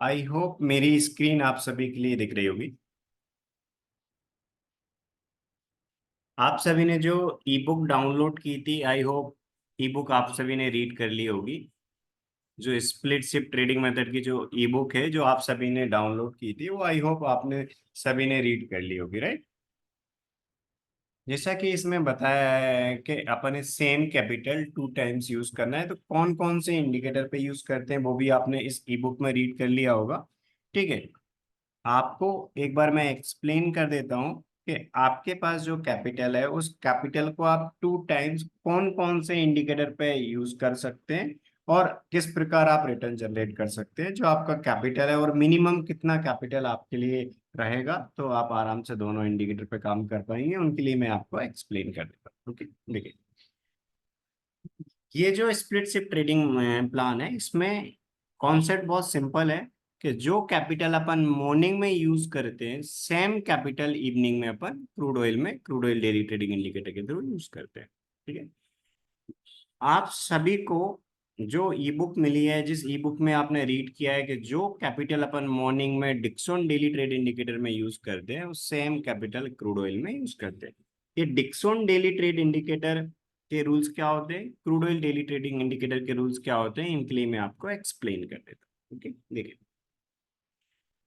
I hope मेरी screen आप सभी के लिए दिख रही होगी। आप सभी ने जो ई बुक डाउनलोड की थी, आई होप ई बुक आप सभी ने रीड कर ली होगी। जो स्प्लिट शिप ट्रेडिंग मेथड की जो ई बुक है जो आप सभी ने डाउनलोड की थी, वो आई होप आपने सभी ने रीड कर ली होगी, राइट। जैसा कि इसमें बताया है कि अपने same capital two times use करना है, तो कौन कौन से इंडिकेटर पे यूज करते हैं वो भी आपने इस ई बुक में रीड कर लिया होगा। ठीक है। आपको एक बार मैं एक्सप्लेन कर देता हूँ कि आपके पास जो कैपिटल है उस कैपिटल को आप टू टाइम्स कौन कौन से इंडिकेटर पे यूज कर सकते हैं और किस प्रकार आप रिटर्न जनरेट कर सकते हैं। जो आपका कैपिटल है और मिनिमम कितना कैपिटल आपके लिए रहेगा, तो आप आराम से दोनों इंडिकेटर पे काम कर पाएंगे। उनके लिए मैं आपको एक्सप्लेन कर देता हूँ। ओके, देखिए, ये जो स्प्लिट शिप ट्रेडिंग प्लान है, इसमें कॉन्सेप्ट बहुत सिंपल है कि जो कैपिटल अपन मॉर्निंग में यूज करते हैं, सेम कैपिटल इवनिंग में अपन crude oil daily trading indicator के थ्रू यूज करते हैं। ठीक है। आप सभी को जो ई बुक मिली है, जिस ई बुक में आपने रीड किया है कि जो कैपिटल अपन मॉर्निंग में डिक्सन डेली ट्रेड इंडिकेटर में यूज करते हैं, उस सेम कैपिटल क्रूड ऑयल में यूज करते हैं। ये डिक्सन डेली ट्रेड इंडिकेटर के रूल्स क्या होते हैं, crude oil daily trading indicator के रूल्स क्या होते हैं, इनके लिए मैं आपको एक्सप्लेन कर देता हूँ। ओके, देखिए,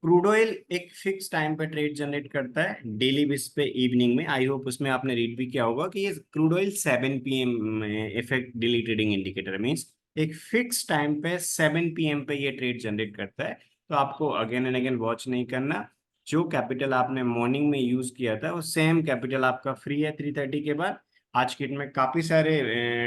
क्रूड ऑयल एक फिक्स टाइम पे ट्रेड जनरेट करता है डेली बेस पे इवनिंग में। आई होप उसमें आपने रीड भी किया होगा कि ये क्रूड ऑयल 7 PM में effect daily trading indicator means एक फिक्स टाइम पे 7 PM पे ये ट्रेड जनरेट करता है। तो आपको अगेन एंड अगेन वॉच नहीं करना। जो कैपिटल आपने मॉर्निंग में यूज किया था वो सेम कैपिटल आपका फ्री है 3:30 के बाद। आज के डेट में काफी सारे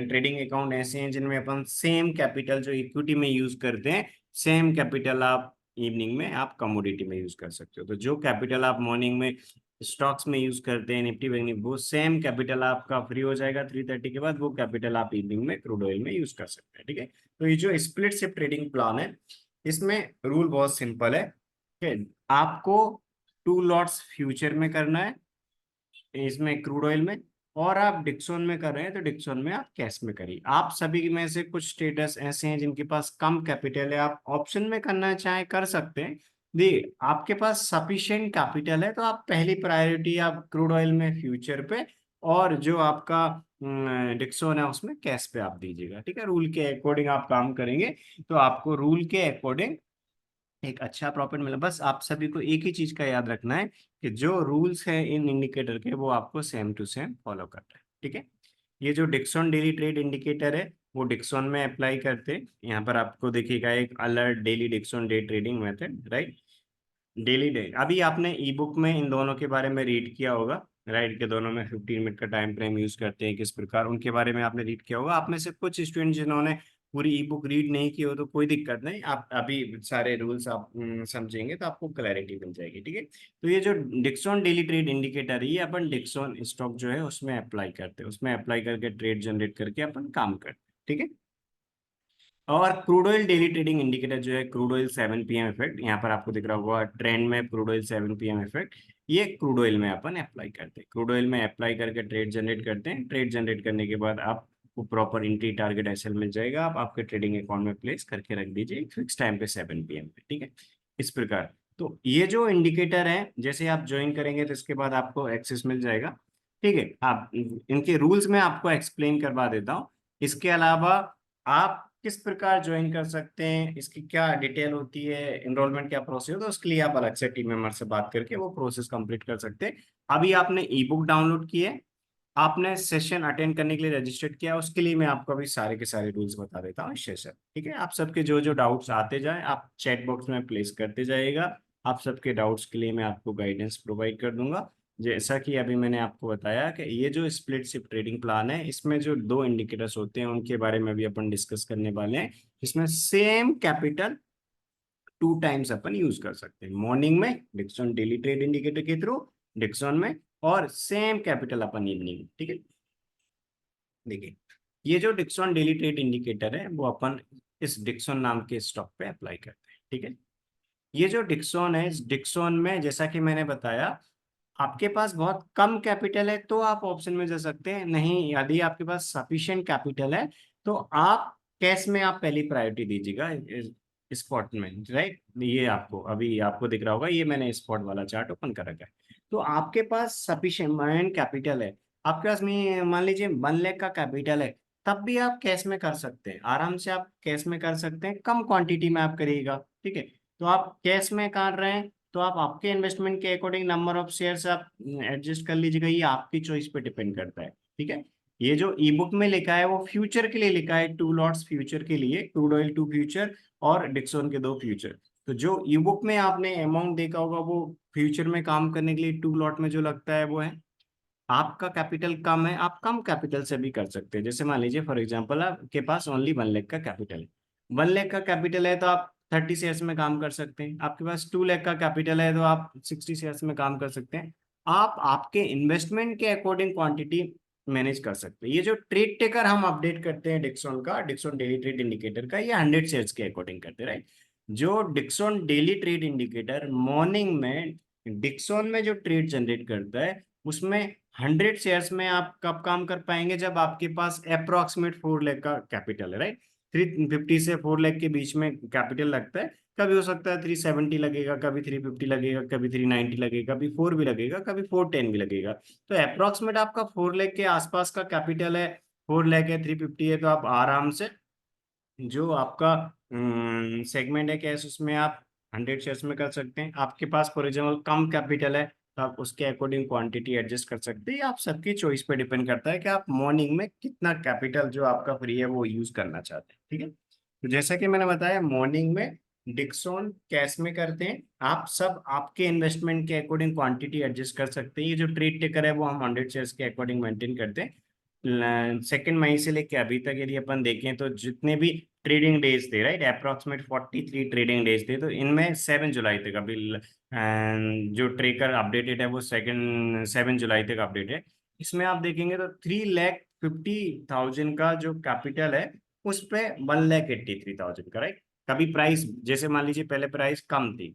ट्रेडिंग अकाउंट ऐसे हैं जिनमें अपन सेम कैपिटल जो इक्विटी में यूज करते हैं, सेम कैपिटल आप इवनिंग में आप कमोडिटी में यूज कर सकते हो। तो जो कैपिटल आप मॉर्निंग में स्टॉक्स में यूज करते हैं, निफ्टी बैंक निफ्टी, वो सेम कैपिटल आपका फ्री हो जाएगा 3:30 के बाद। वो कैपिटल आप इवनिंग में क्रूड ऑयल में यूज कर सकते हैं। ठीक है। तो ये जो स्प्लिट शिप ट्रेडिंग प्लान है, इसमें रूल बहुत सिंपल है कि आपको 2 लॉट्स फ्यूचर में करना है, इसमें क्रूड ऑयल में, और आप डिक्सन में कर रहे हैं तो डिक्सन में आप कैश में करिए। आप सभी में से कुछ स्टेटस ऐसे हैं जिनके पास कम कैपिटल है, आप ऑप्शन में करना चाहें कर सकते हैं। दी आपके पास सफिशिएंट कैपिटल है तो आप पहली प्रायोरिटी आप क्रूड ऑयल में फ्यूचर पे, और जो आपका डिक्सन है उसमें कैश पे आप दीजिएगा। ठीक है। रूल के अकॉर्डिंग आप काम करेंगे तो आपको रूल के अकॉर्डिंग एक अच्छा प्रॉफिट मिला। बस आप सभी को एक ही चीज का याद रखना है कि जो रूल्स हैं इन इंडिकेटर के, वो आपको सेम टू सेम फॉलो करना है। ठीक है। ये जो डिक्सन डेली ट्रेड इंडिकेटर है वो डिक्सन में अप्लाई करते हैं। यहाँ पर आपको देखिएगा एक alert daily Dixon day trading method, right. Daily day अभी आपने ई बुक में इन दोनों के बारे में रीड किया होगा, राइट, के दोनों में 15 मिनट का टाइम फ्रेम यूज करते हैं किस प्रकार, उनके बारे में आपने रीड किया होगा। आप में से कुछ स्टूडेंट जिन्होंने पूरी ई बुक रीड नहीं की हो तो कोई दिक्कत नहीं, आप अभी सारे रूल्स आप समझेंगे तो आपको क्लैरिटी मिल जाएगी। ठीक है। तो ये जो डिक्सन डेली ट्रेड इंडिकेटर है, ये अपन डिक्सन स्टॉक जो है उसमें अप्लाई करते हैं, उसमें अप्लाई करके ट्रेड जनरेट करके अपन काम करते हैं। ठीक है। और crude oil daily trading indicator जो है, क्रूड ऑयल 7 PM इफेक्ट, यहाँ पर आपको दिख रहा होगा ट्रेंड में क्रूड ऑयल 7 PM इफेक्ट, ये क्रूड ऑयल में अपन अप्लाई करते हैं। क्रूड ऑयल में अप्लाई करके ट्रेड जनरेट करते हैं। ट्रेड जनरेट करने के बाद आपको प्रॉपर एंट्री टारगेट एसएल मिल जाएगा, आप आपके ट्रेडिंग अकाउंट में प्लेस करके रख दीजिए फिक्स टाइम पे 7 PM पे। ठीक है। इस प्रकार तो ये जो इंडिकेटर है, जैसे आप ज्वाइन करेंगे तो इसके बाद आपको एक्सेस मिल जाएगा। ठीक है। आप इनके रूल्स में आपको एक्सप्लेन करवा देता हूँ। इसके अलावा आप किस प्रकार ज्वाइन कर सकते हैं, इसकी क्या डिटेल होती है, एनरोलमेंट क्या प्रोसेस होता है, उसके लिए आप अलग से टीम मेंबर से बात करके वो प्रोसेस कंप्लीट कर सकते हैं। अभी आपने ई बुक डाउनलोड की है, आपने सेशन अटेंड करने के लिए रजिस्टर्ड किया, उसके लिए मैं आपको अभी सारे के सारे रूल्स बता देता हूँ इस सेशन। ठीक है। आप सबके जो जो डाउट्स आते जाएं आप चैट बॉक्स में प्लेस करते जाइएगा। आप सबके डाउट्स के लिए मैं आपको गाइडेंस प्रोवाइड कर दूंगा। जैसा कि अभी मैंने आपको बताया कि ये जो स्प्लिट शिप ट्रेडिंग प्लान है, इसमें जो दो इंडिकेटर्स होते हैं उनके बारे में भी अपन डिस्कस करने वाले हैं। इसमें सेम कैपिटल टू टाइम्स अपन यूज कर सकते हैं, मॉर्निंग में डिक्सन डेली ट्रेड इंडिकेटर के थ्रू डिक्सन में, और सेम कैपिटल अपन इवनिंग में। ठीक है। देखिए, ये जो डिक्सन डेली ट्रेड इंडिकेटर है वो अपन इस डिक्सन नाम के स्टॉक पे अप्लाई करते हैं। ठीक है। ये जो डिक्सन है, इस डिक्सन में जैसा कि मैंने बताया, आपके पास बहुत कम कैपिटल है तो आप ऑप्शन में जा सकते हैं, नहीं यदि आपके पास सफिशिएंट कैपिटल है तो आप कैश में आप पहली प्रायोरिटी दीजिएगा। स्पॉट में, राइट। ये आपको अभी आपको दिख रहा होगा, ये मैंने स्पॉट वाला चार्ट ओपन कर रखा है। तो आपके पास सफिशिएंट कैपिटल है, आपके पास में मान लीजिए 1 लाख का कैपिटल है, तब भी आप कैश में कर सकते हैं, आराम से आप कैश में कर सकते हैं, कम क्वांटिटी में आप करिएगा, ठीक है। तो आप कैश में कर रहे हैं, तो आप आपके इन्वेस्टमेंट के अकॉर्डिंग नंबर ऑफ शेयर्स आप एडजस्ट कर लीजिएगा, ये आपकी चॉइस पे डिपेंड करता है, ठीक है। ये जो ई बुक में लिखा है वो फ्यूचर के लिए लिखा है, 2 लॉट्स फ्यूचर के लिए, क्रूड ऑयल 2 फ्यूचर और डिक्सोन के 2 फ्यूचर। तो जो ई बुक में आपने अमाउंट देखा होगा वो फ्यूचर में काम करने के लिए 2 लॉट में जो लगता है वो है। आपका कैपिटल कम है, आप कम कैपिटल से भी कर सकते हैं। जैसे मान लीजिए फॉर एग्जांपल आपके पास ओनली 1 लाख का कैपिटल है, 1 लाख का कैपिटल है तो आप 30 शेयर्स में काम कर सकते हैं। आपके पास 2 लाख का कैपिटल है तो आप 60 शेयर्स में काम कर सकते हैं। आप आपके इन्वेस्टमेंट के अकॉर्डिंग क्वांटिटी मैनेज कर सकते हैं। ये जो ट्रेड टेकर हम अपडेट करते हैं डिक्सॉन का, डिक्सॉन डेली ट्रेड इंडिकेटर का, ये 100 शेयर्स के अकॉर्डिंग करते हैं, राइट। जो Dixon daily trade indicator morning में डिक्सॉन में जो ट्रेड जनरेट करता है उसमें 100 शेयर्स में आप कब काम कर पाएंगे, जब आपके पास अप्रोक्सीमेट 4 लाख का कैपिटल है, राइट। 350 से 4 लाख के बीच में कैपिटल लगता है। कभी हो सकता है 370 लगेगा, कभी 350 लगेगा, कभी 390 लगेगा, कभी 4 भी लगेगा, कभी 410 भी लगेगा। तो अप्रोक्सीमेट आपका 4 लाख के आसपास का कैपिटल है, 4 लाख है, 350 है, तो आप आराम से जो आपका सेगमेंट है कैश, उसमें आप 100 शेयर्स में कर सकते हैं। आपके पास फॉर एग्जाम्पल कम कैपिटल है तो आप उसके अकॉर्डिंग क्वांटिटी एडजस्ट कर सकते हैं। आप सबकी चॉइस पे डिपेंड करता है कि आप मॉर्निंग में कितना कैपिटल जो आपका फ्री है वो यूज करना चाहते हैं, ठीक है। तो जैसा कि मैंने बताया मॉर्निंग में डिक्सॉन कैश में करते हैं, आप सब आपके इन्वेस्टमेंट के अकॉर्डिंग क्वांटिटी एडजस्ट कर सकते हैं। ये जो ट्रेड टेकर है वो हम 100 शेयर्स के अकॉर्डिंग मेंटेन करते हैं। 2 मई से लेके अभी तक यदि अपन देखें तो जितने भी ट्रेडिंग डेज थे, राइट, अप्रोक्सीमेट 43 ट्रेडिंग डेज थे, तो इनमें 7 जुलाई तक अभी जो ट्रेकर अपडेटेड है वो 7 जुलाई तक अपडेट है। इसमें आप देखेंगे तो 3,50,000 का जो कैपिटल है उस पे 1,83,000 का, राइट। कभी प्राइस जैसे मान लीजिए पहले प्राइस कम थी,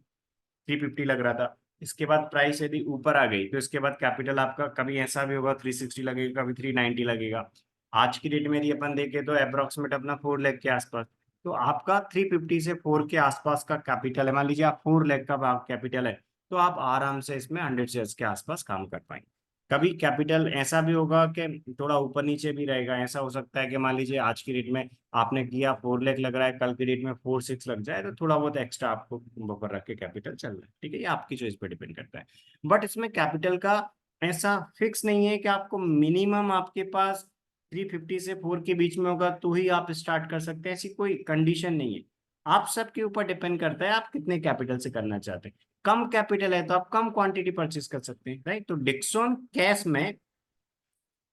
350 लग रहा था, इसके बाद प्राइस यदि ऊपर आ गई तो इसके बाद कैपिटल आपका कभी ऐसा भी होगा 360 लगेगा, कभी 390 लगेगा। आज की डेट में यदि अपन देखें तो अप्रोक्सीमेट अपना 4 लाख के आसपास, तो आपका 350 से 4 के आसपास का कैपिटल है। मान लीजिए आप 4 लाख का कैपिटल है तो आप आराम से इसमें 100 शेयर्स के आसपास काम कर पाएंगे। कभी कैपिटल ऐसा भी होगा कि थोड़ा ऊपर नीचे भी रहेगा, ऐसा हो सकता है कि मान लीजिए आज की डेट में आपने किया 4 लाख लग रहा है, कल की डेट में 4-6 लग जाए, तो थोड़ा बहुत एक्स्ट्रा आपको बफर रख के कैपिटल चल रहा है, ठीक है। ये आपकी चॉइस पे डिपेंड करता है। बट इसमें कैपिटल का ऐसा फिक्स नहीं है कि आपको मिनिमम आपके पास 350 से 4 के बीच में होगा तो ही आप स्टार्ट कर सकते हैं, ऐसी कोई कंडीशन नहीं है। आप सबके ऊपर डिपेंड करता है आप कितने कैपिटल से करना चाहते हैं। कम कैपिटल है तो आप कम क्वांटिटी परचेस कर सकते हैं, राइट। तो डिक्सॉन कैश में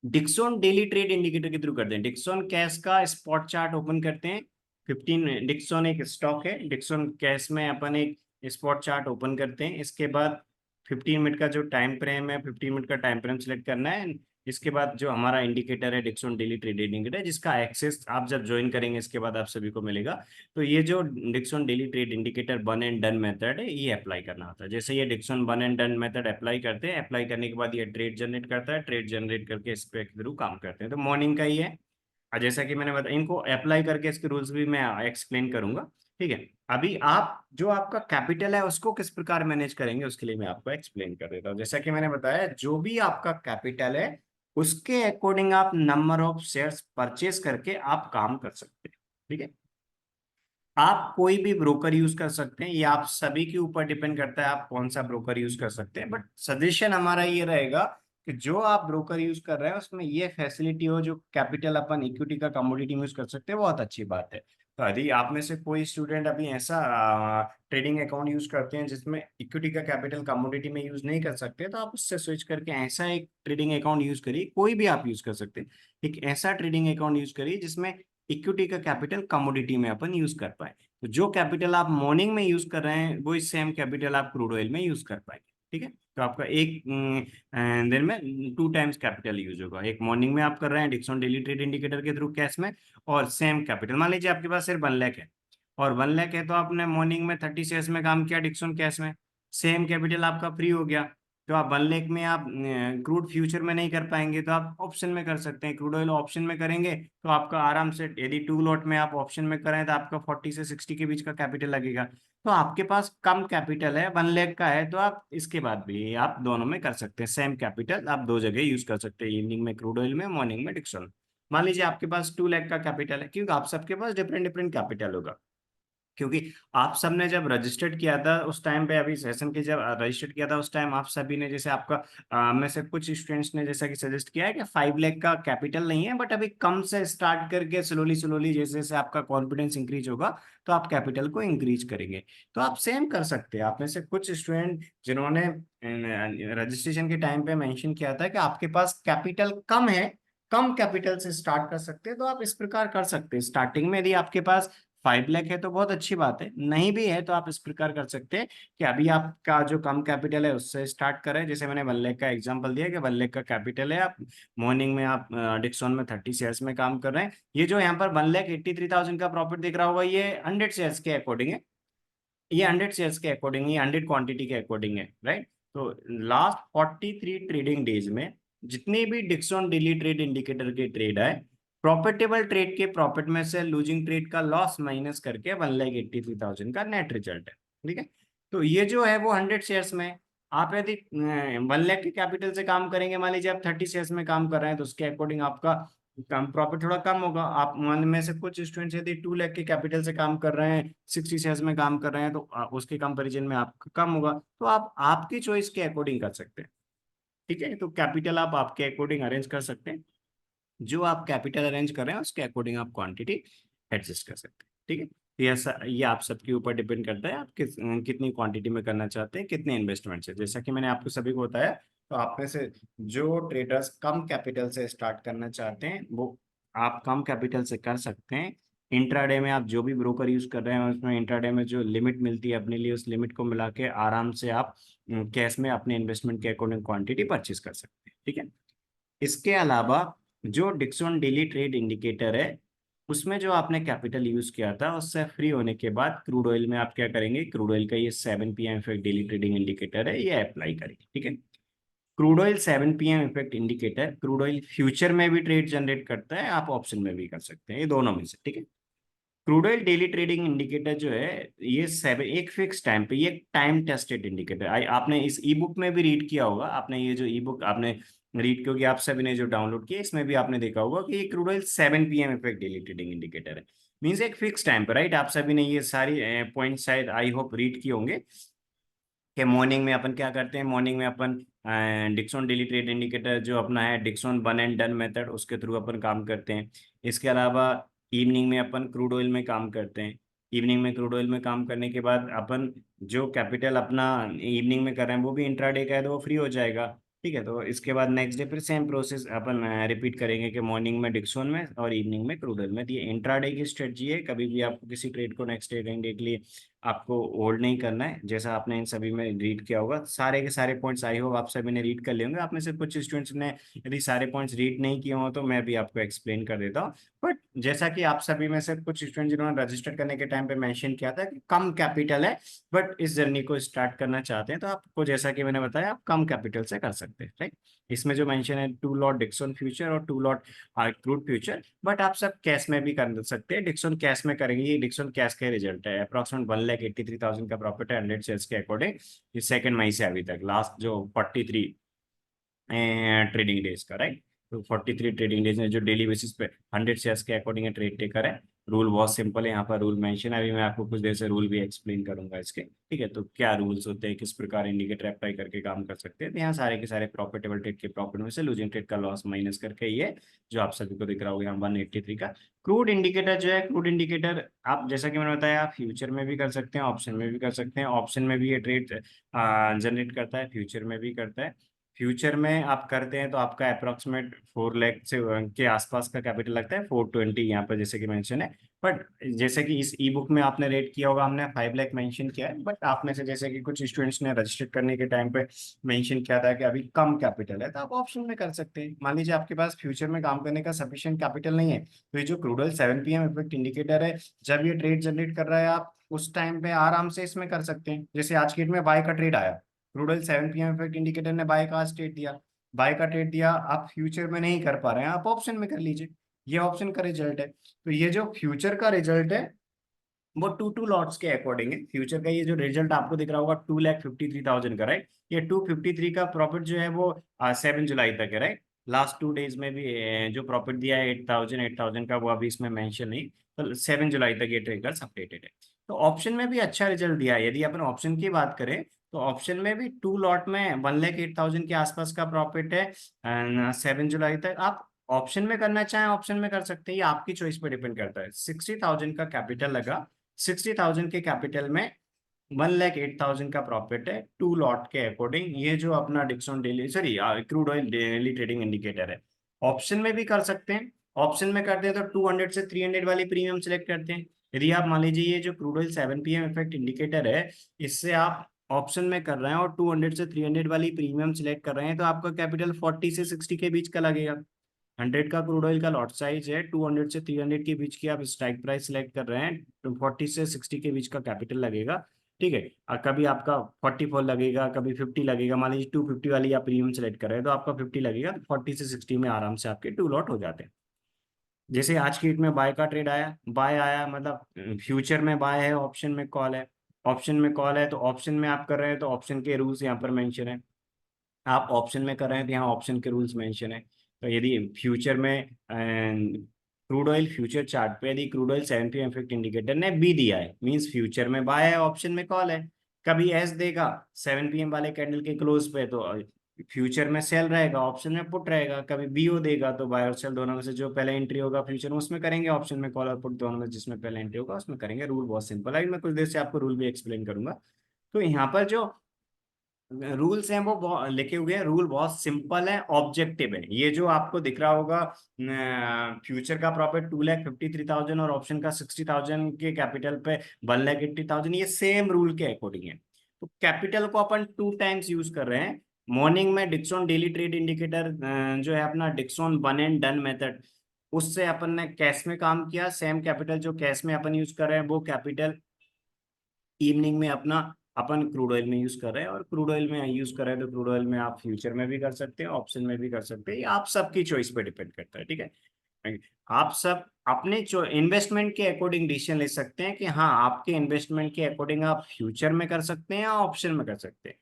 डिक्सॉन डेली ट्रेड इंडिकेटर के थ्रू करते हैं। डिक्सॉन कैश का स्पॉट चार्ट ओपन करते हैं। 15 डिक्सॉन एक स्टॉक है, डिक्सॉन कैश में अपन एक स्पॉट चार्ट ओपन करते हैं। इसके बाद 15 मिनट का जो टाइम फ्रेम है, 15 मिनट का टाइम फ्रेम सिलेक्ट करना है। इसके बाद जो हमारा इंडिकेटर है डिक्सॉन डेली ट्रेड इंडिकेटर, जिसका एक्सेस आप जब ज्वाइन करेंगे इसके बाद आप सभी को मिलेगा। तो ये जो Dixon daily trade indicator one and done method है ये अप्लाई करना होता है। जैसे ये Dixon one and done method apply करते हैं, अप्लाई करने के बाद ये ट्रेड जनरेट करता है, ट्रेड जनरेट करके इस पे थ्रू काम करते हैं। तो मॉर्निंग का ही है। और जैसा कि मैंने बताया इनको अप्लाई करके इसके रूल्स भी मैं एक्सप्लेन करूंगा, ठीक है। अभी आप जो आपका कैपिटल है उसको किस प्रकार मैनेज करेंगे उसके लिए मैं आपको एक्सप्लेन कर देता हूँ। जैसा कि मैंने बताया जो भी आपका कैपिटल है उसके अकॉर्डिंग आप नंबर ऑफ शेयर्स परचेस करके आप काम कर सकते हैं, ठीक है। आप कोई भी ब्रोकर यूज कर सकते हैं, ये आप सभी के ऊपर डिपेंड करता है आप कौन सा ब्रोकर यूज कर सकते हैं। बट सजेशन हमारा ये रहेगा कि जो आप ब्रोकर यूज कर रहे हैं उसमें ये फैसिलिटी हो, जो कैपिटल अपन इक्विटी का कमोडिटी में यूज कर सकते हैं, बहुत अच्छी बात है। तो यदि आप में से कोई स्टूडेंट अभी ऐसा ट्रेडिंग अकाउंट यूज करते हैं जिसमें इक्विटी का कैपिटल कमोडिटी में यूज नहीं कर सकते, तो आप उससे स्विच करके ऐसा एक ट्रेडिंग अकाउंट यूज करिए, कोई भी आप यूज कर सकते हैं। एक ऐसा ट्रेडिंग अकाउंट यूज करिए जिसमें इक्विटी का कैपिटल कमोडिटी में अपन यूज कर पाए। तो जो कैपिटल आप मॉर्निंग में यूज कर रहे हैं वही सेम कैपिटल आप क्रूड ऑयल में यूज कर पाएंगे, ठीक है। तो आपका एक दिन में 2 टाइम्स कैपिटल यूज होगा। एक मॉर्निंग में आप कर रहे हैं डिक्सॉन डेली ट्रेड इंडिकेटर के थ्रू कैश में, और सेम कैपिटल मान लीजिए आपके पास सिर्फ 1 लाख है, और 1 लाख है तो आपने मॉर्निंग में 30 शेयर्स में काम किया डिक्सॉन कैश में, सेम कैपिटल आपका फ्री हो गया। तो आप 1 लाख में आप क्रूड फ्यूचर में नहीं कर पाएंगे तो आप ऑप्शन में कर सकते हैं। क्रूड ऑयल ऑप्शन में करेंगे तो आपका आराम से, यदि 2 लॉट में आप ऑप्शन में करें तो आपका 40 से 60 के बीच का कैपिटल लगेगा। तो आपके पास कम कैपिटल है, 1 लाख का है, तो आप इसके बाद भी आप दोनों में कर सकते हैं। सेम कैपिटल आप दो जगह यूज कर सकते हैं, इवनिंग में क्रूड ऑयल में, मॉर्निंग में डिक्सन। मान लीजिए आपके पास 2 लाख का कैपिटल है, क्योंकि आप सबके पास डिफरेंट डिफरेंट कैपिटल होगा। क्योंकि आप सबने जब रजिस्टर्ड किया था उस टाइम पे, अभी सेशन के जब रजिस्टर्ड किया था उस टाइम आप सभी ने, जैसे आपका में से कुछ स्टूडेंट्स ने जैसा कि सजेस्ट किया है कि 5 लाख का कैपिटल नहीं है, बट अभी कम से स्टार्ट करके स्लोली स्लोली जैसे जैसे आपका कॉन्फिडेंस इंक्रीज होगा तो आप कैपिटल को इंक्रीज करेंगे। तो आप सेम कर सकते हैं। आप में से कुछ स्टूडेंट जिन्होंने रजिस्ट्रेशन के टाइम पे मेंशन किया था कि आपके पास कैपिटल कम है, कम कैपिटल से स्टार्ट कर सकते हैं, तो आप इस प्रकार कर सकते हैं। स्टार्टिंग में यदि आपके पास 5 लाख है तो बहुत अच्छी बात है, नहीं भी है तो आप इस प्रकार कर सकते हैं कि अभी आपका जो कम कैपिटल है उससे स्टार्ट करें। जैसे मैंने 1 लाख का एग्जांपल दिया कि 1 लाख का कैपिटल है, आप मॉर्निंग में आप डिक्सन में 30 शेयर्स में काम कर रहे हैं। ये जो यहाँ पर 1,83,000 का प्रॉफिट दिख रहा होगा, ये 100 शेयर्स के अकॉर्डिंग है। ये 100 शेयर्स के अकॉर्डिंग, ये 100 क्वांटिटी के अकॉर्डिंग है, राइट। तो लास्ट 43 ट्रेडिंग डेज में जितने भी डिक्सन डेली ट्रेड इंडिकेटर के ट्रेड आए, प्रॉफिटेबल ट्रेड के प्रॉफिट में से लूजिंग ट्रेड का लॉस माइनस करके 1,83,000 का नेट रिजल्ट है। ठीक है। तो ये जो है वो 100 शेयर्स में है। आप यदि 1 लाख के कैपिटल से काम करेंगे, मान लीजिए आप 30 शेयर्स में काम कर रहे हैं, तो उसके अकॉर्डिंग आपका कम प्रॉफिट थोड़ा कम होगा। आप मन में से कुछ स्टूडेंट्स यदि 2 लाख के कैपिटल से काम कर रहे हैं, 60 शेयर्स में काम कर रहे हैं, तो उसके कंपैरिजन में आपका कम होगा। तो आप आपकी चॉइस के अकॉर्डिंग कर सकते हैं। ठीक है। तो कैपिटल आप आपके अकॉर्डिंग अरेंज कर सकते हैं। जो आप कैपिटल अरेंज कर रहे हैं उसके अकॉर्डिंग आप क्वांटिटी एडजस्ट कर सकते हैं। ठीक है। तो ये आप सबके ऊपर डिपेंड करता है, आप कितनी क्वांटिटी में करना चाहते हैं, कितने इन्वेस्टमेंट से। जैसा कि मैंने आपको सभी को बताया, तो आप में से जो ट्रेडर्स कम कैपिटल से स्टार्ट करना चाहते हैं वो आप कम कैपिटल से कर सकते हैं। इंट्राडे में आप जो भी ब्रोकर यूज कर रहे हैं उसमें इंट्राडे में जो लिमिट मिलती है अपने लिए, उस लिमिट को मिला के आराम से आप कैश में अपने इन्वेस्टमेंट के अकॉर्डिंग क्वांटिटी परचेज कर सकते हैं। ठीक है। इसके अलावा जो डिक्सन डेली ट्रेड इंडिकेटर है, उसमें जो आपने कैपिटल यूज किया था उससे फ्री होने के बाद क्रूड ऑयल में आप क्या करेंगे, क्रूड ऑयल का ये 7 PM effect daily trading indicator है, ये अप्लाई करेंगे। ठीक है। Crude oil 7 PM effect indicator crude oil future में भी ट्रेड जनरेट करता है, आप ऑप्शन में भी कर सकते हैं, ये दोनों में से। ठीक है। Crude oil daily trading indicator जो है, ये एक फिक्स टाइम पे, ये टाइम टेस्टेड इंडिकेटर, आपने इस ई बुक में भी रीड किया होगा। आपने ये जो ई बुक आपने रीड, क्योंकि आप सभी ने जो डाउनलोड किया इसमें भी आपने देखा होगा कि ये crude oil 7 PM effect daily trading indicator है। मीन्स एक फिक्स टाइम पे, राइट। आप सभी ने ये सारी पॉइंट शायद आई होप रीड किए होंगे कि मॉर्निंग में अपन क्या करते हैं। मॉर्निंग में अपन डिक्सन डेली ट्रेड इंडिकेटर जो अपना है, Dixon one and done method, उसके थ्रू अपन काम करते हैं। इसके अलावा इवनिंग में अपन क्रूड ऑयल में काम करते हैं। इवनिंग में क्रूड ऑयल में काम करने के बाद अपन जो कैपिटल अपना इवनिंग में कर रहे हैं वो भी इंट्राडे का है तो वो फ्री हो जाएगा। ठीक है। तो इसके बाद नेक्स्ट डे फिर सेम प्रोसेस अपन रिपीट करेंगे कि मॉर्निंग में डिक्सन में और इवनिंग में क्रूड ऑयल में। तो ये इंट्राडे की स्ट्रेटजी है। कभी भी आपको किसी ट्रेड को नेक्स्ट डे के लिए आपको होल्ड नहीं करना है। जैसा आपने इन सभी में रीड किया होगा, सारे के सारे पॉइंट्स आई होप आप सभी ने रीड कर लिए होंगे। आप में से कुछ स्टूडेंट्स ने यदि सारे पॉइंट्स रीड नहीं किए हो तो मैं भी आपको एक्सप्लेन कर देता हूँ। बट जैसा कि आप सभी में से कुछ स्टूडेंट जिन्होंने रजिस्टर करने के टाइम पे मेंशन किया था कि कम कैपिटल है बट इस जर्नी को स्टार्ट करना चाहते हैं, तो आपको जैसा कि मैंने बताया आप कम कैपिटल से कर सकते हैं, राइट। इसमें जो मेंशन है 2 लॉट डिक्सन फ्यूचर और 2 लॉट क्रूड फ्यूचर, बट आप सब कैश में भी कर सकते हैं। डिक्सन कैश में करेंगे, ये डिक्सन कैश का रिजल्ट है। अप्रॉक्सीमेट 1,83,000 का प्रॉफिट है 100 शेयर्स के अकॉर्डिंग। ये 2 मई से अभी तक लास्ट जो 43 ट्रेडिंग डेज का, राइट। तो 43 ट्रेडिंग डेज में जो डेली बेसिस पे 100 शेयर्स के अकॉर्डिंग ट्रेड टेकर है। रूल बहुत सिंपल है, यहाँ पर रूल मेंशन है। अभी मैं आपको कुछ देर से रूल भी एक्सप्लेन करूंगा इसके। ठीक है। तो क्या रूल्स होते हैं, किस प्रकार इंडिकेटर अप्लाई करके काम कर सकते हैं, तो यहाँ सारे के सारे प्रॉफिटेबल ट्रेड के प्रॉफिट में से लूजिंग ट्रेड का लॉस माइनस करके ये जो आप सभी को दिख रहा होगा यहाँ 183 का क्रूड इंडिकेटर जो है। क्रूड इंडिकेटर आप जैसा कि मैंने बताया, आप फ्यूचर में भी कर सकते हैं, ऑप्शन में भी कर सकते हैं। ऑप्शन में भी ये ट्रेड जनरेट करता है, फ्यूचर में भी करता है। फ्यूचर में आप करते हैं तो आपका अप्रोक्सीमेट 4 लाख से के आसपास का कैपिटल लगता है, 420 यहाँ पर जैसे कि मेंशन है। बट जैसे कि इस ई बुक में आपने रेट किया होगा, हमने 5 लाख मेंशन किया है, बट आप में से जैसे कि कुछ स्टूडेंट्स ने रजिस्टर करने के टाइम पे मेंशन किया था कि अभी कम कैपिटल है, तो आप ऑप्शन में कर सकते हैं। मान लीजिए आपके पास फ्यूचर में काम करने का सफिशियंट कैपिटल नहीं है, तो ये जो crude oil 7 PM effect indicator है, जब ये ट्रेड जनरेट कर रहा है आप उस टाइम पे आराम से इसमें कर सकते हैं। जैसे आज की डेट में बाय का ट्रेड आया, crude oil 7 PM effect indicator ने बाय का ट्रेड दिया, बाय का ट्रेड दिया, आप फ्यूचर में नहीं कर पा रहे हैं, आप ऑप्शन में कर लीजिए। ये ऑप्शन का रिजल्ट है। तो ये जो फ्यूचर का रिजल्ट है वो टू टू लॉट्स के अकॉर्डिंग है। फ्यूचर का ये जो रिजल्ट आपको दिख रहा होगा 2,53,000 का, राइट। ये 253 का प्रॉफिट जो है वो 7 जुलाई तक है, राइट। लास्ट 2 डेज में भी जो प्रॉफिट दिया है 8,000 का, वो अभी इसमें मेंशन नहीं। तो 7 जुलाई तक ये ट्रेडर्स अपडेटेड है। तो ऑप्शन में भी अच्छा रिजल्ट दिया है। यदि अपन ऑप्शन की बात करें तो ऑप्शन में भी 2 लॉट में 1,08,000 के आसपास का प्रॉफिट है 7 जुलाई तक। आप ऑप्शन में करना चाहें ऑप्शन में कर सकते हैं, ये आपकी चॉइस पे डिपेंड करता है। 60,000 का कैपिटल लगा, 60,000 के कैपिटल में 1,08,000 का प्रॉफिट है 2 लॉट के अकॉर्डिंग। ये जो अपना Dixon daily sorry crude oil daily trading indicator है। ऑप्शन में भी कर सकते हैं। ऑप्शन में करते हैं तो 200 से 300 वाली प्रीमियम सेलेक्ट करते हैं। यदि आप मान लीजिए ये जो crude oil 7 PM effect indicator है, इससे आप ऑप्शन में कर रहे हैं और 200 से 300 वाली प्रीमियम सिलेक्ट कर रहे हैं, तो आपका कैपिटल 40 से 60 के बीच का लगेगा। 100 का क्रूड ऑयल का लॉट साइज है, 200 से 300 के बीच की आप स्ट्राइक प्राइस सिलेक्ट कर रहे हैं, तो 40 से 60 के बीच का कैपिटल लगेगा। ठीक है। और कभी आपका 44 लगेगा, कभी 50 लगेगा। मान लीजिए 250 वाली आप प्रीमियम सेलेक्ट कर रहे हैं तो आपका 50 लगेगा, तो 40 से 60 में आराम से आपके 2 लॉट हो जाते हैं। जैसे आज की डेट में बाय का ट्रेड आया, बाय आया मतलब फ्यूचर में बाय है, ऑप्शन में कॉल है। ऑप्शन में कॉल है तो ऑप्शन में आप कर रहे हैं तो ऑप्शन के रूल्स यहाँ पर मेंशन है। आप ऑप्शन में कर रहे हैं तो यहाँ ऑप्शन के रूल्स मेंशन है। तो यदि फ्यूचर में क्रूड ऑयल फ्यूचर चार्ट पे यदि crude oil 7 PM effect indicator ने बी दिया है, मींस फ्यूचर में बाय है, ऑप्शन में कॉल है। कभी एस देगा 7 PM वाले कैंडल के क्लोज पे तो फ्यूचर में सेल रहेगा, ऑप्शन में पुट रहेगा। कभी बीओ देगा तो बाय और सेल दोनों में से जो पहले एंट्री होगा फ्यूचर में उसमें करेंगे, ऑप्शन में कॉल और पुट दोनों में जिसमें पहले एंट्री होगा उसमें करेंगे। रूल बहुत सिंपल है, मैं कुछ देर से आपको रूल भी एक्सप्लेन करूंगा। तो यहाँ पर जो रूल्स हैं वो लिखे हुए हैं, रूल बहुत सिंपल है, ऑब्जेक्टिव है। ये जो आपको दिख रहा होगा फ्यूचर का प्रॉफिट 2,53,000 और ऑप्शन का 60,000 के कैपिटल पे 1,80,000, ये सेम रूल के अकॉर्डिंग है। तो कैपिटल को अपन 2 टाइम्स यूज कर रहे हैं। मॉर्निंग में डिक्सॉन डेली ट्रेड इंडिकेटर जो है अपना Dixon one and done method, उससे अपन ने कैश में काम किया। सेम कैपिटल जो कैश में अपन यूज कर रहे हैं वो कैपिटल इवनिंग में अपना अपन क्रूड ऑयल में यूज कर रहे हैं। और क्रूड ऑयल में यूज कर रहे हैं तो क्रूड ऑयल में आप फ्यूचर में भी कर सकते हैं, ऑप्शन में भी कर सकते हैं। ये आप सबकी चॉइस पे डिपेंड करता है। ठीक है। आप सब अपने इन्वेस्टमेंट के अकॉर्डिंग डिसीजन ले सकते हैं कि हाँ, आपके इन्वेस्टमेंट के अकॉर्डिंग आप फ्यूचर में कर सकते हैं या ऑप्शन में कर सकते हैं।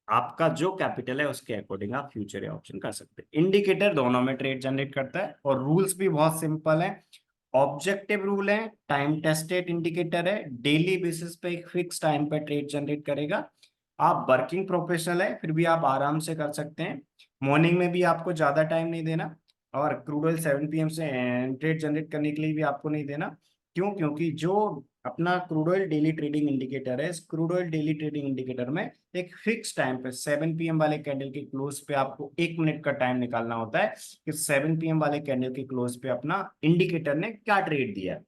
आपका जो कैपिटल है उसके अकॉर्डिंग आप फ्यूचर या ऑप्शन कर सकते हैं। इंडिकेटर दोनों में ट्रेड जनरेट करता है और रूल्स भी बहुत सिंपल है। ऑब्जेक्टिव रूल है, टाइम टेस्टेड इंडिकेटर है, डेली बेसिस पे एक फिक्स टाइम पे ट्रेड जनरेट करेगा। आप वर्किंग प्रोफेशनल है फिर भी आप आराम से कर सकते हैं। मॉर्निंग में भी आपको ज्यादा टाइम नहीं देना और क्रूड ऑयल 7 PM से ट्रेड जनरेट करने के लिए भी आपको नहीं देना। क्यों? क्योंकि जो अपना crude oil daily trading indicator है, इस crude oil daily trading indicator में एक फिक्स टाइम पे 7 PM वाले कैंडल के क्लोज पे आपको 1 मिनट का टाइम निकालना होता है कि 7 PM वाले कैंडल के क्लोज पे अपना इंडिकेटर ने क्या ट्रेड दिया।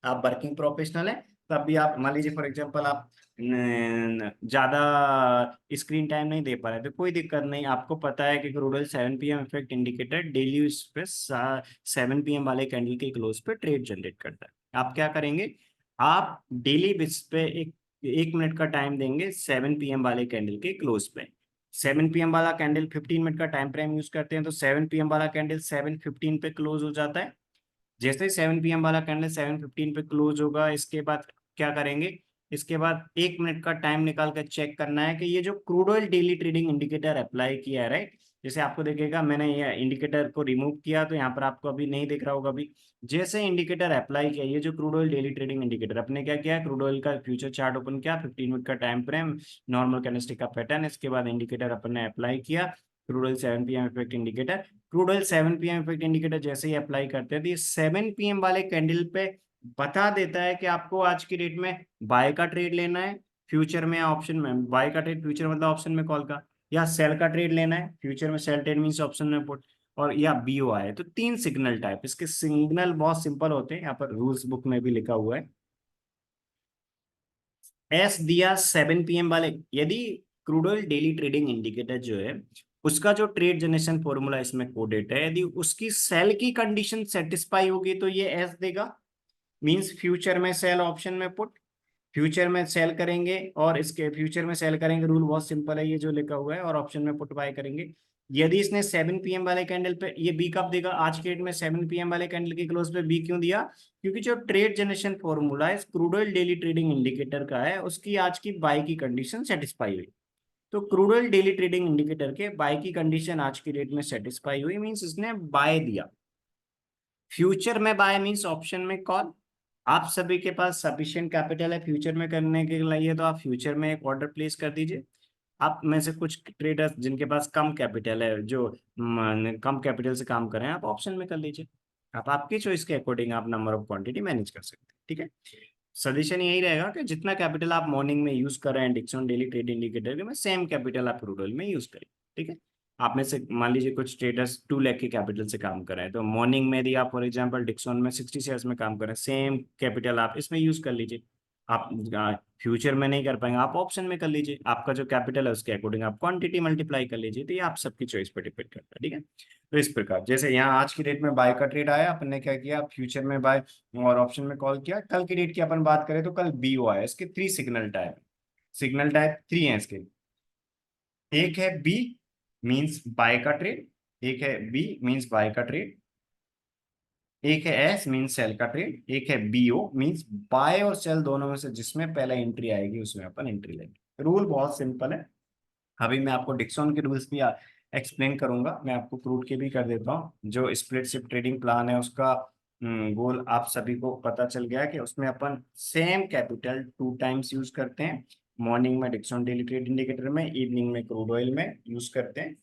आप वर्किंग प्रोफेशनल है तब भी आप मान लीजिए फॉर एग्जांपल आप ज्यादा स्क्रीन टाइम नहीं दे पा रहे तो कोई दिक्कत नहीं। आपको पता है कि crude oil 7 PM effect indicator daily उस पे 7 PM वाले कैंडल के क्लोज पे ट्रेड जनरेट करता है। आप क्या करेंगे, आप डेली बेसिस पे एक 1 मिनट का टाइम देंगे 7 PM वाले कैंडल के क्लोज पे। 7 PM वाला कैंडल 15 मिनट का टाइम फ्रेम यूज करते हैं तो 7 PM वाला कैंडल 7:15 पे क्लोज हो जाता है। जैसे ही 7 PM वाला कैंडल 7:15 पे क्लोज होगा, इसके बाद क्या करेंगे, इसके बाद 1 मिनट का टाइम निकाल कर चेक करना है कि ये जो crude oil daily trading indicator apply किया है, राइट। जैसे आपको देखेगा मैंने ये इंडिकेटर को रिमूव किया तो यहाँ पर आपको अभी नहीं दिख रहा होगा। अभी जैसे इंडिकेटर अप्लाई किया, ये जो crude oil daily trading indicator अपने क्या किया, क्रूड ऑयल का फ्यूचर चार्ट ओपन किया, 15 मिनट का टाइम फ्रेम, नॉर्मल कैंडलस्टिक का पैटर्न, इसके बाद इंडिकेटर अपन ने अप्लाई किया, crude oil 7 PM effect indicator. Crude oil 7 PM effect indicator जैसे ही अप्लाई करते हैं तो ये 7 PM वाले कैंडल पे बता देता है कि आपको आज की डेट में बाय का ट्रेड लेना है फ्यूचर में या ऑप्शन में। बाय का ट्रेड फ्यूचर मतलब ऑप्शन में कॉल का, या सेल का ट्रेड लेना है फ्यूचर में सेल ट्रेड मीन्स ऑप्शन में पुट, और या बीओ है। तो 3 सिग्नल टाइप, इसके सिग्नल बहुत सिंपल होते हैं, यहाँ पर रूल्स बुक में भी लिखा हुआ है। एस दिया 7 PM वाले, यदि crude oil daily trading indicator जो है उसका जो ट्रेड जनरेशन फॉर्मूला इसमें कोडेड है, यदि उसकी सेल की कंडीशन सेटिस्फाई होगी तो ये एस देगा, मींस फ्यूचर में सेल ऑप्शन में पुट। फ्यूचर में सेल करेंगे और इसके फ्यूचर में सेल करेंगे, रूल बहुत सिंपल है ये जो लिखा हुआ है, और ऑप्शन में पुट बाय करेंगे। यदि इसने 7 PM वाले कैंडल पे ये बी कब देगा, आज के डेट में 7 PM वाले कैंडल की क्लोज पे बी क्यों दिया, क्योंकि जो ट्रेड जनरेशन फॉर्मूला है crude oil daily trading indicator का है, उसकी आज की बाय की कंडीशन सेटिस्फाई हुई। तो crude oil daily trading indicator के बाय की कंडीशन आज की डेट में सेटिस्फाई हुई, मींस इसने बाय दिया। फ्यूचर में बाय मींस ऑप्शन में कॉल। आप सभी के पास सफिशिएंट कैपिटल है फ्यूचर में करने के लिए, तो आप फ्यूचर में एक ऑर्डर प्लेस कर दीजिए। आप में से कुछ ट्रेडर्स जिनके पास कम कैपिटल है, जो कम कैपिटल से काम कर रहे हैं, आप ऑप्शन में कर लीजिए। आप आपकी चॉइस के अकॉर्डिंग आप नंबर ऑफ क्वांटिटी मैनेज कर सकते हैं, ठीक है। सजेशन यही रहेगा कि जितना कैपिटल आप मॉर्निंग में यूज कर रहे हैं डिक्सन डेली ट्रेड इंडिकेटर के में, सेम कैपिटल आप क्रूड ऑयल में यूज करें, ठीक है। आप में से मान लीजिए कुछ ट्रेडर्स 2 लाख के कैपिटल से काम कर रहे हैं, तो मॉर्निंग में यदि आप फॉर एग्जांपल डिक्सन में 60 शेयर्स में काम कर रहे हैं, सेम कैपिटल आप इसमें यूज कर लीजिए। आप फ्यूचर में नहीं कर पाएंगे, आप ऑप्शन में कर लीजिए, आपका जो कैपिटल है उसके अकॉर्डिंग आप क्वांटिटी मल्टीप्लाई कर लीजिए, तो ये आप सबकी चॉइस पर डिपेंड करता है, ठीक है। तो इस प्रकार जैसे यहाँ आज की डेट में बाय का ट्रेड आया, अपन ने क्या किया, फ्यूचर में बाय और ऑप्शन में कॉल किया। कल की डेट की अपन बात करें तो कल बीओ आया, इसके 3 सिग्नल टाइप 3 है इसके। एक है बी मींस बाय का ट्रेड, एक है बी मींस बाय का ट्रेड, एक है एस मींस सेल का ट्रेड, एक है बीओ मींस बाय और सेल दोनों में से जिसमें पहला एंट्री आएगी उसमें अपन एंट्री लेंगे। रूल बहुत सिंपल है। अभी मैं आपको डिक्सन के रूल्स भी एक्सप्लेन करूंगा, मैं आपको क्रूड के भी कर देता हूँ। जो स्प्लिट शिफ्ट ट्रेडिंग प्लान है उसका गोल आप सभी को पता चल गया कि उसमें अपन सेम कैपिटल 2 टाइम्स यूज करते हैं। मॉर्निंग में डिक्सन डेली ट्रेड इंडिकेटर में, इवनिंग में क्रूड ऑयल में यूज करते हैं।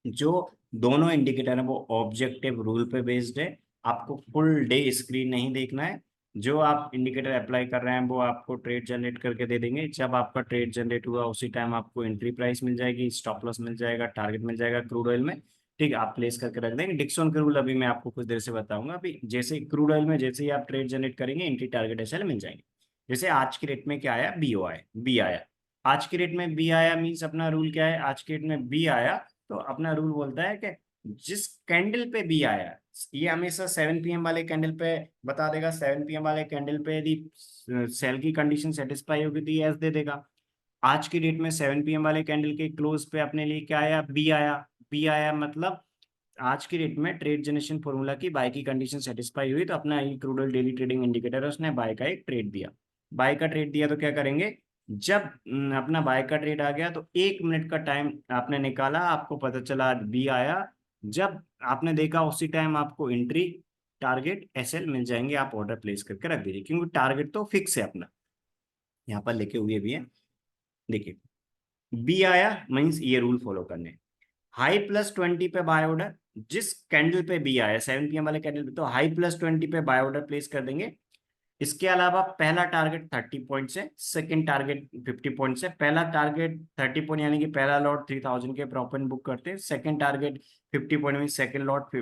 जो दोनों इंडिकेटर है वो ऑब्जेक्टिव रूल पे बेस्ड है। आपको फुल डे स्क्रीन नहीं देखना है। जो आप इंडिकेटर अप्लाई कर रहे हैं वो आपको ट्रेड जनरेट करके दे देंगे। जब आपका ट्रेड जनरेट हुआ उसी टाइम आपको एंट्री प्राइस मिल जाएगी, स्टॉप लॉस मिल जाएगा, टारगेट मिल जाएगा क्रूड ऑयल में, ठीक है। आप प्लेस करके रख देंगे। डिक्सन के रूल अभी मैं आपको कुछ देर से बताऊंगा। अभी जैसे क्रूड ऑयल में जैसे ही आप ट्रेड जनरेट करेंगे एंट्री टारगेट एसएल मिल जाएंगे। जैसे आज की रेट में क्या आया, बीओ आया, बी आया। आज की रेट में बी आया मीन्स अपना रूल क्या है, आज की रेट में बी आया तो अपना रूल बोलता है कि जिस कैंडल पे भी आया, ये हमेशा 7 PM वाले कैंडल पे बता देगा। 7 PM वाले कैंडल पे यदि सेल की कंडीशन सेटिस्फाई होगी तो ये एस दे देगा। आज की डेट में 7 PM वाले कैंडल के क्लोज पे अपने लिए क्या आया, बी आया। बी आया मतलब आज की डेट में ट्रेड जनरेशन फॉर्मूला की बाय की कंडीशन सेटिस्फाई हुई, तो अपना ये crude oil daily trading indicator है, उसने बाय का एक ट्रेड दिया। बाय का ट्रेड दिया तो क्या करेंगे, जब अपना बाय का ट्रेड आ गया तो 1 मिनट का टाइम आपने निकाला, आपको पता चला आज बी आया। जब आपने देखा उसी टाइम आपको एंट्री टारगेट एसएल मिल जाएंगे, आप ऑर्डर प्लेस करके रख दीजिए, क्योंकि टारगेट तो फिक्स है अपना, यहाँ पर लिखे हुए भी है। देखिए बी आया मीन्स ये रूल फॉलो करने। हाई +20 पे बाय ऑर्डर, जिस कैंडल पे बी आया 7 PM वाले कैंडल पे, तो हाई +20 पे बाय ऑर्डर प्लेस कर देंगे। इसके अलावा पहला टारगेट 30 पॉइंट है, सेकंड टारगेट 50 पॉइंट है। पहला टारगेट 30 पॉइंट यानी कि पहला लॉट 3000 के प्रॉफिट बुक करते हैं। सेकंड टारगेट 50 पॉइंट में सेकंड लॉट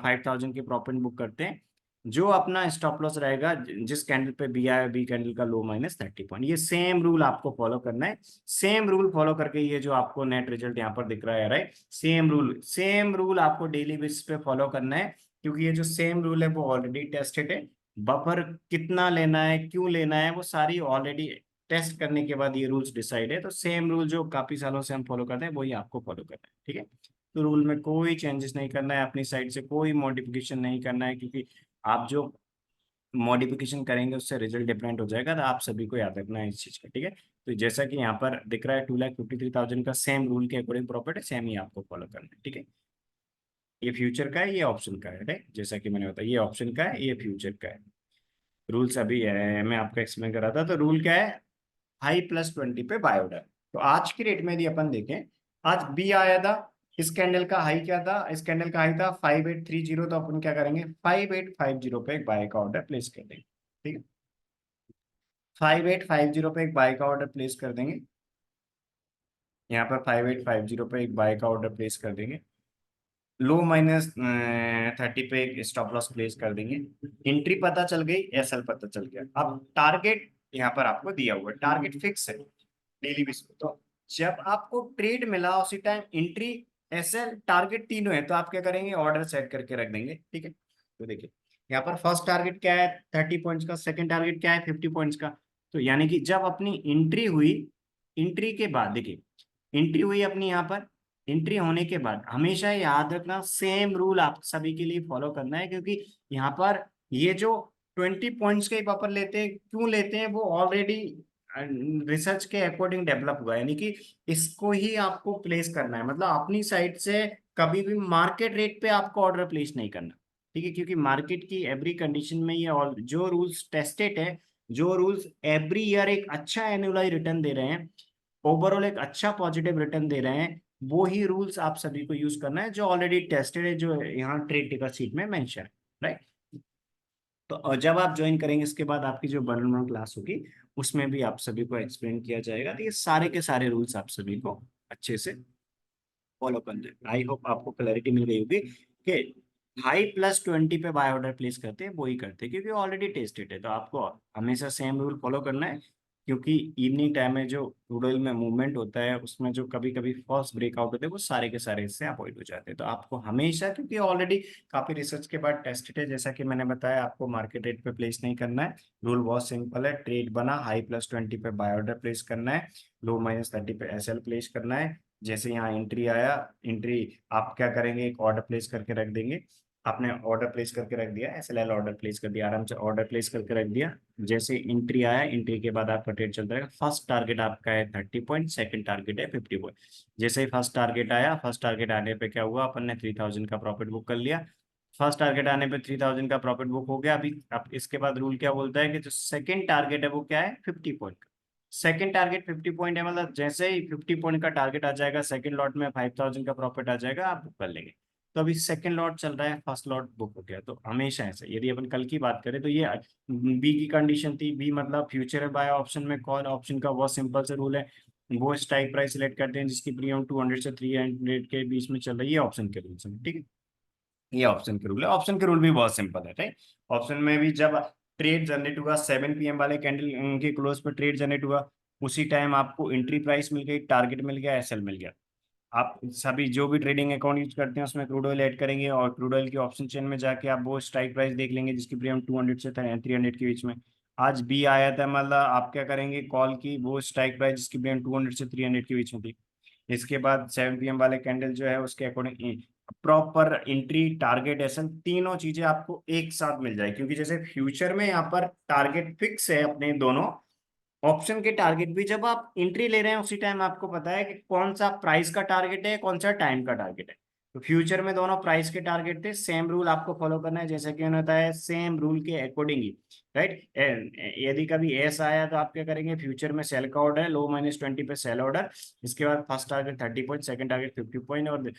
5000 के प्रॉफिट बुक करते हैं। जो अपना स्टॉप लॉस रहेगा जिस कैंडल पे बी आया, बी कैंडल का लो -30 पॉइंट। ये सेम रूल आपको फॉलो करना है। सेम रूल फॉलो करके ये जो आपको नेट रिजल्ट यहाँ पर दिख रहा है, राइट, सेम रूल आपको डेली बेसिस पे फॉलो करना है, क्योंकि ये जो सेम रूल है वो ऑलरेडी टेस्टेड है। बफर कितना लेना है, क्यों लेना है, वो सारी ऑलरेडी टेस्ट करने के बाद ये रूल्स डिसाइड है। तो सेम रूल जो काफी सालों से हम फॉलो करते हैं वही आपको फॉलो करना है, ठीक है। तो रूल में कोई चेंजेस नहीं करना है, अपनी साइड से कोई मॉडिफिकेशन नहीं करना है, क्योंकि आप जो मॉडिफिकेशन करेंगे उससे रिजल्ट डिफरेंट हो जाएगा। तो आप सभी को याद रखना है इस चीज का, ठीक है। तो जैसा कि यहाँ पर दिख रहा है 2,53,000 का सेम रूल के अकॉर्डिंग प्रॉफिट है, सेम ही आपको फॉलो करना है, ठीक है। ये फ्यूचर का है, ये ऑप्शन का है, राइट। जैसा कि मैंने बताया ये ऑप्शन का है, ये फ्यूचर का है। रूल्स अभी है, मैं आपको एक्सप्लेन कर रहा था। तो रूल क्या है, हाई +20 पे बाय ऑर्डर। तो आज की रेट में यदि अपन देखें, आज बी आया था, इस कैंडल का हाई क्या था, इस कैंडल का हाई था 5830, तो अपन क्या करेंगे 5850 पे एक बाय का ऑर्डर प्लेस कर देंगे, ठीक है। 5850 पे एक बाय का ऑर्डर प्लेस कर देंगे। यहाँ पर 5850 पे एक बाय का ऑर्डर प्लेस कर देंगे। लो -30 पे एक स्टॉप लॉस प्लेस कर देंगे। एंट्री पता चल गई, एसएल पता चल गया। अब टारगेट यहाँ पर आपको दिया हुआ है, टारगेट फिक्स है डेली बेस पे। तो जब आपको ट्रेड मिला उसी टाइम एंट्री एसएल टारगेट तीनों है, तो आप क्या करेंगे, ऑर्डर सेट करके रख देंगे, ठीक है। तो देखिए यहाँ पर फर्स्ट टारगेट क्या है 30 पॉइंट्स का, सेकंड टारगेट क्या है 50 पॉइंट्स का। तो यानी कि जब अपनी एंट्री हुई, एंट्री के बाद देखिए, एंट्री हुई अपनी यहाँ पर, एंट्री होने के बाद हमेशा याद रखना सेम रूल आप सभी के लिए फॉलो करना है, क्योंकि यहाँ पर ये जो 20 पॉइंट्स के पेपर लेते हैं, क्यों लेते हैं, वो ऑलरेडी रिसर्च के अकॉर्डिंग डेवलप हुआ है, यानी कि इसको ही आपको प्लेस करना है, मतलब अपनी साइड से कभी भी मार्केट रेट पे आपको ऑर्डर प्लेस नहीं करना, ठीक है, क्योंकि मार्केट की एवरी कंडीशन में ये ऑल जो रूल्स टेस्टेड है, जो रूल्स एवरी ईयर एक अच्छा एनुअलाइज रिटर्न दे रहे हैं, ओवरऑल एक अच्छा पॉजिटिव रिटर्न दे रहे हैं, वो ही रूल्स आप सभी को यूज करना है जो ऑलरेडी टेस्टेड है, जो यहाँ ट्रेड टिकर शीट में मेंशन है, राइट। तो जब आप ज्वाइन करेंगे इसके बाद आपकी जो वन क्लास होगी उसमें भी आप सभी को एक्सप्लेन किया जाएगा, तो ये सारे के सारे रूल्स आप सभी को अच्छे से फॉलो करना है। आई होप आपको क्लैरिटी मिल गई होगी कि हाई+20 पे बाय ऑर्डर प्लेस करते हैं, वो ही करते हैं, क्योंकि ऑलरेडी टेस्टेड है, तो आपको हमेशा सेम रूल फॉलो करना है, क्योंकि इवनिंग टाइम में जो रूरल में मूवमेंट होता है उसमें जो कभी कभी फॉल्स ब्रेकआउट होते हैं वो सारे के सारे इससे अवॉइड हो जाते हैं, तो आपको हमेशा, क्योंकि ऑलरेडी काफी रिसर्च के बाद टेस्टेड है, जैसा कि मैंने बताया, आपको मार्केट रेट पे प्लेस नहीं करना है, रूल बहुत सिंपल है, ट्रेड बना हाई+20 पे बाय ऑर्डर प्लेस करना है, लो-30 पे एसएल प्लेस करना है, जैसे यहाँ एंट्री आया, एंट्री आप क्या करेंगे, एक ऑर्डर प्लेस करके रख देंगे, आपने ऑर्डर प्लेस करके रख दिया, एसएलएल ऑर्डर प्लेस कर दिया, आराम से ऑर्डर प्लेस करके रख दिया, जैसे एंट्री आया, एंट्री के बाद आपका ट्रेड चलता रहेगा, फर्स्ट टारगेट आपका है 30 पॉइंट, सेकंड टारगेट है 50 पॉइंट, जैसे ही फर्स्ट टारगेट आया, फर्स्ट टारगेट आने पे क्या हुआ, अपन ने 3000 का प्रॉफिट बुक कर लिया, फर्स्ट टारगेट आने पे 3000 का प्रॉफिट बुक हो गया, अभी अब इसके बाद रूल क्या बोलता है कि जो सेकंड टारगेट है वो क्या है, 50 पॉइंट का, सेकंड टारगेट 50 पॉइंट है, मतलब जैसे ही 50 पॉइंट का टारगेट आ जाएगा, सेकंड लॉट में 5000 का प्रॉफिट आ जाएगा, आप बुक कर लेंगे, तो अभी सेकंड लॉट चल रहा है, फर्स्ट लॉट बुक हो गया, तो हमेशा ऐसा, यदि अपन कल की बात करें तो ये बी की कंडीशन थी, बी मतलब फ्यूचर है बाय ऑप्शन में, कॉल ऑप्शन का बहुत सिंपल से रूल है, वो स्ट्राइक प्राइस सिलेक्ट करते हैं जिसकी प्रीमियम 200 से 300 के बीच में चल रही है, ऑप्शन के रूल्स में, ठीक है, ये ऑप्शन के रूल है, ऑप्शन के रूल भी बहुत सिंपल है, राइट। ऑप्शन में भी जब ट्रेड जनरेट हुआ, 7 PM वाले कैंडल के क्लोज पर ट्रेड जनरेट हुआ, उसी टाइम आपको एंट्री प्राइस मिल गई, टारगेट मिल गया, एसएल मिल गया, आप सभी जो भी ट्रेडिंग अकाउंट यूज करते हैं उसमें क्रूड ऑयल ऐड करेंगे, और क्रूड ऑयल की ऑप्शन चेन में जाके आप वो स्ट्राइक प्राइस देख लेंगे जिसकी प्रीमियम 200 से 300 के बीच में, आज बी आया था, मतलब आप क्या करेंगे, कॉल की वो स्ट्राइक प्राइस जिसकी प्रीमियम 200 से 300 के बीच में थी, इसके बाद 7 PM वाले कैंडल जो है उसके अकॉर्डिंग प्रॉपर एंट्री, टारगेट, एसन तीनों चीजें आपको एक साथ मिल जाए, क्योंकि जैसे फ्यूचर में यहाँ पर टारगेट फिक्स है अपने दोनों, ऑप्शन के टारगेट भी जब आप एंट्री ले रहे हैं उसी टाइम आपको पता है कि कौन सा प्राइस का टारगेट है, कौन सा टाइम का टारगेट है, तो फ्यूचर में दोनों प्राइस के टारगेट थे, सेम रूल आपको फॉलो करना है, जैसे कि उन्होंने बताया सेम रूल के अकॉर्डिंग ही, राइट। यदि कभी एस आया तो आप क्या करेंगे, फ्यूचर में सेल का ऑर्डर है, लो-20 पे सेल ऑर्डर, इसके बाद first target 30 point, second target 50 point, और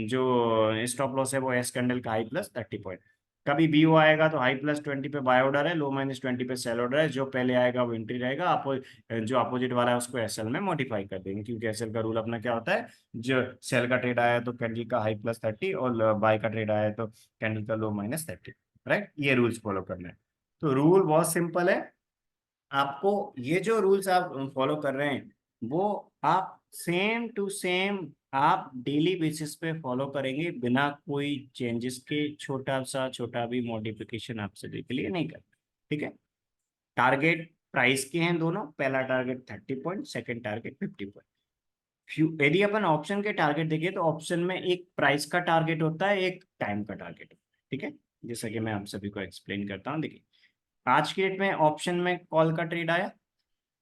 जो स्टॉप लॉस है वो एस कैंडल का हाई+30 पॉइंट, कभी बी ओ आएगा तो हाई+20 पे बाय ऑर्डर है, लो-20 पे सेल ऑर्डर है, जो पहले आएगा वो एंट्री रहेगा, जो अपोजिट वाला है उसको एसएल में मॉडिफाई कर देंगे, क्योंकि एसएल का रूल अपना क्या होता है, जो सेल का ट्रेड आया है तो कैंडल का हाई+30, और बाय का ट्रेड आया है तो कैंडल का लो-30, राइट, ये रूल्स फॉलो करना है, तो रूल बहुत सिंपल है, आपको ये जो रूल्स आप फॉलो कर रहे हैं वो आप सेम टू सेम आप डेली बेसिस पे फॉलो करेंगे, बिना कोई चेंजेस के, छोटा भी मॉडिफिकेशन आप सभी के लिए नहीं करना, ठीक है। टारगेट प्राइस के हैं दोनों, पहला target 30 point, second target 50 point, यदि अपन ऑप्शन के टारगेट देखिए तो ऑप्शन में एक प्राइस का टारगेट होता है, एक टाइम का टारगेट होता है, ठीक है, जैसा कि मैं आप सभी को एक्सप्लेन करता हूँ, देखिए आज की डेट में ऑप्शन में कॉल का ट्रेड आया,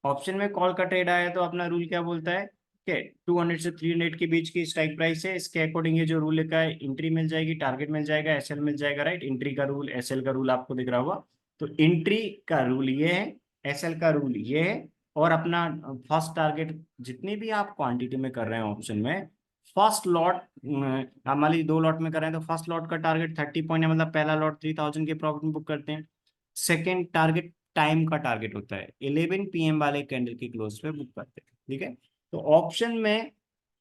ऑप्शन में कॉल का ट्रेड आया तो अपना रूल क्या बोलता है कि 200 से 300 के बीच की स्ट्राइक प्राइस है, इसके अकॉर्डिंग ये जो रूल लिखा है, एंट्री मिल जाएगी, टारगेट मिल जाएगा, एसएल मिल जाएगा, राइट, एंट्री का रूल, एसएल का रूल आपको दिख रहा होगा, तो एंट्री का रूल ये है, एसएल का रूल ये है, और अपना फर्स्ट टारगेट जितनी भी आप क्वांटिटी में कर रहे हैं ऑप्शन में, फर्स्ट लॉट, मान लीजिए 2 लॉट में कर रहे हैं तो फर्स्ट लॉट का टारगेट 30 पॉइंट है, मतलब पहला लॉट 3000 के प्रॉफिट बुक करते हैं, सेकेंड टारगेट टाइम का टारगेट होता है, 11 PM वाले कैंडल की क्लोज पे बुक करते हैं, ठीक है, तो ऑप्शन में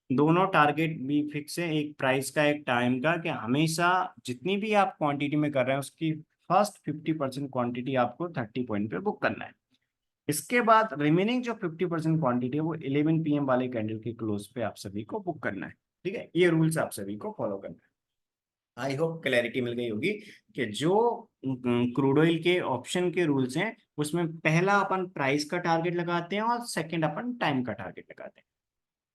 दोनों टारगेट भी फिक्स है, एक प्राइस का एक टाइम का, कि हमेशा जितनी भी आप क्वांटिटी में कर रहे हैं उसकी फर्स्ट 50% क्वांटिटी आपको 30 पॉइंट पे बुक करना है, इसके बाद रिमेनिंग जो 50% क्वांटिटी है वो 11 PM वाले कैंडल की क्लोज पे आप सभी को बुक करना है, ठीक है, ये रूल्स आप सभी को फॉलो करना है। आई होप क्लैरिटी मिल गई होगी कि जो क्रूड ऑयल के ऑप्शन के रूल्स हैं उसमें पहला अपन प्राइस का टारगेट लगाते हैं और सेकंड अपन टाइम का टारगेट लगाते हैं।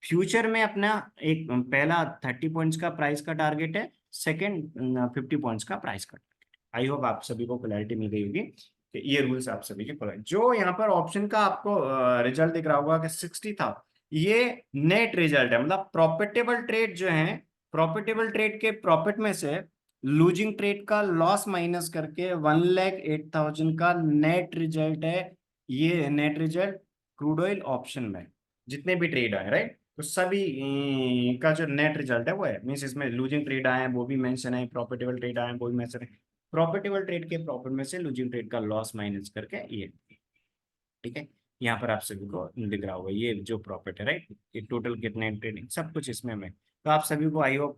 फ्यूचर में अपना एक पहला 30 पॉइंट्स का प्राइस का टारगेट है, सेकंड 50 पॉइंट्स का प्राइस का टारगेट। आई होप आप सभी को क्लैरिटी मिल गई होगी कि ये रूल्स आप सभी के फॉलो। जो यहाँ पर ऑप्शन का आपको रिजल्ट दिख रहा होगा कि 60 था, ये नेट रिजल्ट है, मतलब प्रॉफिटेबल ट्रेड जो है, प्रॉफिटेबल ट्रेड के प्रॉफिट में से लूजिंग ट्रेड का लॉस माइनस करके 1,08,000 का नेट रिजल्ट है। ये net result crude oil option में जितने भी ट्रेड आए, राइट, तो सभी का जो नेट रिजल्ट है वो है। मीन्स इसमें लूजिंग ट्रेड आए हैं वो भी मेंशन है, प्रॉफिटेबल ट्रेड आए हैं वो भी मेंशन है। प्रॉफिटेबल ट्रेड के प्रॉफिट में से लूजिंग ट्रेड का लॉस माइनस करके ये, ठीक है। यहाँ पर आप सभी को दिख रहा होगा ये जो प्रॉफिट है, राइट, ये टोटल कितने ट्रेडिंग सब कुछ इसमें में। तो आप सभी को आई होप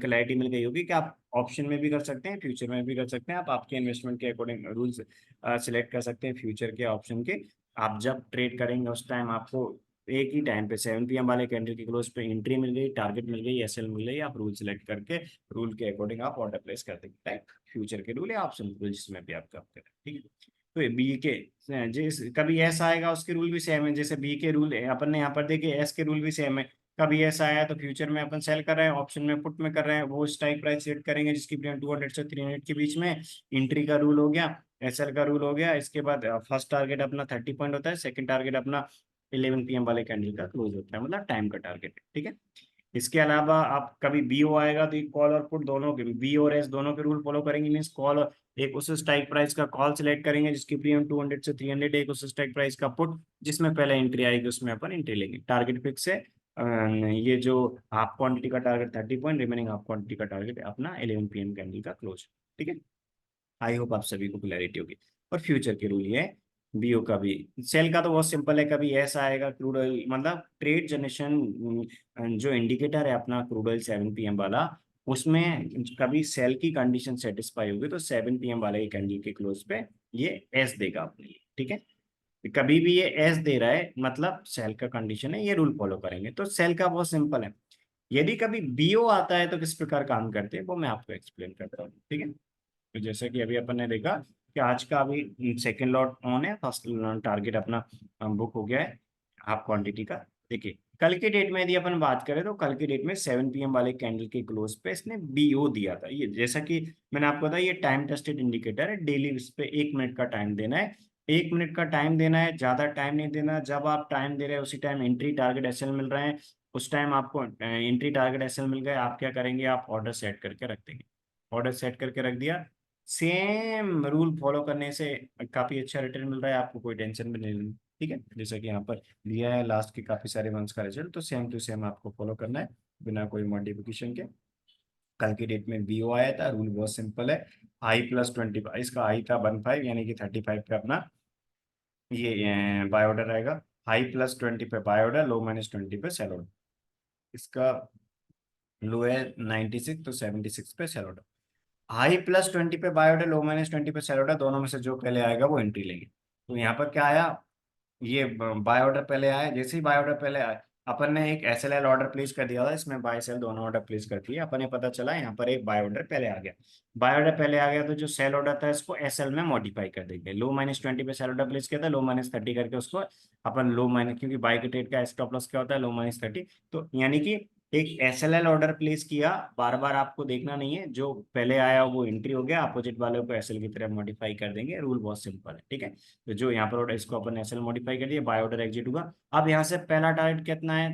क्लैरिटी मिल गई होगी कि आप ऑप्शन में भी कर सकते हैं, फ्यूचर में भी कर सकते हैं। आप आपके इन्वेस्टमेंट के अकॉर्डिंग रूल्स सिलेक्ट कर सकते हैं, फ्यूचर के ऑप्शन के। आप जब ट्रेड करेंगे उस टाइम आपको एक ही टाइम पे 7 PM वाले कैंडल की क्लोज पे एंट्री मिल गई, टारगेट मिल गई, एसएल मिल गई, आप रूल सिलेक्ट करके रूल के अकॉर्डिंग आप ऑर्डर प्लेस कर देंगे, राइट। फ्यूचर के रूल या ऑप्शन रूल जिसमें भी आप काम करें, ठीक है। तो बी के जिस कभी एस आएगा उसके रूल भी सेम है, जैसे बी के रूल अपन ने यहाँ पर देखे, एस के रूल भी सेम है। कभी ऐसा आया तो फ्यूचर में अपन सेल कर रहे हैं, ऑप्शन में पुट में कर रहे हैं, वो स्ट्राइक प्राइस सेट करेंगे जिसकी प्रीमियम 200 से 300 के बीच में। एंट्री का रूल हो गया, एसएल का रूल हो गया। इसके बाद फर्स्ट टारगेट अपना 30 पॉइंट होता है, सेकंड टारगेट अपना 11 PM वाले कैंडल का क्लोज होता है, मतलब टाइम का टारगेट, ठीक है। इसके अलावा आप कभी बीओ आएगा तो कॉल और पुट दोनों के, बी और एस दोनों के रूल फॉलो करेंगे। मीन्स कॉल, एक उस स्ट्राइक प्राइस का कॉल सिलेक्ट करेंगे जिसकी प्रीमियम 200 से 300, एक उस स्ट्राइक प्राइस का पुट जिसमें पहले एंट्री आएगी उसमें अपन एंट्री लेंगे। टारगेट फिक्स है, ये जो हाफ क्वांटिटी का target 30 point, remaining half quantity का टारगेट अपना 11 PM कैंडल का क्लोज, ठीक है। आई होप आप सभी को क्लैरिटी होगी। और फ्यूचर के रूल ये है, बीओ का भी। सेल का तो बहुत सिंपल है, कभी ऐसा आएगा क्रूड ऑयल, मतलब ट्रेड जनरेशन जो इंडिकेटर है अपना क्रूड ऑयल 7 PM वाला, उसमें कभी सेल की कंडीशन सेटिस्फाई होगी तो 7 PM वाले कैंडल के क्लोज पे ये एस देगा अपने लिए, ठीक है। कभी भी ये एस दे रहा है मतलब सेल का कंडीशन है, ये रूल फॉलो करेंगे। तो सेल का बहुत सिंपल है। यदि कभी बीओ आता है तो किस प्रकार काम करते हैं वो मैं आपको एक्सप्लेन करता हूँ, ठीक है। तो जैसे कि अभी अपन ने देखा कि आज का अभी सेकेंड लॉट ऑन है, फर्स्ट टारगेट अपना बुक हो गया है हाफ क्वांटिटी का। देखिए कल के डेट में यदि अपन बात करें तो कल के डेट में 7 PM वाले कैंडल के क्लोज पे इसने बीओ दिया था। ये जैसा कि मैंने आपको बताया ये टाइम टेस्टेड इंडिकेटर है, डेली इस पे 1 मिनट का टाइम देना है। 1 मिनट का टाइम देना है, ज्यादा टाइम नहीं देना। जब आप टाइम दे रहे हैं उसी टाइम एंट्री टारगेट एसएल मिल रहे हैं, उस टाइम आपको एंट्री टारगेट एसएल मिल गए, आप क्या करेंगे, आप ऑर्डर सेट करके रख देंगे। ऑर्डर सेट करके रख दिया, सेम रूल फॉलो करने से काफी अच्छा रिटर्न मिल रहा है आपको, कोई टेंशन भी नहीं लेनी, ठीक है। जैसा कि यहाँ पर दिया है लास्ट के काफी सारे मंथ्स का रिजल्ट, तो सेम टू सेम आपको फॉलो करना है बिना कोई मॉडिफिकेशन के। कल की डेट में बीओ आया था, रूल बहुत सिंपल है। आई प्लस 20, इसका आई था 15 यानी कि 35 पे अपना ये बाय ऑर्डर रहेगा। हाई +20 पे बाय ऑर्डर, लो -20 पे सेल ऑर्डर। इसका लो है 96 तो 76 पे सेल ऑर्डर। हाई +20 पे बाय ऑर्डर, लो -20 पे सेल ऑर्डर, दोनों में से जो पहले आएगा वो एंट्री लेंगे। तो यहाँ पर क्या आया, ये बाय ऑर्डर पहले आया। जैसे ही बाय ऑर्डर पहले आया अपन ने एक एसएलएल ऑर्डर प्लेस कर दिया था, इसमें बाय सेल दोनों ऑर्डर प्लेस कर दिए। अपन ने पता चला यहाँ पर एक बाय ऑर्डर पहले आ गया। बाय ऑर्डर पहले आ गया तो जो सेल ऑर्डर था इसको एसएल में मॉडिफाई कर देंगे। लो -20 पे सेल ऑर्डर प्लेस किया था, लो -30 करके उसको अपन लो माइनस, क्योंकि बाय के ट्रेड का स्टॉप लॉस क्या होता है, लो -30। तो यानी कि एक एसएलएल ऑर्डर प्लेस किया, बार बार आपको देखना नहीं है, जो पहले आया वो एंट्री हो गया, अपोजिट वाले को एसएल की तरह मॉडिफाई कर देंगे। रूल बहुत सिंपल है, ठीक है। तो जो यहाँ पर ऑर्डर इसको अपन एसएल मॉडिफाई कर दिया, बाय ऑर्डर एग्जिट होगा। अब यहाँ से पहला टारगेट कितना है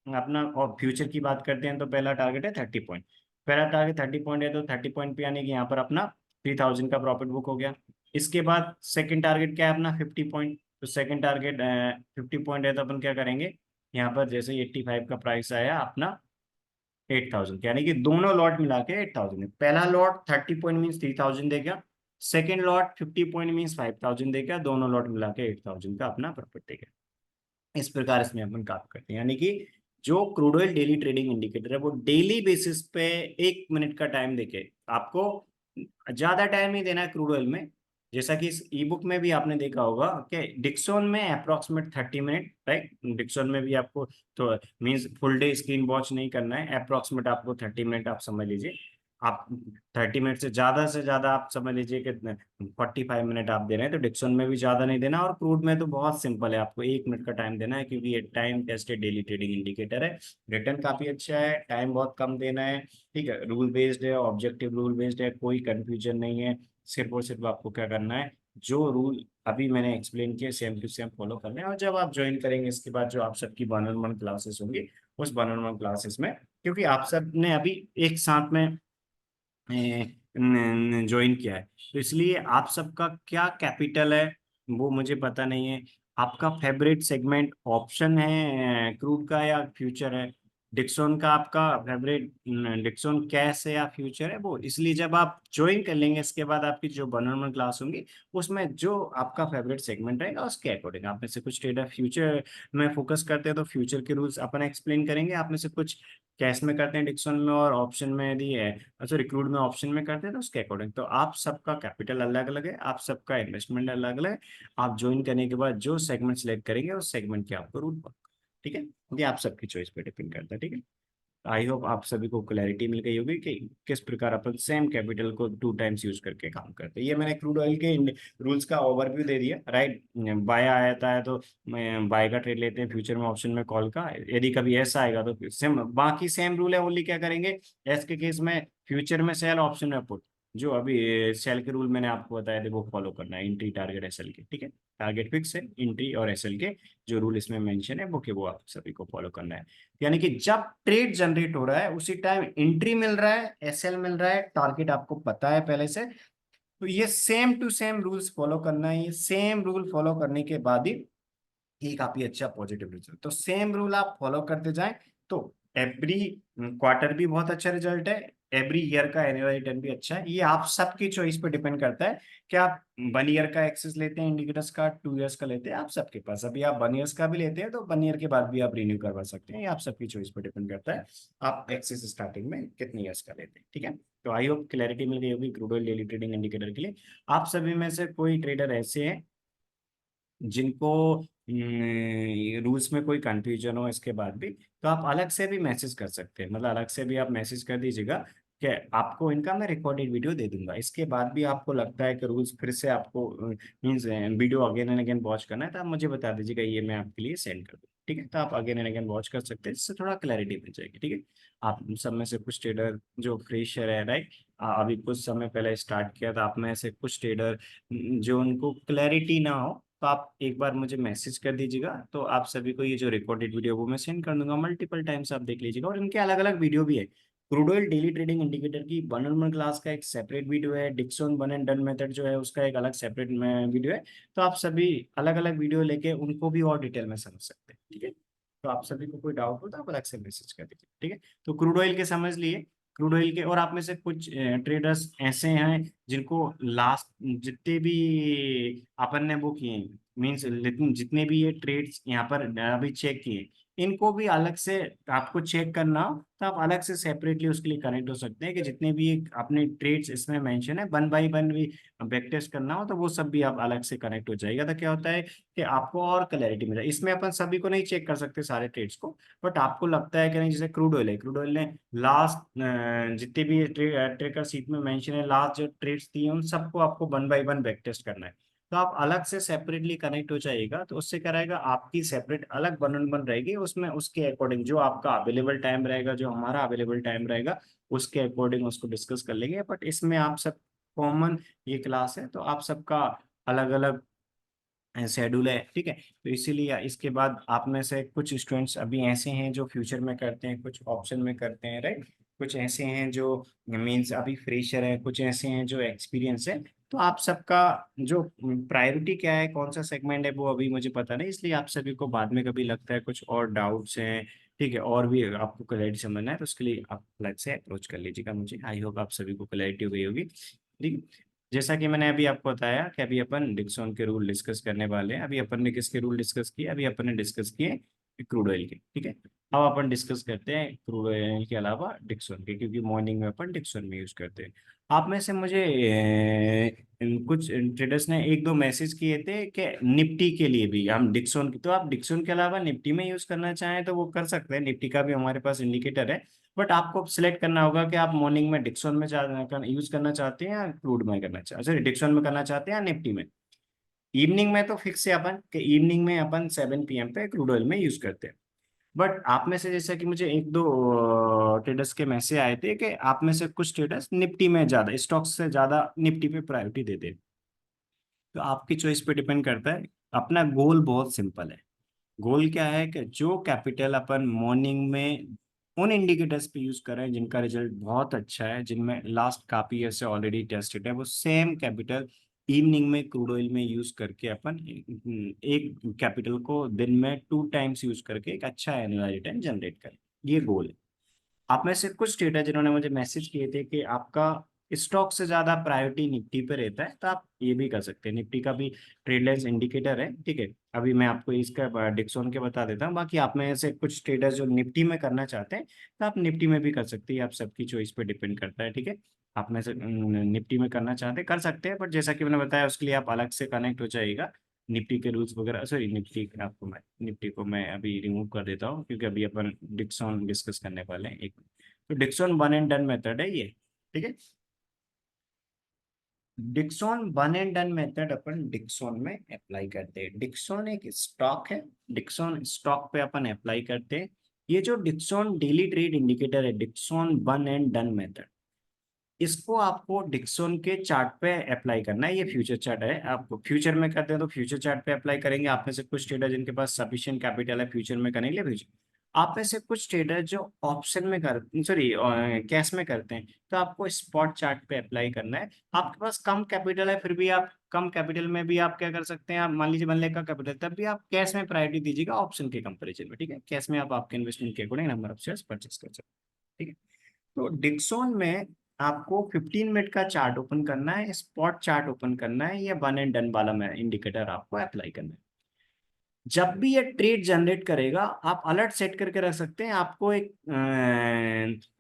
अपना, और फ्यूचर की बात करते हैं तो पहला टारगेट है 30 पॉइंट। पहला टारगेट 30 पॉइंट है तो 30 पॉइंट पे यानी कि यहाँ पर अपना 3000 का प्रॉफिट बुक हो गया। इसके बाद सेकंड टारगेट क्या है अपना 50 पॉइंट। तो सेकंड टारगेट 50 पॉइंट है तो अपन क्या करेंगे, यहाँ पर जैसे 85 का प्राइस आया अपना 8000, यानी कि दोनों लॉट मिला के 8000 है। पहला लॉट 30 पॉइंट मीन 3000 देगा, सेकेंड लॉट 50 पॉइंट मीन 5000 देगा, दोनों लॉट मिला के 8000 का अपना प्रॉफिट देगा। इस प्रकार इसमें अपन काम करते हैं, यानी कि जो crude oil daily trading indicator है वो डेली बेसिस पे 1 मिनट का टाइम देके आपको, ज्यादा टाइम नहीं देना है क्रूड ऑयल में। जैसा कि इस ई बुक में भी आपने देखा होगा कि डिक्सोन में अप्रोक्सीमेट 30 मिनट, राइट। डिक्सोन में भी आपको तो means full day screen watch नहीं करना है, अप्रोक्सीमेट आपको 30 मिनट आप समझ लीजिए। आप 30 मिनट से ज्यादा आप समझ लीजिए कि 45 मिनट आप दे रहे हैं, तो डिक्सन में भी ज्यादा नहीं देना, और क्रूड में तो बहुत सिंपल है, आपको 1 मिनट का टाइम देना है, क्योंकि ये time tested daily trading indicator है। रिटर्न काफी अच्छा है, टाइम बहुत कम देना है, ठीक है, रूल बेस्ड है, ऑब्जेक्टिव रूल बेस्ड है, कोई कंफ्यूजन नहीं है। सिर्फ और सिर्फ आपको क्या करना है, जो रूल अभी मैंने एक्सप्लेन किया सेम टू सेम फॉलो करना है, और जब आप ज्वाइन करेंगे इसके बाद जो आप सबकी 1-on-1 क्लासेस होंगी, उस 1-on-1 क्लासेस में, क्योंकि आप सब ने अभी एक साथ में ज्वाइन किया है, तो इसलिए आप सबका क्या कैपिटल है वो मुझे पता नहीं है। आपका फेवरेट सेगमेंट ऑप्शन है क्रूड का या फ्यूचर है, डिक्सॉन का आपका फेवरेट डिक्सॉन कैश है या फ्यूचर है, वो इसलिए जब आप ज्वाइन कर लेंगे इसके बाद आपकी जो 1-on-1 क्लास होंगी, उसमें जो आपका फेवरेट सेगमेंट रहेगा उसके अकॉर्डिंग, आप में से कुछ ट्रेडर फ्यूचर में फोकस करते हैं तो फ्यूचर के रूल्स अपन एक्सप्लेन करेंगे, आप में से कुछ कैश में करते हैं डिक्सन में और ऑप्शन में यदि है, अच्छा रिक्रूट में ऑप्शन में करते हैं तो उसके अकॉर्डिंग, तो आप सबका कैपिटल अलग अलग है, आप सबका इन्वेस्टमेंट अलग अलग है। आप ज्वाइन करने के बाद जो सेगमेंट सेलेक्ट करेंगे उस सेगमेंट के आपको रूल, ठीक है, ये आप सबकी चॉइस पे डिपेंड करता है, ठीक है। आई होप आप सभी को क्लैरिटी मिल गई होगी कि किस प्रकार अपन सेम कैपिटल को 2 टाइम्स यूज करके काम करते हैं। ये मैंने क्रूड ऑयल के रूल्स का ओवरव्यू दे दिया, राइट। बाय आता है तो मैं बाय का ट्रेड लेते हैं, फ्यूचर में ऑप्शन में कॉल का, यदि कभी ऐसा आएगा तो सेम बाकी सेम रूल है, ओनली क्या करेंगे एस के केस में फ्यूचर में सेल, ऑप्शन में पुट, जो अभी सेल के रूल मैंने आपको बताया थे वो फॉलो करना है, एंट्री टारगेट एसएल के, ठीक है, टारगेट फिक्स है, एंट्री और एसएल के जो रूल इसमें मेंशन है वो आप सभी को फॉलो करना है। यानी कि जब ट्रेड जनरेट हो रहा है उसी टाइम एंट्री मिल रहा है, एसएल मिल रहा है, टारगेट आपको पता है पहले से, तो ये same to same rules follow करना है, ये सेम रूल फॉलो करने के बाद ही ये काफी अच्छा पॉजिटिव रिजल्ट, तो सेम रूल आप फॉलो करते जाएं, तो एवरी क्वार्टर भी बहुत अच्छा रिजल्ट है, एवरी ईयर का एनुअल रिटर्न भी अच्छा है। ये आप सबकी चॉइस पे डिपेंड करता है कि आप 1 ईयर का एक्सेस लेते हैं इंडिकेटर्स का, 2 ईयर्स का लेते हैं, आप सबके पास, अभी आप 1 ईयर्स का भी लेते हैं तो 1 ईयर के बाद भी आप रिन्यू करवा सकते हैं, ये आप सबकी चॉइस पे डिपेंड करता है आप एक्सेस स्टार्टिंग में कितने ईयर्स का लेते हैं, ठीक है। तो आई होप क्लैरिटी मिल गई होगी crude oil daily trading indicator के लिए। आप सभी में से कोई ट्रेडर ऐसे हैं जिनको रूल्स में कोई कंफ्यूजन हो इसके बाद भी, तो आप अलग से भी मैसेज कर सकते हैं, मतलब अलग से भी आप मैसेज कर दीजिएगा कि आपको इनका मैं रिकॉर्डेड वीडियो दे दूंगा, इसके बाद भी आपको लगता है कि रूल्स फिर से आपको means video again and again watch करना है, तो आप मुझे बता दीजिएगा, ये मैं आपके लिए सेंड कर दूँ, ठीक है, तो आप अगेन एंड अगेन वॉच कर सकते हैं, जिससे थोड़ा क्लैरिटी मिल जाएगी, ठीक है। आप सब में से कुछ ट्रेडर जो फ्रेशर है, राइट, अभी कुछ समय पहले स्टार्ट किया था, आप में से कुछ ट्रेडर जो उनको क्लैरिटी ना हो, तो आप एक बार मुझे मैसेज कर दीजिएगा, तो आप सभी को ये जो रिकॉर्डेड वीडियो वो मैं सेंड कर दूंगा, मल्टीपल टाइम्स आप देख लीजिएगा, और इनके अलग अलग वीडियो भी है। Crude oil daily trading indicator की 1-on-1 क्लास का एक सेपरेट वीडियो है, Dixon one and done method जो है उसका एक अलग सेपरेट वीडियो है, तो आप सभी अलग अलग वीडियो लेके उनको भी और डिटेल में समझ सकते हैं, ठीक है। तो आप सभी को कोई डाउट हो तो आप अलग से मैसेज कर दीजिए, ठीक है। तो क्रूड ऑयल के समझ लिए, क्रूड ऑयल के, और आप में से कुछ ट्रेडर्स ऐसे हैं जिनको लास्ट जितने भी अपन ने वो किए मीन्स जितने भी ये ट्रेड्स यहाँ पर अभी चेक किए, इनको भी अलग से आपको चेक करना हो तो आप अलग से सेपरेटली उसके लिए कनेक्ट हो सकते हैं, कि जितने भी अपने ट्रेड्स इसमें मेंशन है 1 बाई 1 भी बैक टेस्ट करना हो तो वो सब भी आप अलग से कनेक्ट हो जाएगा, तो क्या होता है कि आपको और क्लैरिटी मिल जाए, इसमें अपन सभी को नहीं चेक कर सकते सारे ट्रेड्स को, बट आपको लगता है कि नहीं, जैसे क्रूड ऑयल है, क्रूड ऑयल ने लास्ट जितने भी ट्रेकर सीट में मेंशन है, लास्ट जो ट्रेड्स दिए उन सबको आपको 1 बाई 1 बैक टेस्ट करना है, तो आप अलग से सेपरेटली कनेक्ट हो जाएगा, तो उससे क्या रहेगा, आपकी सेपरेट अलग 1-on-1 रहेगी, उसमें उसके अकॉर्डिंग जो आपका अवेलेबल टाइम रहेगा, जो हमारा अवेलेबल टाइम रहेगा, उसके अकॉर्डिंग उसको डिस्कस कर लेंगे, बट इसमें आप सब कॉमन ये क्लास है तो आप सबका अलग अलग शेड्यूल है, ठीक है। तो इसीलिए इसके बाद आप में से कुछ स्टूडेंट्स अभी ऐसे हैं जो फ्यूचर में करते हैं, कुछ ऑप्शन में करते हैं, राइट, कुछ ऐसे हैं जो मीन्स अभी फ्रेशर है, कुछ ऐसे हैं जो एक्सपीरियंस है, तो आप सबका जो प्रायोरिटी क्या है, कौन सा सेगमेंट है, वो अभी मुझे पता नहीं, इसलिए आप सभी को बाद में कभी लगता है कुछ और डाउट्स हैं, ठीक है, और भी आपको क्लैरिटी समझना है तो उसके लिए आप अलग से अप्रोच कर लीजिएगा मुझे, आई होप आप सभी को क्लैरिटी हो गई होगी, ठीक है। जैसा कि मैंने अभी आपको बताया कि अभी अपन डिक्सन के रूल डिस्कस करने वाले हैं, अभी अपन ने किसके रूल डिस्कस किए, अभी अपन ने डिस्कस किए क्रूड ऑयल के, ठीक है। अब अपन डिस्कस करते हैं क्रूड ऑयल के अलावा डिक्सन के, क्योंकि मॉर्निंग में अपन डिक्सन में यूज करते हैं। आप में से मुझे कुछ ट्रेडर्स ने एक दो मैसेज किए थे कि निफ्टी के लिए भी हम डिक्सन, तो आप डिक्सन के अलावा निफ्टी में यूज करना चाहें तो वो कर सकते हैं, निफ्टी का भी हमारे पास इंडिकेटर है। बट आपको सिलेक्ट करना होगा कि आप मॉर्निंग में डिक्सन में यूज करना चाहते हैं या क्रूड में करना चाहते हैं, सॉरी डिक्सन में करना चाहते हैं या निफ्टी में। इवनिंग में तो फिक्स है अपन कि इवनिंग में अपन 7 PM पे क्रूड ऑयल में यूज करते हैं। बट आप में से जैसा कि मुझे एक दो ट्रेडर्स के मैसेज आए थे कि आप में से कुछ ट्रेडर्स निफ्टी में ज्यादा, स्टॉक्स से ज्यादा निफ्टी पे प्रायोरिटी देते हैं। तो आपकी चॉइस पे डिपेंड करता है। अपना गोल बहुत सिंपल है। गोल क्या है कि जो कैपिटल अपन मॉर्निंग में उन इंडिकेटर्स पे यूज कर रहे हैं जिनका रिजल्ट बहुत अच्छा है, जिनमें लास्ट काफी ईयर से ऑलरेडी टेस्टेड है, वो सेम कैपिटल इवनिंग में क्रूड ऑयल में यूज करके अपन एक कैपिटल को दिन में 2 टाइम्स यूज करके एक अच्छा एनुअल रिटर्न जनरेट करें। ये गोल है। आप में से कुछ ट्रेडर जिन्होंने मुझे मैसेज किए थे कि आपका स्टॉक से ज्यादा प्रायोरिटी निफ्टी पे रहता है, तो आप ये भी कर सकते हैं। निफ्टी का भी ट्रेडलाइंस इंडिकेटर है, ठीक है। अभी मैं आपको इसका डिक्सॉन के बता देता हूँ। बाकी आप में से कुछ ट्रेडर जो निफ्टी में करना चाहते हैं तो आप निफ्टी में भी कर सकते हैं। आप सबकी चॉइस पे डिपेंड करता है, ठीक है। आप में से निफ्टी में करना चाहते हैं कर सकते हैं, बट जैसा कि मैंने बताया उसके लिए आप अलग से कनेक्ट हो जाएगा। निफ्टी के रूल्स वगैरह, सॉरी निफ्टी को मैं अभी रिमूव कर देता हूँ, क्योंकि अभी अपन डिक्सॉन डिस्कस करने वाले हैं एक। तो Dixon one and done method है ये, ठीक है। Dixon one and done method upon Dixon में अप्लाई करते हैं। डिक्सॉन एक स्टॉक है, डिक्सॉन स्टॉक पे अपन अप्लाई करते हैं। ये जो डिक्सॉन डेली ट्रेड इंडिकेटर है, Dixon one and done method, इसको आपको डिक्सॉन के चार्ट पे अप्लाई करना है। ये फ्यूचर चार्ट है, आप फ्यूचर में करते हैं तो फ्यूचर चार्ट पे अप्लाई करेंगे। आप में से कुछ ट्रेडर जिनके पास सफिशिएंट कैपिटल है फ्यूचर में करेंगे फ्यूचर। आप में से कुछ ट्रेडर जो ऑप्शन में कर, सॉरी कैश में करते हैं, तो आपको स्पॉट चार्ट पे अप्लाई करना है। आपके पास कम कैपिटल है, फिर भी आप कम कैपिटल में भी आप क्या कर सकते हैं, आप मान लीजिए 1 लाख का कैपिटल, तब भी आप कैश में प्रायोरिटी दीजिएगा ऑप्शन के कंपेरिजन में, ठीक है। कैश में आप आपके इन्वेस्टमेंट के according number of shares purchase कर सकते हैं, ठीक है। तो डिक्सॉन में आपको 15 मिनट का चार्ट ओपन करना है, स्पॉट चार्ट ओपन करना है, या वन एंड डन वाला में इंडिकेटर आपको अप्लाई करना है। जब भी ये ट्रेड जनरेट करेगा आप अलर्ट सेट करके रख सकते हैं। आपको एक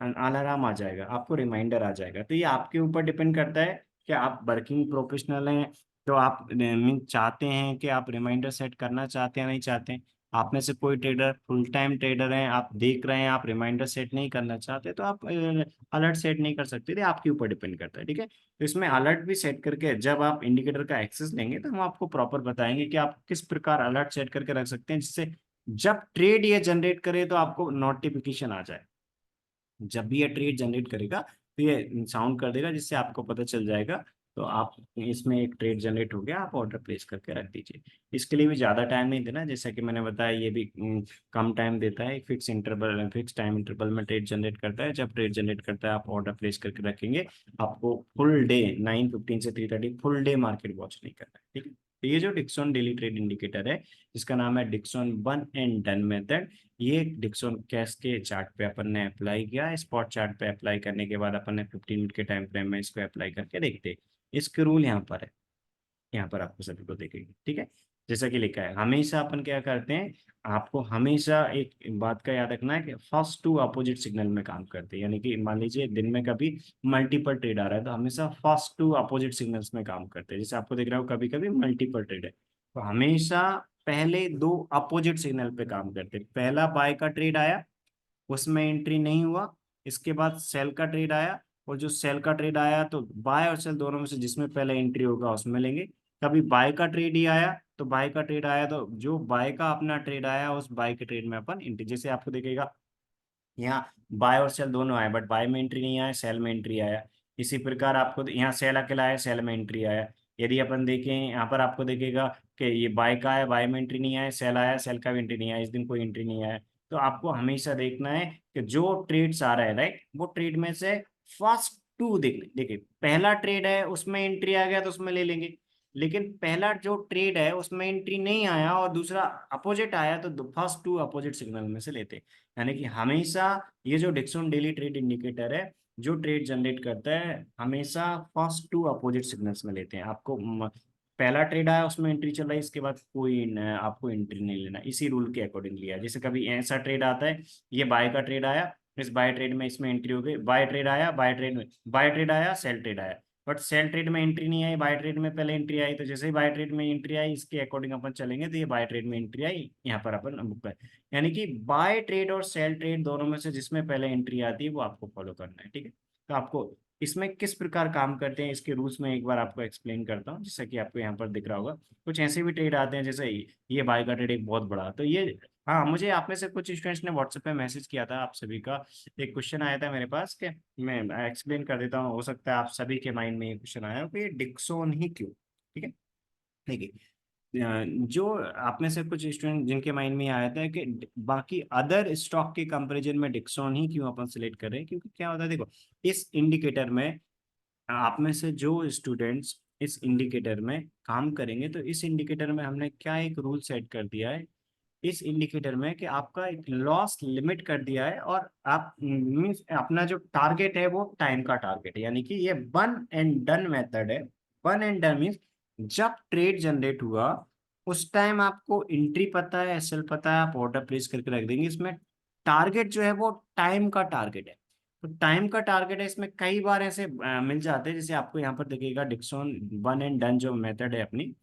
अलार्म आ जाएगा, आपको रिमाइंडर आ जाएगा। तो ये आपके ऊपर डिपेंड करता है कि आप वर्किंग प्रोफेशनल हैं, तो आप मीन चाहते हैं कि आप रिमाइंडर सेट करना चाहते हैं नहीं चाहते हैं। आप में से कोई ट्रेडर फुल टाइम ट्रेडर हैं, आप देख रहे हैं, आप रिमाइंडर सेट नहीं करना चाहते, तो आप अलर्ट सेट नहीं कर सकते थे। आपके ऊपर डिपेंड करता है, ठीक है। तो इसमें अलर्ट भी सेट करके जब आप इंडिकेटर का एक्सेस लेंगे तो हम आपको प्रॉपर बताएंगे कि आप किस प्रकार अलर्ट सेट करके रख सकते हैं, जिससे जब ट्रेड ये जनरेट करे तो आपको नोटिफिकेशन आ जाए। जब भी ये ट्रेड जनरेट करेगा तो ये साउंड कर देगा, जिससे आपको पता चल जाएगा। तो आप इसमें एक ट्रेड जनरेट हो गया, आप ऑर्डर प्लेस करके रख दीजिए। इसके लिए भी ज़्यादा टाइम नहीं देना, जैसा कि मैंने बताया ये भी कम टाइम देता है। एक फिक्स टाइम इंटरवल में ट्रेड जनरेट करता है। जब ट्रेड जनरेट करता है आप ऑर्डर प्लेस करके रखेंगे। आपको फुल डे 9:15 से 3:30 फुल डे मार्केट वॉच नहीं करना है, ठीक है। तो ये जो डिक्सॉन डेली ट्रेड इंडिकेटर है, जिसका नाम है Dixon one and done method, ये डिक्सॉन कैश के चार्ट पे अपन ने अप्लाई किया। स्पॉट चार्ट पे अप्लाई करने के बाद अपन ने 15 मिनट के टाइम फ्रेम में इसको अप्लाई करके देखते हैं। इसके रूल यहाँ पर है, यहाँ पर आपको सभी को देखेंगे, ठीक है। जैसा कि लिखा है, हमेशा अपन क्या करते हैं, आपको हमेशा एक बात का याद रखना है कि फर्स्ट टू अपोजिट सिग्नल में काम करते हैं। यानी कि मान लीजिए दिन में कभी मल्टीपल ट्रेड आ रहा है तो हमेशा फर्स्ट टू अपोजिट सिग्नल्स में काम करते हैं। जैसे आपको दिख रहा हो कभी कभी मल्टीपल ट्रेड है, तो हमेशा पहले दो अपोजिट सिग्नल पे काम करते हैं। पहला बाय का ट्रेड आया, उसमें एंट्री नहीं हुआ, इसके बाद सेल का ट्रेड आया, और जो सेल का ट्रेड आया तो बाय और सेल दोनों में से जिसमें पहले एंट्री होगा उसमें लेंगे। कभी बाय का ट्रेड ही आया, तो बाय का ट्रेड आया तो जो बाय का अपना ट्रेड आया उस बाय के ट्रेड में अपन एंट्री, जैसे आपको देखेगा यहाँ बाय और सेल दोनों आए, बट बाय में एंट्री नहीं आया, सेल में एंट्री आया। इसी प्रकार आपको यहाँ सेल अकेला आया, सेल में एंट्री आया। यदि अपन देखें यहाँ पर आपको देखेगा कि ये बाय का है, बाय में एंट्री नहीं आया, सेल आया, सेल का भी एंट्री नहीं आया, इस दिन कोई एंट्री नहीं आया। तो आपको हमेशा देखना है कि जो ट्रेड्स आ रहा है राइट, वो ट्रेड में से फर्स्ट टू देखने, देखिए पहला ट्रेड है उसमें एंट्री आ गया तो उसमें ले लेंगे। लेकिन पहला जो ट्रेड है उसमें एंट्री नहीं आया और दूसरा अपोजिट आया, तो फर्स्ट टू अपोजिट सिग्नल में से लेते। यानी कि हमेशा ये जो डिक्सन डेली ट्रेड इंडिकेटर है, जो ट्रेड जनरेट करता है, हमेशा फर्स्ट टू अपोजिट सिग्नल्स में लेते हैं। आपको पहला ट्रेड आया उसमें एंट्री चल रहा है, इसके बाद कोई आपको एंट्री नहीं लेना, इसी रूल के अकॉर्डिंग लिया। जैसे कभी ऐसा ट्रेड आता है, ये बाय का ट्रेड आया, इस बाय ट्रेड में इसमें एंट्री हो गई, बाय ट्रेड आया, बाय ट्रेड में बाय ट्रेड आया, सेल ट्रेड आया, बट सेल ट्रेड में एंट्री नहीं आई, बाय ट्रेड में पहले एंट्री आई, तो जैसे ही बाय ट्रेड में एंट्री आई इसके अकॉर्डिंग अपन चलेंगे, तो ये बाय ट्रेड में एंट्री आई, यहाँ पर अपन बुक कर, यानी कि बाय ट्रेड और सेल ट्रेड दोनों में से जिसमें पहले एंट्री आती है वो आपको फॉलो करना है, ठीक है। तो आपको इसमें किस प्रकार काम करते हैं इसके रूल्स में एक बार आपको एक्सप्लेन करता हूँ, जैसा कि आपको यहाँ पर दिख रहा होगा। कुछ ऐसे भी ट्रेड आते हैं, जैसे ये बाय का ट्रेड एक बहुत बड़ा, तो ये, हाँ, मुझे आप में से कुछ स्टूडेंट्स ने व्हाट्सएप पे मैसेज किया था, आप सभी का एक क्वेश्चन आया था मेरे पास, कि मैं एक्सप्लेन कर देता हूँ, हो सकता है आप सभी के माइंड में ये क्वेश्चन आया हो कि ये डिक्सोन ही क्यों, ठीक है। देखिए, जो आप में से कुछ स्टूडेंट जिनके माइंड में ये आया था कि बाकी अदर स्टॉक के कंपैरिजन में डिक्सोन ही क्यों अपन सिलेक्ट कर रहे हैं, क्योंकि क्या होता है, देखो, इस इंडिकेटर में आप में से जो स्टूडेंट्स इस इंडिकेटर में काम करेंगे, तो इस इंडिकेटर में हमने क्या एक रूल सेट कर दिया है, इस इंडिकेटर में कि आपका एक लॉस लिमिट कर दिया है, और आप मीन्स अपना जो टारगेट है वो टाइम का टारगेट है, यानी कि ये वन एंड डन मेथड है। वन एंड डन मीन्स जब ट्रेड जनरेट हुआ उस टाइम आपको एंट्री पता है, एसएल पता है, आप ऑर्डर प्लेस करके रख देंगे। इसमें टारगेट जो है वो टाइम का टारगेट है, तो टाइम का टारगेट है। इसमें कई बार ऐसे मिल जाते हैं, जैसे आपको यहाँ पर दिखेगा डिक्सन वन एंड डन जो मेथड है अपनी,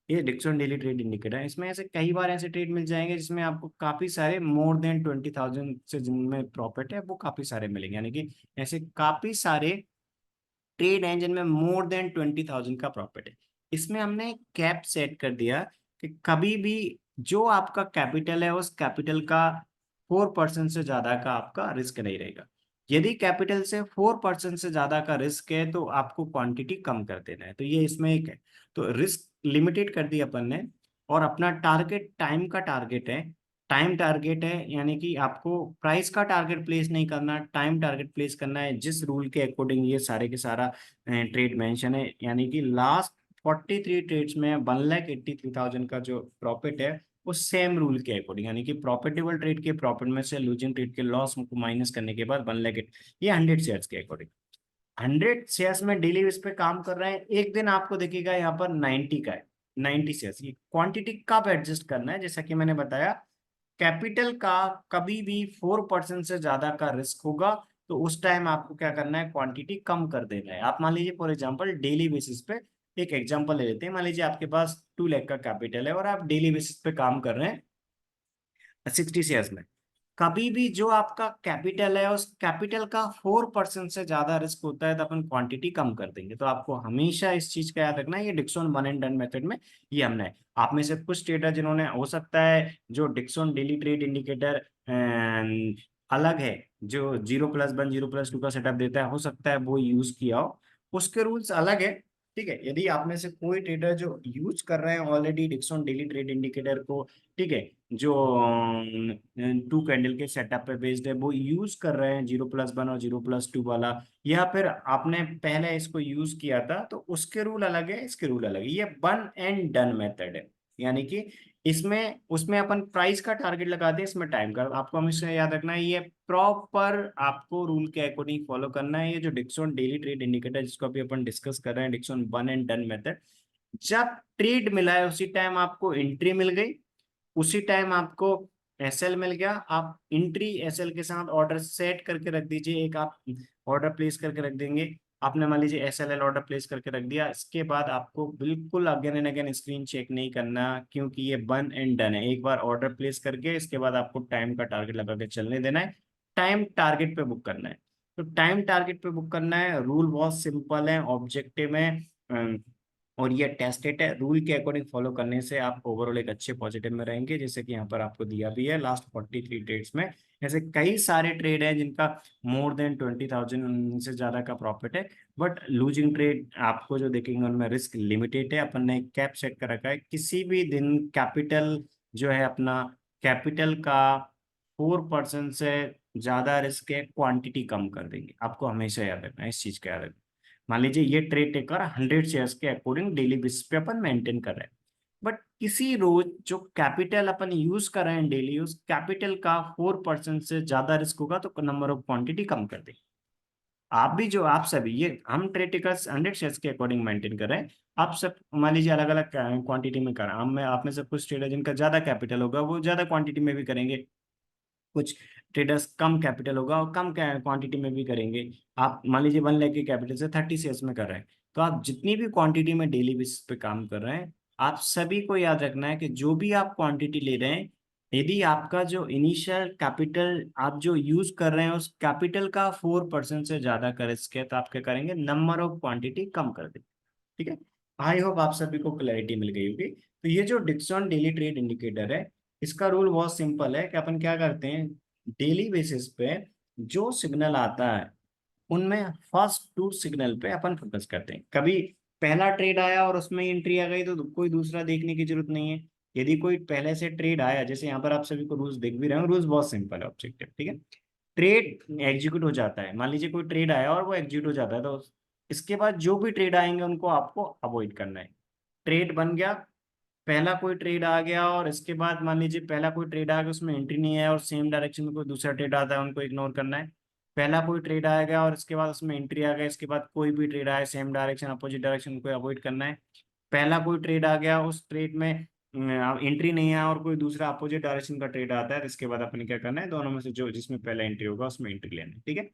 ये डिक्सन डेली ट्रेड इंडिकेटर है। इसमें ऐसे कई बार ऐसे ट्रेड मिल जाएंगे जिसमें आपको काफी सारे मोर देन 20,000 से जिनमें प्रॉफिट है वो काफी सारे मिलेंगे, यानी कि ऐसे काफी सारे ट्रेड हैं जिनमें मोर देन 20,000 का प्रॉफिट है। इसमें हमने कैप सेट कर दिया कि कभी भी जो आपका कैपिटल है उस कैपिटल का 4% से ज्यादा का आपका रिस्क नहीं रहेगा। यदि कैपिटल से 4% से ज्यादा का रिस्क है तो आपको क्वांटिटी कम कर देना है, तो ये इसमें एक है। तो रिस्क लिमिटेड कर दिया अपन ने, और अपना टारगेट टाइम का टारगेट है। टाइम टारगेट है यानी कि आपको प्राइस का टारगेट प्लेस नहीं करना, टाइम टारगेट प्लेस करना है, जिस रूल के अकॉर्डिंग ये सारे के सारा ट्रेड मेंशन है। यानी कि लास्ट 43 ट्रेड्स में 1,83,000 का जो प्रॉफिट है वो सेम रूल के अकॉर्डिंग, यानी कि प्रॉफिटेबल ट्रेड के प्रॉफिट में से लूजिंग ट्रेड के लॉस को माइनस करने के बाद 1,00,000, ये 100 शेयर्स के अकॉर्डिंग। 100 शेयर्स में डेली बेस पे काम कर रहे हैं, एक दिन आपको देखिएगा यहाँ पर 90 का है, 90 शेयर्स। ये क्वांटिटी कब एडजस्ट करना है, जैसा कि मैंने बताया, कैपिटल का कभी भी 4% से ज्यादा का रिस्क होगा तो उस टाइम आपको क्या करना है, क्वांटिटी कम कर देना है। आप मान लीजिए फॉर एग्जांपल डेली बेसिस पे एक एग्जांपल ले लेते हैं, मान लीजिए आपके पास 2 लाख का कैपिटल है और आप डेली बेसिस पे काम कर रहे हैं 60 शेयर्स में। कभी भी जो आपका कैपिटल है उस कैपिटल का 4% से ज्यादा रिस्क होता है तो अपन क्वांटिटी कम कर देंगे। तो आपको हमेशा इस चीज का याद रखना है, ये Dixon one and done method में ये हमने है। आप में से कुछ ट्रेडर जिन्होंने, हो सकता है जो डिक्सन डेली ट्रेड इंडिकेटर अलग है, जो 0+1 0+2 का सेटअप देता है, हो सकता है वो यूज किया हो, उसके रूल्स अलग है, ठीक है। यदि आप में से कोई ट्रेडर जो यूज कर रहे हैं already Dixon daily trade indicator को, ठीक है, जो 2 कैंडल के सेटअप पे बेस्ड है, वो यूज कर रहे हैं 0+1 और 0+2 वाला, या फिर आपने पहले इसको यूज किया था, तो उसके रूल अलग है, इसके रूल अलग है। ये वन एंड डन मेथड है, यानी कि इसमें उसमें अपन प्राइस का टारगेट लगाते हैं, इसमें टाइम का। आपको हमेशा याद रखना है, ये प्रॉपर आपको रूल के अकॉर्डिंग फॉलो करना है। ये जो डिक्सन डेली ट्रेड इंडिकेटर जिसको अभी अपन डिस्कस कर रहे हैं, Dixon one and done method, जब ट्रेड मिला है उसी टाइम आपको एंट्री मिल गई, उसी टाइम आपको एसएल मिल गया, आप एंट्री एसएल के साथ ऑर्डर सेट करके रख दीजिए। एक आप ऑर्डर प्लेस करके रख देंगे, आपने मान लीजिए एसएलएल ऑर्डर प्लेस करके रख दिया, इसके बाद आपको बिल्कुल again and again screen check नहीं करना, क्योंकि ये वन एंड डन है। एक बार ऑर्डर प्लेस करके इसके बाद आपको टाइम का टारगेट लगा के चलने देना है, टाइम टारगेट पे बुक करना है। तो टाइम टारगेट पे बुक करना है, रूल बहुत सिंपल है, ऑब्जेक्टिव है, और ये टेस्टेड है। रूल के अकॉर्डिंग फॉलो करने से आप ओवरऑल एक अच्छे पॉजिटिव में रहेंगे, जैसे कि यहाँ पर आपको दिया भी है लास्ट 43 ट्रेड्स में ऐसे कई सारे ट्रेड है जिनका मोर देन 20,000 से ज्यादा का प्रॉफिट है, बट लूजिंग ट्रेड आपको जो देखेंगे उनमें रिस्क लिमिटेड है। अपन ने कैप सेट कर रखा है, किसी भी दिन कैपिटल जो है अपना, कैपिटल का 4% से ज्यादा रिस्क है, क्वांटिटी कम कर देंगे। आपको हमेशा याद रखना है, इस चीज का याद रखना। मान लीजिए ये ट्रेड टेकर 100 शेयर्स के अकॉर्डिंग डेली बेसिस पे अपन मेंटेन कर रहे हैं, बट किसी रोज जो कैपिटल अपन यूज कर रहे हैं डेली, उस कैपिटल का 4% से ज्यादा रिस्क होगा तो नंबर ऑफ क्वांटिटी कम कर देंगे। आप भी, जो आप सभी, ये हम ट्रेड टिकर्स 100 शेयर्स के अकॉर्डिंग मेंटेन कर रहे हैं। आप सब मान लीजिए अलग अलग क्वांटिटी में कर रहे हैं। हम में आप में से कुछ ट्रेडर जिनका ज्यादा कैपिटल होगा वो ज्यादा क्वांटिटी में भी करेंगे, कुछ ट्रेडर्स कम कैपिटल होगा और कम क्वांटिटी में भी करेंगे। आप मान लीजिए 1 लाख के कैपिटल से 30 शेयर्स में कर रहे हैं, तो आप जितनी भी क्वांटिटी में डेली बेसिस पे काम कर रहे हैं, आप सभी को याद रखना है कि जो भी आप क्वांटिटी ले रहे हैं, यदि आपका जो इनिशियल कैपिटल आप जो यूज कर रहे हैं उस कैपिटल का 4% से ज्यादा का रिस्क है, तो आप क्या करेंगे, नंबर ऑफ क्वांटिटी कम कर देंगे। ठीक है। आई होप आप सभी को क्लैरिटी मिल गई होगी। तो ये जो डिक्सन डेली ट्रेड इंडिकेटर है, इसका रूल बहुत सिंपल है कि अपन क्या करते हैं, डेली बेसिस पे जो सिग्नल आता है उनमें फर्स्ट टू सिग्नल पे अपन फोकस करते हैं। कभी पहला ट्रेड आया और उसमें एंट्री आ गई तो कोई दूसरा देखने की जरूरत नहीं है। यदि कोई पहले से ट्रेड आया, जैसे यहाँ पर आप सभी को रूल्स देख भी रहे हो, रूल्स बहुत सिंपल है, ऑब्जेक्टिव, ठीक है। ट्रेड एग्जीक्यूट हो जाता है, मान लीजिए कोई ट्रेड आया और वो एग्जीक्यूट हो जाता है, तो इसके बाद जो भी ट्रेड आएंगे उनको आपको अवॉइड करना है। ट्रेड बन गया, पहला कोई ट्रेड आ गया और इसके बाद मान लीजिए पहला कोई ट्रेड आ गया उसमें एंट्री नहीं है और सेम डायरेक्शन में कोई दूसरा ट्रेड आता है, उनको इग्नोर करना है। पहला कोई ट्रेड आ गया और इसके बाद उसमें एंट्री आ गया, इसके बाद कोई भी ट्रेड आया सेम डायरेक्शन अपोजिट डायरेक्शन को अवॉइड करना है। पहला कोई ट्रेड आ गया, उस ट्रेड में एंट्री नहीं है और कोई दूसरा अपोजिट डायरेक्शन का ट्रेड आता है, तो इसके बाद अपने क्या करना है, दोनों में से जो जिसमें पहला एंट्री होगा उसमें एंट्री लेना है। ठीक है।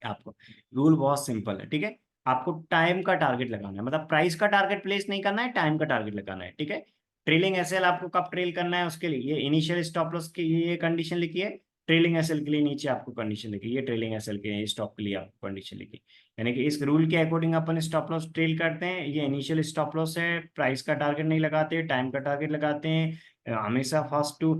आपको रूल बहुत सिंपल है, ठीक है। आपको टाइम का टारगेट लगाना है, मतलब प्राइस का टारगेट प्लेस नहीं करना है, टाइम का टारगेट लगाना है, ठीक है। ट्रेलिंग एसएल आपको कब ट्रेल करना है उसके लिए ये इनिशियल स्टॉप लॉस की ये कंडीशन लिखी है। ट्रेलिंग एसएल के लिए नीचे आपको कंडीशन लिखी है, ये ट्रेलिंग एसएल के स्टॉप के लिए आपको कंडीशन लिखी। यानी कि इस रूल के अकॉर्डिंग अपन स्टॉप लॉस ट्रेल करते हैं, ये इनिशियल स्टॉप लॉस है, प्राइस का टारगेट नहीं लगाते, टाइम का टारगेट लगाते हैं। हमेशा फर्स्ट टू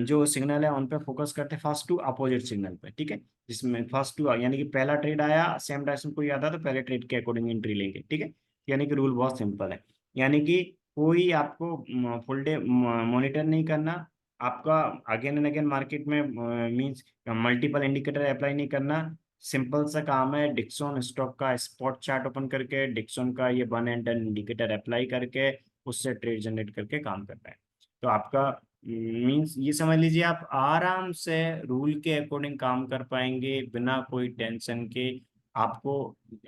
जो सिग्नल है उन पे फोकस करते हैं, फर्स्ट टू अपोजिट सिग्नल पे, ठीक है। जिसमें फर्स्ट टू यानी कि पहला ट्रेड आया सेम डायरेक्शन कोई आता तो पहले ट्रेड के अकॉर्डिंग एंट्री लेंगे, ठीक है। यानी कि रूल बहुत सिंपल है, यानी कि कोई आपको फुल डे मॉनिटर नहीं करना, आपका अगेन एंड अगेन मार्केट में मींस मल्टीपल इंडिकेटर अप्लाई नहीं करना। सिंपल सा काम है, डिक्सन स्टॉक का स्पॉट चार्ट ओपन करके डिक्सन का ये one and done indicator apply करके उससे ट्रेड जनरेट करके काम करना है। तो आपका मीन्स ये समझ लीजिए आप आराम से रूल के अकॉर्डिंग काम कर पाएंगे बिना कोई टेंशन के। आपको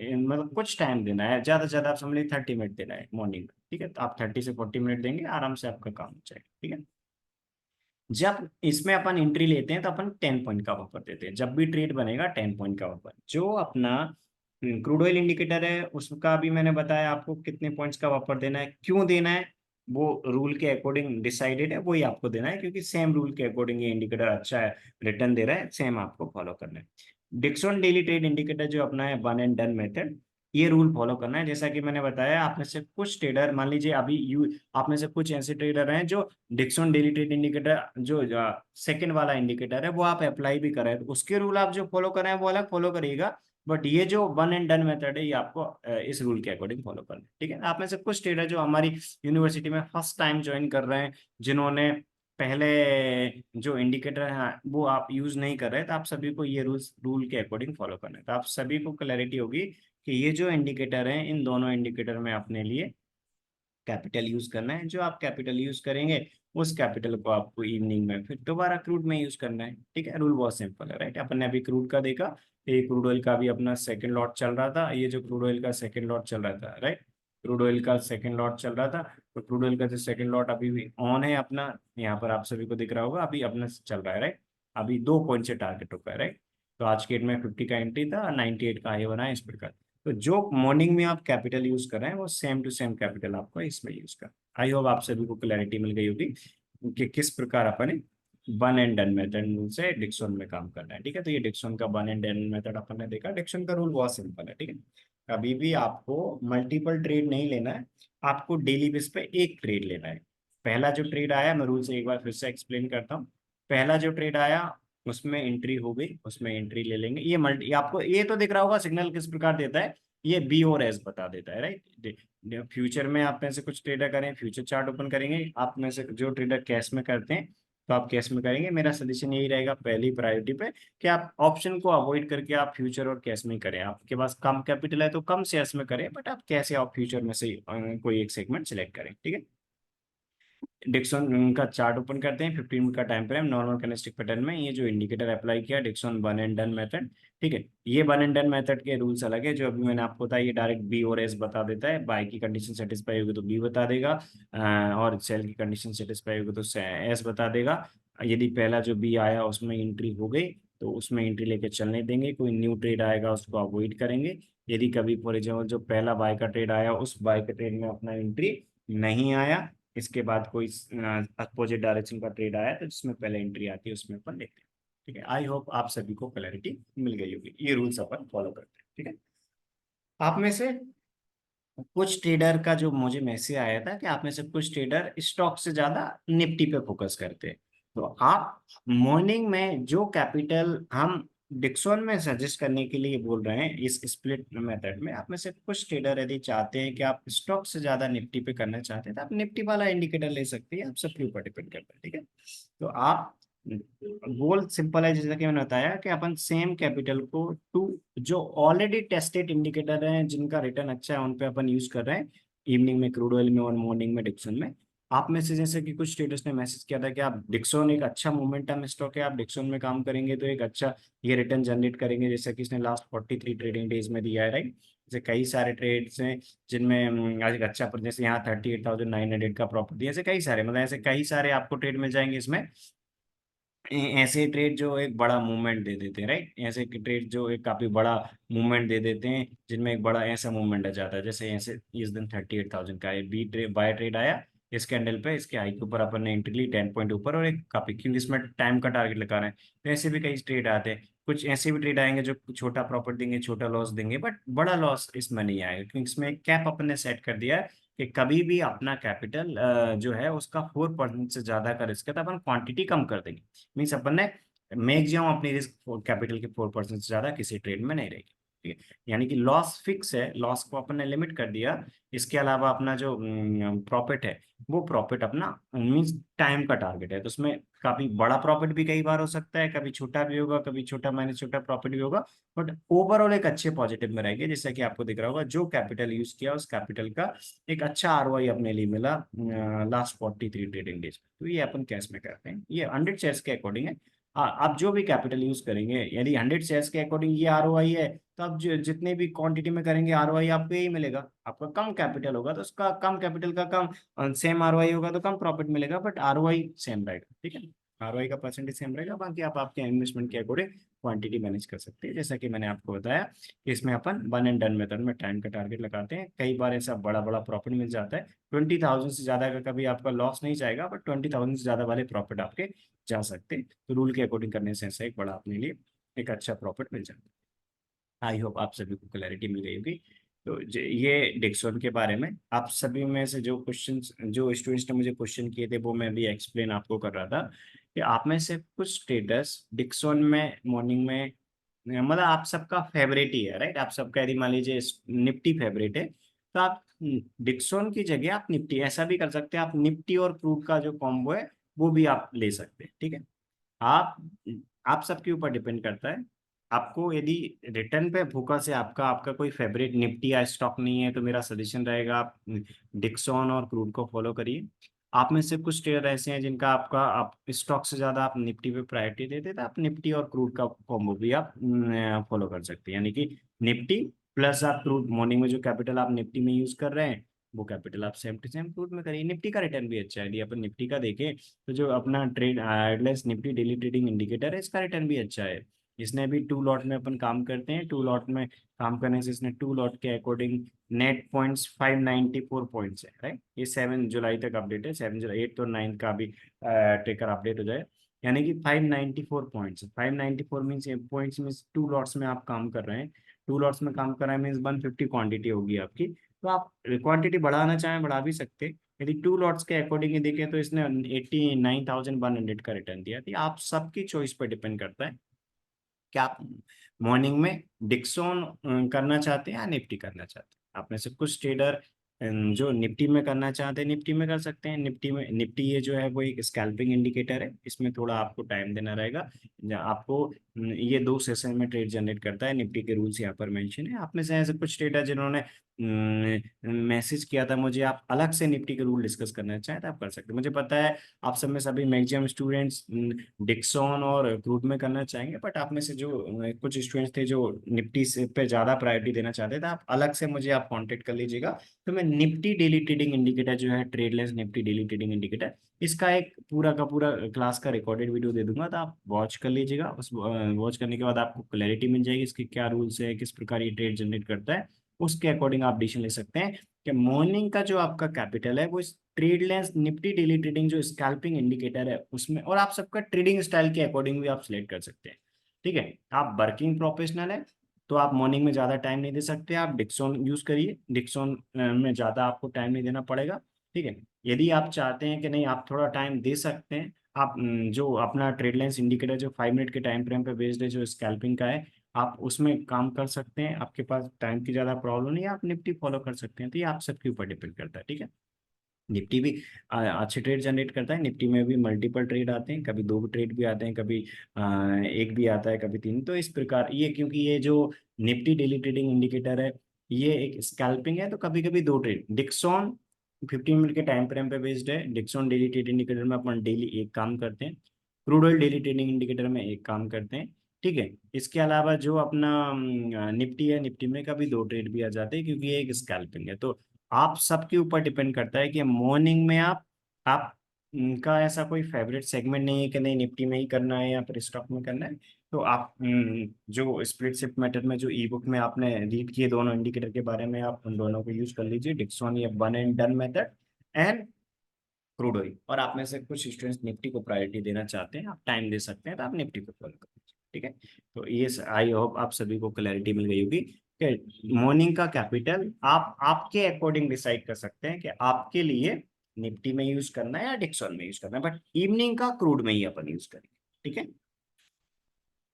मतलब कुछ टाइम देना है, ज्यादा से ज्यादा आप समझ लीजिए 30 मिनट देना है मॉर्निंग में, ठीक है। तो आप 30 से 40 मिनट देंगे, आराम से आपका काम हो जाएगा, ठीक है। जब इसमें अपन एंट्री लेते हैं तो अपन 10 पॉइंट का बफर देते हैं, जब भी ट्रेड बनेगा 10 पॉइंट का बफर। जो अपना क्रूड ऑयल इंडिकेटर है उसका भी मैंने बताया आपको कितने पॉइंट्स का बफर देना है, क्यों देना है, वो रूल के अकॉर्डिंग डिसाइडेड है, वही आपको देना है, क्योंकि सेम रूल के अकॉर्डिंग ये इंडिकेटर अच्छा है, रिटर्न दे रहा है, सेम आपको फॉलो करना है। डिक्सन डेली ट्रेड इंडिकेटर जो अपना है वन एंड डन मेथड, ये रूल फॉलो करना है। जैसा कि मैंने बताया, आप में से कुछ ट्रेडर मान लीजिए अभी आप में से कुछ ऐसे ट्रेडर हैं जो डिक्सन डेली ट्रेड इंडिकेटर जो सेकंड वाला इंडिकेटर है वो आप अप्लाई भी कर रहे हैं, तो उसके रूल आप जो फॉलो कर रहे हैं वो अलग फॉलो करिएगा। बट ये जो वन एंड डन मेथड है ये आपको इस रूल के अकॉर्डिंग फॉलो करना है, ठीक है। आप में से कुछ ट्रेडर जो हमारी यूनिवर्सिटी में फर्स्ट टाइम ज्वाइन कर रहे हैं, जिन्होंने पहले जो इंडिकेटर है वो आप यूज नहीं कर रहे, तो आप सभी को ये रूल के अकॉर्डिंग फॉलो करना है। तो आप सभी को क्लैरिटी होगी कि ये जो इंडिकेटर है इन दोनों इंडिकेटर में अपने लिए कैपिटल यूज करना है। जो आप कैपिटल यूज करेंगे उस कैपिटल को आपको इवनिंग में फिर दोबारा क्रूड में यूज करना है, ठीक है। रूल बहुत सिंपल है, राइट। अपन ने अभी क्रूड का देखा, ये क्रूड ऑयल का भी अपना सेकंड लॉट चल रहा था, ये जो क्रूड ऑयल का सेकंड लॉट चल रहा था, राइट। क्रूड ऑयल का सेकंड लॉट चल रहा था, तो क्रूड ऑयल का जो सेकंड लॉट अभी भी ऑन है अपना, यहाँ पर आप सभी को दिख रहा होगा, अभी अपना चल रहा है, राइट। अभी 2 पॉइंट से टारगेट रुका है, राइट। तो आज के डेट में 50 का एंट्री था, 98 का हाई बना है इस प्रकार। तो जो मॉर्निंग में आप कैपिटल यूज कर रहे हैं वो सेम टू सेम कैपिटल आपको इसमें यूज कर। आई होप आप सभी को क्लैरिटी मिल गई होगी कि किस प्रकार अपन वन एंड डन मेथड से डिक्सन में काम करना है, ठीक है। तो ये डिक्सन का वन एंड डन मेथड अपन ने देखा। डिक्सन का रूल बहुत सिंपल है, ठीक है। कभी भी आपको मल्टीपल ट्रेड नहीं लेना है, आपको डेली बेस पे एक ट्रेड लेना है। पहला जो ट्रेड आया, मैं रूल से एक बार फिर से एक्सप्लेन करता हूँ। पहला जो ट्रेड आया उसमें एंट्री हो गई, उसमें एंट्री ले लेंगे। ये मल्टी आपको ये तो दिख रहा होगा सिग्नल किस प्रकार देता है, ये बी और एस बता देता है, राइट। फ्यूचर में आप में से कुछ ट्रेडर करें, फ्यूचर चार्ट ओपन करेंगे, आप में से जो ट्रेडर कैश में करते हैं तो आप कैश में करेंगे। मेरा सजेशन यही रहेगा पहली प्रायोरिटी पे कि आप ऑप्शन को अवॉइड करके आप फ्यूचर और कैश में ही करें। आपके पास कम कैपिटल है तो कम शेयर्स में करें, बट आप कैसे आप फ्यूचर में से कोई एक सेगमेंट सिलेक्ट करें, ठीक है। डिक्सन का चार्ट ओपन करते हैं, 15 मिनट का time frame normal candlestick pattern में, ये जो इंडिकेटर अप्लाई किया Dixon one and done method. ठीक है, ये वन एंड डन मेथड के रूल्स अलग है, जो अभी मैंने आपको बताया, ये डायरेक्ट बी और एस बता देता है, बाय की कंडीशन सेटिस्फाई होगी तो बी बता देगा, और सेल की कंडीशन सेटिस्फाई होगी तो एस बता देगा। यदि पहला जो बी आया उसमें एंट्री हो गई तो उसमें एंट्री लेके चलने देंगे, कोई न्यू ट्रेड आएगा उसको अवॉइड करेंगे। यदि कभी फॉर एग्जाम्पल जो पहला बाय का ट्रेड आया उस बाय के ट्रेड में अपना एंट्री नहीं आया, इसके बाद कोई अपोजिट डायरेक्शन का ट्रेड आया तो जिसमें पहले एंट्री आती है उसमें अपन देखते हैं। ठीक है, आई होप आप सभी को क्लैरिटी मिल गई होगी, ये रूल्स अपन फॉलो करते हैं। ठीक है, आप में से कुछ ट्रेडर का जो मुझे मैसेज आया था कि आप में से कुछ ट्रेडर स्टॉक से ज्यादा निफ्टी पे फोकस करते हैं, तो आप मॉर्निंग में जो कैपिटल हम डिक्सन में सजेस्ट करने के लिए बोल रहे हैं इस स्प्लिट मेथड में, आप में से कुछ ट्रेडर यदि चाहते हैं कि आप स्टॉक से ज्यादा निफ्टी पे करना चाहते हैं तो आप निफ्टी वाला इंडिकेटर ले सकते हैं, आप सबके ऊपर डिपेंड करता है। ठीक है, तो आप गोल सिंपल है, जैसा कि मैंने बताया कि अपन सेम कैपिटल को टू जो ऑलरेडी टेस्टेड इंडिकेटर हैं जिनका रिटर्न अच्छा है उन पे अपन यूज कर रहे हैं, इवनिंग में क्रूड ऑयल में और मॉर्निंग में डिक्सन में। आप में से जैसे कि कुछ ट्रेडर्स ने मैसेज किया था कि आप डिक्सन एक अच्छा मोमेंटम स्टॉक है, आप डिक्सन में काम करेंगे तो एक अच्छा ये रिटर्न जनरेट करेंगे, जैसा कि इसने लास्ट 43 ट्रेडिंग डेज में दिया है, राइट। जैसे कई सारे ट्रेड्स हैं जिनमें आज एक अच्छा जैसे यहाँ 38,900 का प्रॉफिट दिया, ऐसे कई सारे, मतलब ऐसे कई सारे आपको ट्रेड मिल जाएंगे इसमें। ऐसे ट्रेड जो एक बड़ा मूवमेंट दे देते हैं, राइट, ऐसे ट्रेड जो एक काफी बड़ा मूवमेंट दे देते हैं, जिनमें एक बड़ा ऐसा मूवमेंट आ जाता है, जैसे ऐसे इस दिन 38,000 का बी ट्रेड बाय ट्रेड आया, इस कैंडल पे इसके हाई के ऊपर अपन ने एंट्री ली 10 पॉइंट ऊपर, और एक काफी क्योंकि इसमें टाइम का टारगेट लगा रहे हैं, तो ऐसे भी कई ट्रेड आते हैं। कुछ ऐसे भी ट्रेड आएंगे जो छोटा प्रॉफिट देंगे, छोटा लॉस देंगे, बट बड़ा लॉस इसमें नहीं आएगा, क्योंकि इसमें एक कैप अपन ने सेट कर दिया है कि कभी भी अपना कैपिटल जो है उसका 4% से ज्यादा का रिस्क है तो अपन क्वांटिटी कम कर देंगे। मीन्स अपन ने मैक्सिमम अपनी रिस्क कैपिटल के 4% से ज्यादा किसी ट्रेड में नहीं रहेगी। ठीक है, यानी कि लॉस फिक्स है, लॉस को अपन ने लिमिट कर दिया। इसके अलावा अपना जो प्रॉफिट है वो प्रॉफिट अपना मीन्स टाइम का टारगेट है, तो उसमें काफी बड़ा प्रॉफिट भी कई बार हो सकता है, कभी छोटा भी होगा, कभी छोटा माइनस छोटा प्रॉफिट भी होगा, बट ओवरऑल एक अच्छे पॉजिटिव में रहेंगे, जैसा कि आपको दिख रहा होगा जो कैपिटल यूज किया उस कैपिटल का एक अच्छा आरओआई अपने लिए मिला लास्ट 43 ट्रेडिंग डेज। तो ये अपन कैश में करते हैं, ये 100 शेयर्स के अकॉर्डिंग है। आप जो भी कैपिटल यूज करेंगे, यदि 100 शेयर्स के अकॉर्डिंग ये आरओआई है, तो आप जितने भी क्वांटिटी में करेंगे आरओआई आपको यही मिलेगा। आपका कम कैपिटल होगा तो उसका कम कैपिटल का कम सेम आरओआई होगा तो कम प्रॉफिट मिलेगा, बट आरओआई सेम रहेगा। ठीक है, आरओआई का परसेंटेज सेम रहेगा, बाकी आप आपके इन्वेस्टमेंट के अकॉर्डिंग क्वांटिटी मैनेज कर सकते हैं, जैसा कि मैंने आपको बताया कि इसमें अपन वन एंड डन मेथड में टाइम का टारगेट लगाते हैं, कई बार ऐसा बड़ा बड़ा प्रॉफिट मिल जाता है, 20,000 से ज्यादा का कभी आपका लॉस नहीं जाएगा, बट 20,000 से ज्यादा वाले प्रॉफिट आपके जा सकते हैं, तो रूल के अकॉर्डिंग करने से ऐसा एक बड़ा अपने लिए एक अच्छा प्रॉफिट मिल जाता है। आई होप आप सभी को क्लैरिटी मिल गई होगी। तो ये डिक्सन के बारे में आप सभी में से जो क्वेश्चन जो स्टूडेंट्स ने मुझे क्वेश्चन किए थे वो मैं भी एक्सप्लेन आपको कर रहा था कि आप में से कुछ ट्रेडर्स डिक्सन में मॉर्निंग में, मतलब आप सबका फेवरेट ही है, राइट, आप सबका यदि मान लीजिए निफ्टी फेवरेट है तो आप डिक्सन की जगह आप निफ्टी ऐसा भी कर सकते हैं, आप निफ्टी और क्रूड का जो कॉम्बो है वो भी आप ले सकते हैं। ठीक है, आप आप सबके ऊपर डिपेंड करता है। आपको यदि रिटर्न पे फोकस है, आपका आपका कोई फेवरेट निफ्टी या स्टॉक नहीं है, तो मेरा सजेशन रहेगा आप डिक्सन और क्रूड को फॉलो करिए। आप में से कुछ ट्रेडर ऐसे हैं जिनका आपका आप स्टॉक से ज्यादा आप निफ्टी पे प्रायोरिटी देते तो आप निफ्टी और क्रूड का कॉम्बो भी आप फॉलो कर सकते हैं, यानी कि निफ्टी प्लस आप क्रूड, मॉर्निंग में जो कैपिटल आप निफ्टी में यूज कर रहे हैं वो कैपिटल आप सेम टू सेम क्रूड में करिए। निफ्टी का रिटर्न भी अच्छा है, यदि अपन निफ्टी का देखें तो जो अपना ट्रेड एटलेस निफ्टी डेली ट्रेडिंग इंडिकेटर है इसका रिटर्न भी अच्छा है। इसने भी टू लॉट में अपन काम करते हैं, टू लॉट में काम करने से इसने टू लॉट के अकॉर्डिंग नेट पॉइंट्स 594 पॉइंट्स है, राइट। ये 7 जुलाई तक अपडेट है, 7 जुलाई 8 और 9 का भी ट्रेकर अपडेट हो जाए, यानी कि 594 points, 594 means points means two lots में आप काम कर रहे हैं, टू लॉट्स में काम कर रहे हैं मीन्स 150 क्वांटिटी होगी आपकी, तो आप क्वांटिटी बढ़ाना चाहें बढ़ा भी सकते हैं। यदि टू लॉट्स के अकॉर्डिंग ही देखें तो इसने 89,100 का रिटर्न दिया थी। आप सबकी चॉइस पर डिपेंड करता है कि आप मॉर्निंग में डिक्सन करना चाहते हैं या निफ्टी करना चाहते हैं। आप में से कुछ ट्रेडर जो निफ्टी में करना चाहते हैं निफ्टी में कर सकते हैं। निफ्टी ये जो है वो एक स्कैल्पिंग इंडिकेटर है, इसमें थोड़ा आपको टाइम देना रहेगा। आपको ये 2 सेशन में ट्रेड जनरेट करता है। निफ्टी के रूल्स यहाँ पर मेंशन है। आप में से ऐसे कुछ ट्रेडर जिन्होंने मैसेज किया था मुझे, आप अलग से निफ्टी के रूल डिस्कस करना चाहें तो आप कर सकते हैं। मुझे पता है आप सब में सभी मैक्सिमम स्टूडेंट्स डिक्सॉन और क्रूड में करना चाहेंगे, बट आप में से जो कुछ स्टूडेंट्स थे जो निफ्टी से पे ज्यादा प्रायोरिटी देना चाहते थे, आप अलग से मुझे आप कांटेक्ट कर लीजिएगा। तो मैं निफ्टी डेली ट्रेडिंग इंडिकेटर जो है, ट्रेडलेस निफ्टी डेली ट्रेडिंग इंडिकेटर, इसका एक पूरा का पूरा क्लास का रिकॉर्डेड वीडियो दे दूंगा, तो आप वॉच कर लीजिएगा। उस वॉच करने के बाद आपको क्लैरिटी मिल जाएगी इसके क्या रूल्स है, किस प्रकार ये ट्रेड जनरेट करता है। उसके अकॉर्डिंग आप डिसीजन ले सकते हैं कि मॉर्निंग का जो आपका कैपिटल है वो इस ट्रेडलेस निफ्टी डेली ट्रेडिंग जो स्कैल्पिंग इंडिकेटर है उसमें, और आप सबका ट्रेडिंग स्टाइल के अकॉर्डिंग भी आप सिलेक्ट कर सकते हैं। ठीक है, आप वर्किंग प्रोफेशनल है तो आप मॉर्निंग में ज़्यादा टाइम नहीं दे सकते, आप डिक्सॉन यूज़ करिए। डिक्सॉन में ज़्यादा आपको टाइम नहीं देना पड़ेगा। ठीक है, यदि आप चाहते हैं कि नहीं आप थोड़ा टाइम दे सकते हैं, आप जो अपना ट्रेड लाइन्स इंडिकेटर जो 5 मिनट के टाइम फ्रेम पे बेस्ड है जो स्कैल्पिंग का है, आप उसमें काम कर सकते हैं। आपके पास टाइम की ज़्यादा प्रॉब्लम नहीं है, आप निफ्टी फॉलो कर सकते हैं। तो ये आप सबके ऊपर डिपेंड करता है। ठीक है, निफ्टी भी अच्छे ट्रेड जनरेट करता है। निफ्टी में भी मल्टीपल ट्रेड आते हैं, कभी 2 ट्रेड भी आते हैं, कभी एक भी आता है, कभी 3। तो इस प्रकार ये, क्योंकि ये जो निफ्टी डेली ट्रेडिंग इंडिकेटर है ये एक स्कैल्पिंग है, तो कभी कभी 2 ट्रेड डिक्सॉन 15 मिनट के टाइम फ्रेम पे बेस्ड है। डिक्सॉन डेली ट्रेड इंडिकेटर में अपन डेली एक काम करते हैं, crude oil daily trading indicator में एक काम करते हैं। ठीक है, इसके अलावा जो अपना निफ्टी है, निफ्टी में कभी 2 ट्रेड भी आ जाते हैं, क्योंकि ये एक स्कैल्पिंग है। तो आप सबके ऊपर डिपेंड करता है कि मॉर्निंग में आप उनका ऐसा कोई फेवरेट सेगमेंट नहीं है कि नहीं निफ्टी में ही करना है या फिर स्टॉक में करना है। तो आप जो स्प्लिट शिफ्ट मेथड में जो ई बुक में आपने रीड किए दोनों इंडिकेटर के बारे में, आप उन दोनों को यूज कर लीजिए, डिक्सॉन या one and done method and crude oil. और आप में से कुछ स्टूडेंट्स निफ्टी को प्रायोरिटी देना चाहते हैं, आप टाइम दे सकते हैं, तो आप निफ्टी को फॉलो कर लीजिए। ठीक है, तो ये आई होप आप सभी को क्लैरिटी मिल गई होगी कि मॉर्निंग का कैपिटल आप आपके अकॉर्डिंग डिसाइड कर सकते हैं कि आपके लिए निफ्टी में यूज करना है या डिक्सॉन में यूज करना है, बट इवनिंग का क्रूड में ही अपन यूज करेंगे। ठीक है,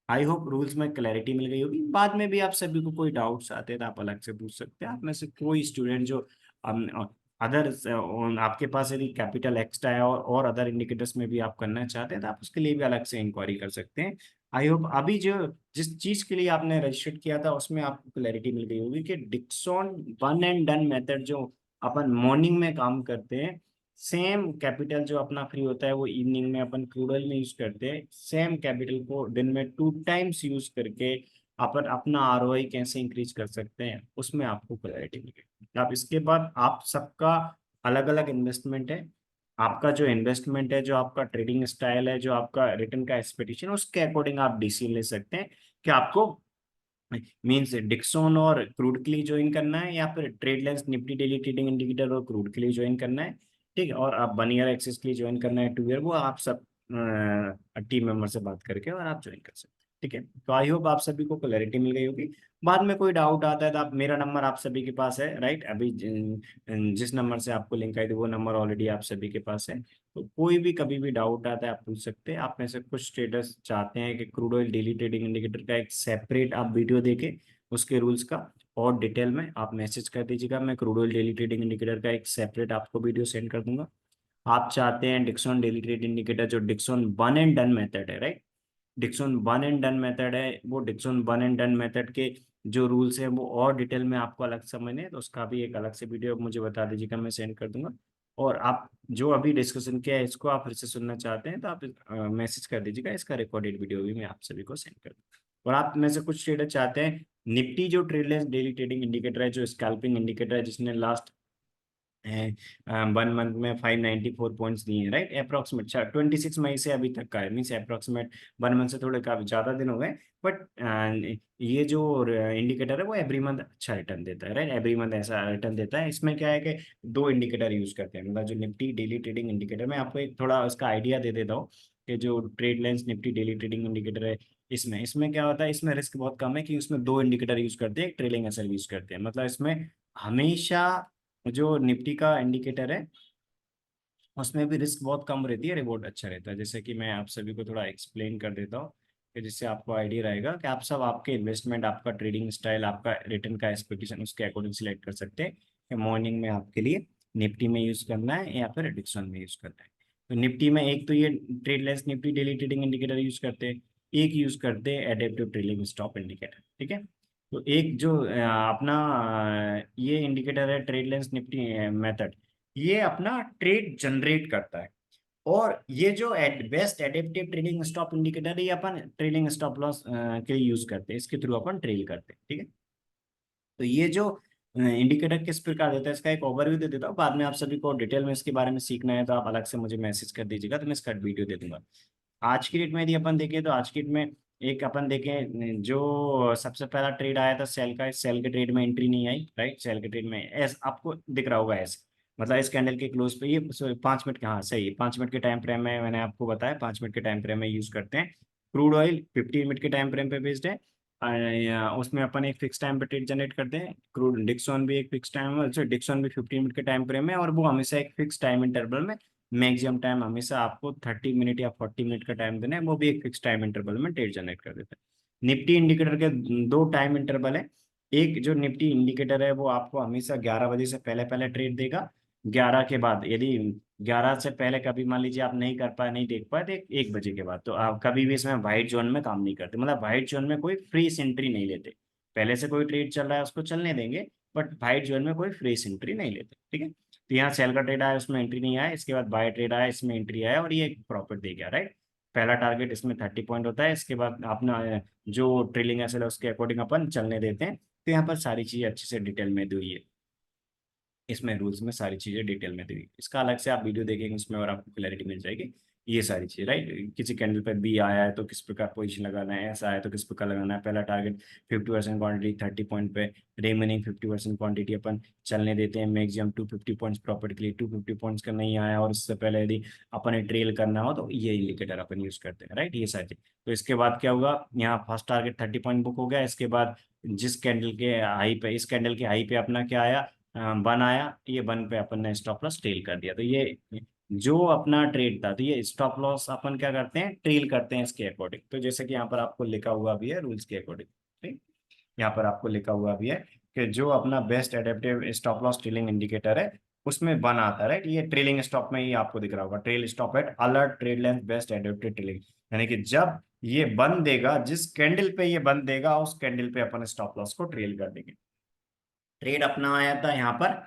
आई होप रूल्स में क्लैरिटी मिल गई होगी। बाद में भी आप सभी को कोई डाउट्स आते हैं तो आप अलग से पूछ सकते हैं। आप में से कोई स्टूडेंट जो अदर आपके पास यदि कैपिटल एक्स्ट्रा है और अदर इंडिकेटर्स में भी आप करना चाहते हैं तो आप उसके लिए भी अलग से इंक्वायरी कर सकते हैं। आई होप अभी जो जिस चीज के लिए आपने रजिस्टर किया था उसमें आपको क्लैरिटी मिल गई होगी कि Dixon one and done method जो अपन मॉर्निंग में काम करते हैं, सेम कैपिटल जो अपना फ्री होता है वो इवनिंग में अपन क्रूड ऑयल में यूज करते हैं। सेम कैपिटल को दिन में 2 टाइम्स यूज करके अपन अपना आरओआई कैसे इंक्रीज कर सकते हैं उसमें आपको क्लैरिटी मिलेगी। आप इसके बाद आप सबका अलग अलग इन्वेस्टमेंट है, आपका जो इन्वेस्टमेंट है, जो आपका ट्रेडिंग स्टाइल है, जो आपका रिटर्न का एक्सपेक्टेशन है, उसके अकॉर्डिंग आप डिसीजन ले सकते हैं कि आपको मीन्स डिक्सॉन और क्रूड के लिए ज्वाइन करना है या फिर trade lines Nifty daily trading indicator और क्रूड के लिए ज्वाइन करना है। ठीक है, और आप 1 ईयर एक्सेस के लिए ज्वाइन करना है, 2 ईयर, वो आप सब टीम मेंबर से बात करके और आप ज्वाइन कर सकते हैं। ठीक है, तो आई होप आप सभी को क्लैरिटी मिल गई होगी। बाद में कोई डाउट आता है तो आप, मेरा नंबर आप सभी के पास है राइट, अभी जिस नंबर से आपको लिंक आई थी वो नंबर ऑलरेडी आप सभी के पास है। तो कोई भी कभी भी डाउट आता है आप पूछ सकते हैं। आप में से कुछ ट्रेडर्स चाहते हैं कि crude oil daily trading indicator का एक सेपरेट आप वीडियो देखें, उसके रूल्स का और डिटेल में आप मैसेज कर दीजिएगा, मैं crude oil daily trading indicator का एक सेपरेट आपको वीडियो सेंड कर दूंगा। आप चाहते हैं डिक्सॉन डेली ट्रेड इंडिकेटर जो Dixon one and done method है right, Dixon one and done method है, वो Dixon one and done method के जो रूल्स है वो और डिटेल में आपको अलग समझने हैं, तो उसका भी एक अलग से वीडियो मुझे बता दीजिएगा, मैं सेंड कर दूंगा। और आप जो अभी डिस्कशन किया है इसको आप फिर से सुनना चाहते हैं तो आप मैसेज कर दीजिएगा, इसका रिकॉर्डेड वीडियो भी मैं आप सभी को सेंड कर दूंगा। और आप में से कुछ ट्रेडर चाहते हैं निफ्टी जो ट्रेडलेस डेली ट्रेडिंग इंडिकेटर है, जो स्कैल्पिंग इंडिकेटर है, जिसने लास्ट 1 मंथ में 594 पॉइंट्स दिए हैं राइट, अप्रोक्सीमेट 26 मई से अभी तक का है, मीन्स अप्रोक्सीमेट 1 मंथ से थोड़े काफी ज्यादा दिन हो गए। बट ये जो इंडिकेटर है वो एवरी मंथ अच्छा रिटर्न देता है राइट, एवरी मंथ ऐसा रिटर्न देता है। इसमें क्या है कि 2 इंडिकेटर यूज करते हैं, मतलब जो निफ्टी डेली ट्रेडिंग इंडिकेटर, मैं आपको एक थोड़ा उसका आइडिया दे देता हूँ कि जो trade lines Nifty daily trading indicator है, इसमें इसमें क्या होता है, इसमें रिस्क बहुत कम है कि उसमें 2 इंडिकेटर यूज करते हैं, एक ट्रेलिंग एसएल यूज करते हैं। मतलब इसमें हमेशा जो निफ्टी का इंडिकेटर है उसमें भी रिस्क बहुत कम रहती है, रिवॉर्ड अच्छा रहता है। जैसे कि मैं आप सभी को थोड़ा एक्सप्लेन कर देता हूँ कि जिससे आपको आइडिया रहेगा कि आप सब आपके इन्वेस्टमेंट, आपका ट्रेडिंग स्टाइल, आपका रिटर्न का एक्सपेक्टेशन उसके अकॉर्डिंग सिलेक्ट कर सकते हैं। कि मॉर्निंग में आपके लिए निफ्टी में यूज करना है या फिर डिक्सन में यूज करना है। तो निफ्टी में एक तो ये tradeless Nifty daily trading indicator use करते हैं, एक यूज करते हैं एडेप्टिव ट्रेडिंग स्टॉप इंडिकेटर। ठीक है, तो एक जो अपना ये इंडिकेटर है ट्रेडलेस निफ्टी मेथड, ये अपना ट्रेड जनरेट करता है। और ये जो best adaptive trading stop indicator है, ये अपन ट्रेलिंग स्टॉप लॉस के लिए यूज करते हैं, इसके थ्रू अपन ट्रेल करते हैं। ठीक है, तो ये जो इंडिकेटर किस प्रकार देता है, इसका एक ओवरव्यू दे देता हूँ। बाद में आप सभी को डिटेल में इसके बारे में सीखना है तो आप अलग से मुझे मैसेज कर दीजिएगा, तो मैं इसका वीडियो दे दूंगा। आज की डेट में यदि अपन देखें तो आज की डेट में एक अपन देखें जो सबसे पहला ट्रेड आया था सेल का, इस सेल के ट्रेड में एंट्री नहीं आई, राइट। सेल के ट्रेड में एस आपको दिख रहा होगा, एस मतलब इस कैंडल के क्लोज पे ये 5 मिनट के, हाँ सही है, 5 मिनट के टाइम फ्रेम में मैंने आपको बताया, 5 मिनट के टाइम फ्रेम में यूज करते हैं। क्रूड ऑयल 15 मिनट के टाइम फ्रेम पे बेस्ड है, उसमें अपन एक फिक्स टाइम पे ट्रेड जनरेट करते हैं। क्रूड डिक्सन भी एक फिक्स टाइम, डिक्सन भी 15 मिनट के टाइम फ्रेम है, और वो हमेशा एक फिक्स टाइम इंटरवल में, मैक्सिमम टाइम हमेशा आपको 30 मिनट या 40 मिनट का टाइम देना है, वो भी एक फिक्स टाइम इंटरवल में ट्रेड जनरेट कर देता है। निफ्टी इंडिकेटर के दो टाइम इंटरवल है। एक जो निफ्टी इंडिकेटर है वो आपको हमेशा 11 बजे से पहले पहले ट्रेड देगा, 11 के बाद यदि 11 से पहले कभी मान लीजिए आप नहीं कर पाए, नहीं देख पाए, तो 1 बजे के बाद, तो आप कभी भी इसमें व्हाइट जोन में काम नहीं करते, मतलब व्हाइट जोन में कोई फ्री एंट्री नहीं लेते। पहले से कोई ट्रेड चल रहा है उसको चलने देंगे, बट व्हाइट जोन में कोई फ्री एंट्री नहीं लेते। ठीक है, तो यहाँ सेल का ट्रेड आया उसमें एंट्री नहीं आया, इसके बाद बाय ट्रेड आया इसमें एंट्री आया, और ये प्रॉफिट दे गया, राइट। पहला टारगेट इसमें 30 पॉइंट होता है, इसके बाद अपना जो ट्रेलिंग एसएल है उसके अकॉर्डिंग अपन चलने देते हैं। तो यहाँ पर सारी चीजें अच्छे से डिटेल में दी हुई है, इसमें रूल्स में सारी चीजें डिटेल में दी हुई है। इसका अलग से आप वीडियो देखेंगे उसमें और आपको क्लैरिटी मिल जाएगी, ये सारी चीज, राइट। किसी कैंडल पे बी आया है तो किस प्रकार पोजीशन लगाना है, ऐसा आया तो किस प्रकार लगाना है, पहला टारगेट 50% क्वांटिटी 30 पॉइंट पे, रिमेनिंग 50% क्वांटिटी अपन चलने देते हैं, मैक्सिमम 250 पॉइंट्स प्रॉफिट के लिए। 250 पॉइंट्स का नहीं आया और उससे पहले यदि अपन ट्रेल करना हो तो ये इंडिकेटर अपन यूज करते हैं, राइट, ये सारी चीज। तो इसके बाद क्या होगा, यहाँ फर्स्ट टारगेट 30 पॉइंट बुक हो गया, इसके बाद जिस कैंडल के हाई पे, इस कैंडल के हाई पे अपना क्या आया, बन आया, ये बन पे अपन ने स्टॉप लॉस टेल कर दिया। तो ये जो अपना ट्रेड था, तो ये स्टॉप लॉस अपन क्या करते हैं, ट्रेल करते हैं इसके अकॉर्डिंग। तो जैसे कि यहाँ पर आपको लिखा हुआ भी है रूल्स के अकॉर्डिंग, ठीक, यहाँ पर आपको लिखा हुआ भी है कि जो अपना best adaptive stop loss trailing indicator है उसमें बन आता है, राइट। ये ट्रेलिंग स्टॉप में ही आपको दिख रहा होगा, trail stop at alert trade length best adaptive trailing, यानी कि जब ये बन देगा, जिस कैंडल पे ये बन देगा उस कैंडल पे अपन स्टॉप लॉस को ट्रेल कर देंगे। ट्रेड अपना आया था यहाँ पर,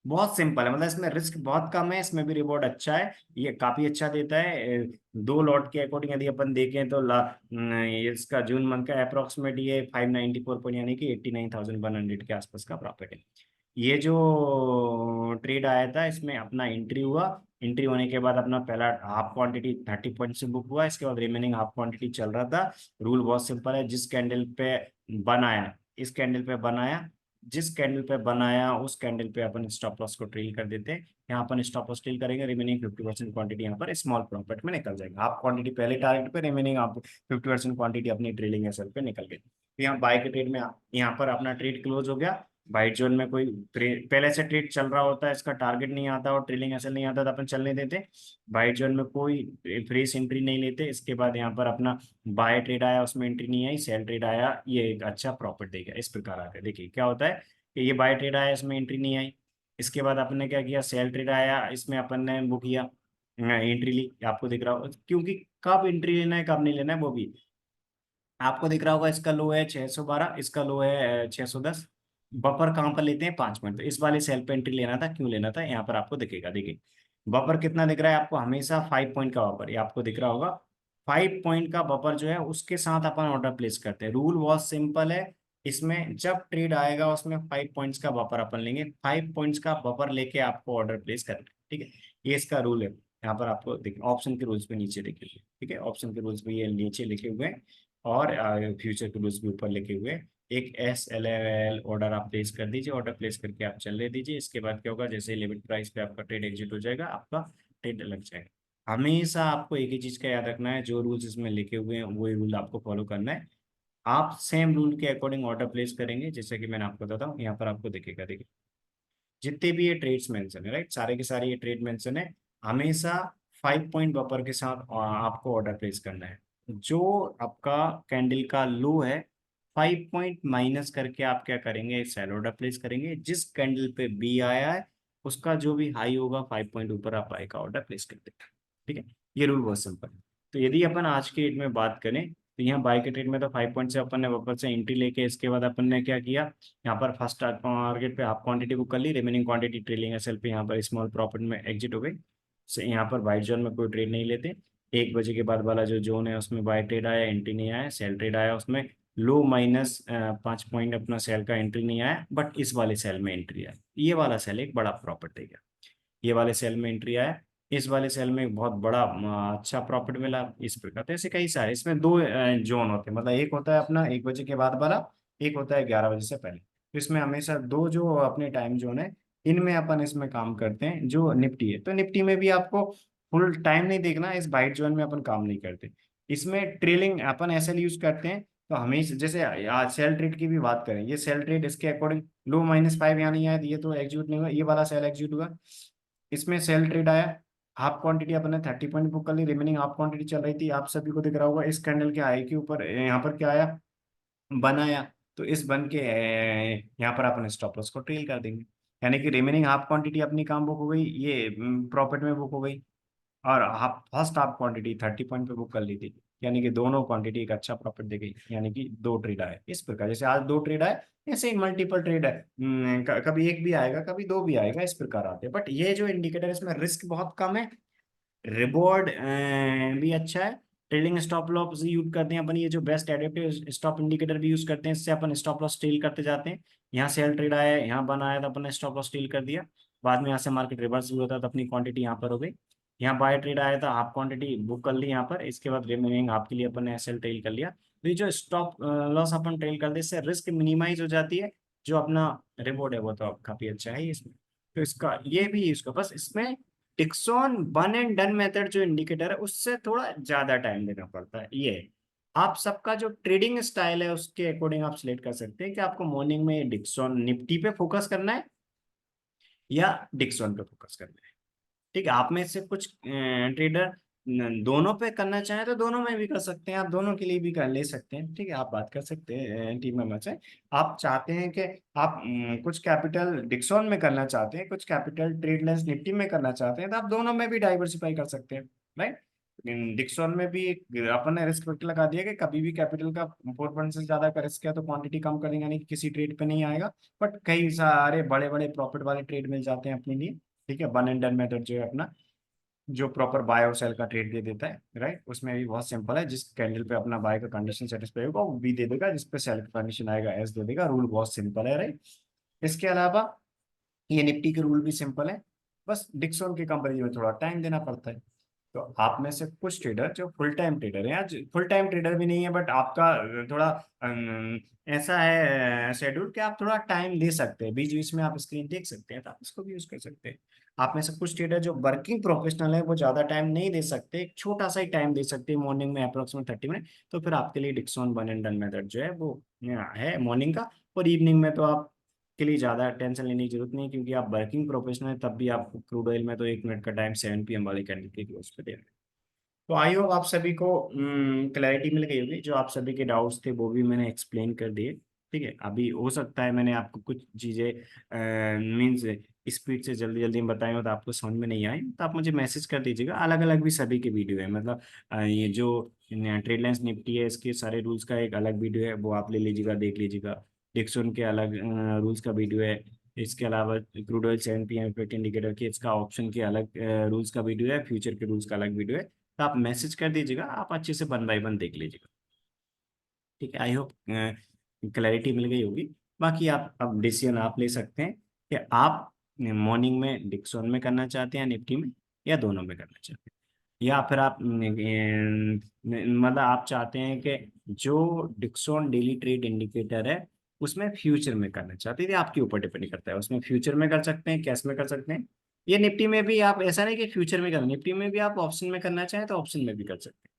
बहुत सिंपल है, मतलब इसमें रिस्क बहुत कम है, इसमें भी रिवॉर्ड अच्छा है, ये काफी अच्छा देता है। दो लॉट के अकॉर्डिंग यदि अपन देखें तो इसका जून मंथ का अप्रोक्सीमेट ये 594 पॉइंट यानी कि 89,100 के आसपास का प्रॉफिट है। ये जो ट्रेड आया था इसमें अपना एंट्री हुआ, एंट्री होने के बाद अपना पहला हाफ क्वांटिटी 30 पॉइंट से बुक हुआ, इसके बाद रिमेनिंग हाफ क्वांटिटी चल रहा था। रूल बहुत सिंपल है, जिस कैंडल पे बनाया, इस कैंडल पे बनाया, जिस कैंडल पे बनाया उस कैंडल पे अपन स्टॉप लॉस को ट्रेल कर देते हैं। यहाँ अपन स्टॉप लॉस ट्रेल करेंगे, रिमेनिंग 50% क्वांटिटी यहाँ पर स्मॉल प्रॉफिट में निकल जाएगा, हाफ क्वांटिटी पहले टारगेट पे, रिमेनिंग आप 50% क्वांटिटी अपनी ट्रेलिंग एसएल पे निकल गई। तो यहाँ बाय के ट्रेड में यहाँ पर अपना ट्रेड क्लोज हो गया। वाइट जोन में कोई पहले से ट्रेड चल रहा होता है, इसका टारगेट नहीं आता और ट्रेलिंग एसएल नहीं आता तो अपन चलने देते। वाइट जोन में कोई फ्रेश एंट्री नहीं लेते। इसके बाद यहाँ पर अपना बाय ट्रेड आया उसमें एंट्री नहीं आई, सेल ट्रेड आया, ये एक अच्छा प्रॉफिट देगा, इस प्रकार आता है। देखिए क्या होता है कि ये बाय ट्रेड आया इसमें एंट्री नहीं आई, इसके बाद अपन ने क्या किया, सेल ट्रेड आया इसमें अपन ने वो किया, एंट्री ली, आपको दिख रहा होगा, क्योंकि कब एंट्री लेना है कब नहीं लेना है वो भी आपको दिख रहा होगा। इसका लो है 612, इसका लो है 610। बफर कहाँ पर लेते हैं, 5 मिनट, तो इस वाले सेल पे एंट्री लेना था, क्यों लेना था, यहाँ पर आपको दिखेगा। देखिए बफर कितना दिख रहा है आपको, हमेशा 5 पॉइंट का बफर, ये आपको दिख रहा होगा। 5 पॉइंट का बफर जो है उसके साथ अपन ऑर्डर प्लेस करते हैं। रूल बहुत सिंपल है, इसमें जब ट्रेड आएगा उसमें 5 पॉइंट्स का बफर अपन लेंगे, 5 पॉइंट्स का बफर लेके आपको ऑर्डर प्लेस करना है, ठीक है। ये इसका रूल है, यहाँ पर आपको देखिए ऑप्शन के रूल्स पे नीचे देखिए, ठीक है, ऑप्शन के रूल्स पे ये नीचे लिखे हुए हैं, और फ्यूचर के रूल्स भी ऊपर लिखे हुए हैं। एक SLL ऑर्डर आप प्लेस कर दीजिए, ऑर्डर प्लेस करके आप चलने दीजिए। इसके बाद क्या होगा, जैसे लिमिट प्राइस पे आपका ट्रेड एग्जिट हो जाएगा, आपका ट्रेड लग जाएगा। हमेशा आपको एक ही चीज का याद रखना है, जो रूल्स इसमें लिखे हुए हैं वही रूल आपको फॉलो करना है। आप सेम रूल के अकॉर्डिंग ऑर्डर प्लेस करेंगे, जैसे कि मैंने आपको बताता हूँ, यहाँ पर आपको दिखेगा। देखिए जितने भी ये ट्रेड्स मेंशन है, राइट, सारे के सारे ये ट्रेड मेंशन है, हमेशा 5 पॉइंट बफर के साथ आपको ऑर्डर प्लेस करना है। जो आपका कैंडल का लो है 5 पॉइंट माइनस करके आप क्या करेंगे, सेल ऑर्डर प्लेस करेंगे, जिस कैंडल पे बी आया है उसका जो भी हाई होगा 5 पॉइंट ऊपर आप बाय का ऑर्डर प्लेस कर देंगे। ठीक है, ये रूल बहुत सिंपल है। तो यदि अपन आज के डेट में बात करें तो यहाँ बाय के ट्रेड में तो 5 पॉइंट से अपन ने वापस से एंट्री लेके इसके बाद अपन ने क्या किया, यहाँ पर फर्स्ट टारगेट पे हाफ क्वांटिटी बुक कर ली, रिमेनिंग क्वांटिटी ट्रेलिंग एसएल पे यहाँ पर स्मॉल प्रॉफिट में एग्जिट हो गई। से यहाँ पर वाइट जोन में कोई ट्रेड नहीं लेते। 1 बजे के बाद वाला जो जोन है उसमें बाय ट्रेड आया, एंट्री नहीं आया, सेल ट्रेड आया, उसमें लो माइनस 5 पॉइंट अपना सेल का एंट्री नहीं आया, बट इस वाले सेल में एंट्री आया, ये वाला सेल एक बड़ा प्रॉफिट देगा। ये वाले सेल में एंट्री आया, इस वाले सेल में एक बहुत बड़ा अच्छा प्रॉफिट मिला, इस प्रकार। तो ऐसे कई सारे इसमें दो जोन होते हैं, मतलब एक होता है अपना 1 बजे के बाद वाला, एक होता है 11 बजे से पहले। तो इसमें हमेशा दो जो अपने टाइम जोन है इनमें अपन इसमें काम करते हैं। जो निफ्टी है तो निफ्टी में भी आपको फुल टाइम नहीं देखना, इस बाइट जोन में अपन काम नहीं करते। इसमें ट्रेलिंग अपन ऐसे यूज करते हैं। तो हमेशा जैसे आज सेल ट्रेड की भी बात करें, ये सेल ट्रेड इसके अकॉर्डिंग लो -5 यहाँ नहीं आया तो ये तो एग्जीक्यूट नहीं हुआ, ये वाला सेल एग्जीक्यूट हुआ। इसमें सेल ट्रेड आया, हाफ क्वांटिटी अपन ने 30 पॉइंट बुक कर ली, रिमेनिंग हाफ क्वांटिटी चल रही थी, आप सभी को दिख रहा होगा। इस कैंडल के हाई के ऊपर यहाँ पर क्या आया, बन आया। तो इस बन के यहाँ पर अपन स्टॉप लॉस को ट्रेल कर देंगे, यानी कि रिमेनिंग हाफ क्वांटिटी अपनी काम बुक हो गई, ये प्रॉफिट में बुक हो गई। और half first half quantity 30 point पे बुक कर ली थी, यानी कि दोनों क्वांटिटी एक अच्छा प्रॉफिट दे गई, यानी कि दो ट्रेड आए। इस प्रकार जैसे आज दो ट्रेड आए, ऐसे ही मल्टीपल ट्रेड है। कभी एक भी आएगा, कभी दो भी आएगा, इस प्रकार आते हैं। बट ये जो इंडिकेटर इसमें रिस्क बहुत कम है, रिवॉर्ड भी अच्छा है। ट्रेलिंग स्टॉप लॉस यूज करते हैं अपन, ये जो बेस्ट एडेप्टिव स्टॉप इंडिकेटर भी यूज करते हैं, इससे अपन स्टॉप लॉस ट्रेल करते जाते हैं। यहाँ सेल ट्रेड आया है, यहाँ बना आया तो अपन ने स्टॉप लॉस ट्रेल कर दिया, बाद में यहाँ से मार्केट रिवर्स भी होता है तो अपनी क्वांटिटी यहाँ पर हो गई। यहाँ बाय ट्रेड आया था, हाफ क्वांटिटी बुक कर ली यहाँ पर, इसके बाद रिमेनिंग हाफ के लिए अपन ने एसएल ट्रेल कर लिया। तो ये जो स्टॉप लॉस अपन ट्रेल करते हैं इससे रिस्क मिनिमाइज हो जाती है, जो अपना रिवॉर्ड है वो तो काफी अच्छा है इसमें। तो इसका ये भी इसको बस इसमें टिक्सॉन वन एंड डन मेथड जो इंडिकेटर है उससे थोड़ा ज्यादा टाइम देना पड़ता है। ये आप सबका जो ट्रेडिंग स्टाइल है उसके अकॉर्डिंग आप सिलेक्ट कर सकते हैं कि आपको मॉर्निंग में डिक्सॉन निफ्टी पे फोकस करना है या डिक्सॉन पे फोकस करना है। ठीक है, आप में से कुछ ट्रेडर दोनों पे करना चाहें तो दोनों में भी कर सकते हैं, आप दोनों के लिए भी कर ले सकते हैं। ठीक है, आप बात कर सकते हैं टीम मेंबर से। आप चाहते हैं कि आप कुछ कैपिटल डिक्सॉन में करना चाहते हैं, कुछ कैपिटल ट्रेडलेस निफ्टी में करना चाहते हैं, तो आप दोनों में भी डाइवर्सिफाई कर सकते हैं, राइट। डिक्सॉन में भी अपन ने रिस्क फैक्टर लगा दिया कि कभी भी कैपिटल का 4% से ज्यादा का रिस्क है तो क्वांटिटी कम करेंगे, यानी कि किसी ट्रेड पे नहीं आएगा। बट कई सारे बड़े बड़े प्रॉफिट वाले ट्रेड मिल जाते हैं अपने लिए। ठीक है, वन एंड डन मेथड जो है अपना, जो प्रॉपर बाय और सेल का ट्रेड दे देता है, राइट। उसमें भी बहुत सिंपल है, जिस कैंडल पे अपना बाय का कंडीशन सेटिस्फाई होगा वो बी दे देगा, जिस पे सेल का कंडीशन आएगा एस दे देगा। रूल बहुत सिंपल है, राइट। इसके अलावा ये निफ्टी के रूल भी सिंपल है, बस डिक्सॉन के कंपेरिजन में थोड़ा टाइम देना पड़ता है। तो आप में से कुछ ट्रेडर जो फुल टाइम ट्रेडर है, या फुल टाइम ट्रेडर भी नहीं है बट आपका थोड़ा ऐसा है शेड्यूल कि आप थोड़ा टाइम दे सकते हैं, बीच बीच में आप स्क्रीन देख सकते हैं, तो आप इसको भी यूज कर सकते हैं। आप में से कुछ ट्रेडर जो वर्किंग प्रोफेशनल है वो ज्यादा टाइम नहीं दे सकते, एक छोटा सा ही टाइम दे सकते हैं मॉर्निंग में अप्रोक्सीमेट 30 मिनट, तो फिर आपके लिए Dixon one and done method जो है वो है मॉर्निंग का। और इवनिंग में तो आप के लिए ज़्यादा टेंशन लेने की जरूरत नहीं, क्योंकि आप वर्किंग प्रोफेशनल है, तब भी आप क्रूड ऑयल में तो 1 मिनट का टाइम 7 PM वाले कैंडल के क्लोज पे दे रहे हैं। तो आई होप आप सभी को क्लैरिटी मिल गई होगी, जो आप सभी के डाउट्स थे वो भी मैंने एक्सप्लेन कर दिए। ठीक है, अभी हो सकता है मैंने आपको कुछ चीज़ें मीन्स स्पीड से जल्दी जल्दी बताई हो तो आपको समझ में नहीं आई, तो आप मुझे मैसेज कर दीजिएगा। अलग अलग भी सभी के वीडियो है, मतलब ये जो ट्रेड लाइन्स निफ्टी है इसके सारे रूल्स का एक अलग वीडियो है, वो आप ले लीजिएगा, देख लीजिएगा। डिक्सन के अलग रूल्स का वीडियो है। इसके अलावा crude oil 7 PM effect indicator के इसका ऑप्शन के अलग रूल्स का वीडियो है, फ्यूचर के रूल्स का अलग वीडियो है। तो आप मैसेज कर दीजिएगा, आप अच्छे से 1 बाय 1 देख लीजिएगा। ठीक है, आई होप क्लैरिटी मिल गई होगी। बाकी आप अब डिसीजन आप ले सकते हैं कि आप मॉर्निंग में डिक्सॉन में करना चाहते हैं निफ्टी में, या दोनों में करना चाहते हैं, या फिर आप मतलब आप चाहते हैं कि जो डिक्सॉन डेली ट्रेड इंडिकेटर है उसमें फ्यूचर में करना चाहते हैं, ये आपके ऊपर डिपेंड करता है। उसमें फ्यूचर में कर सकते हैं, कैश में कर सकते हैं। ये निफ्टी में भी आप ऐसा नहीं कि फ्यूचर में करना, निफ्टी में भी आप ऑप्शन में करना चाहें तो ऑप्शन में भी कर सकते हैं।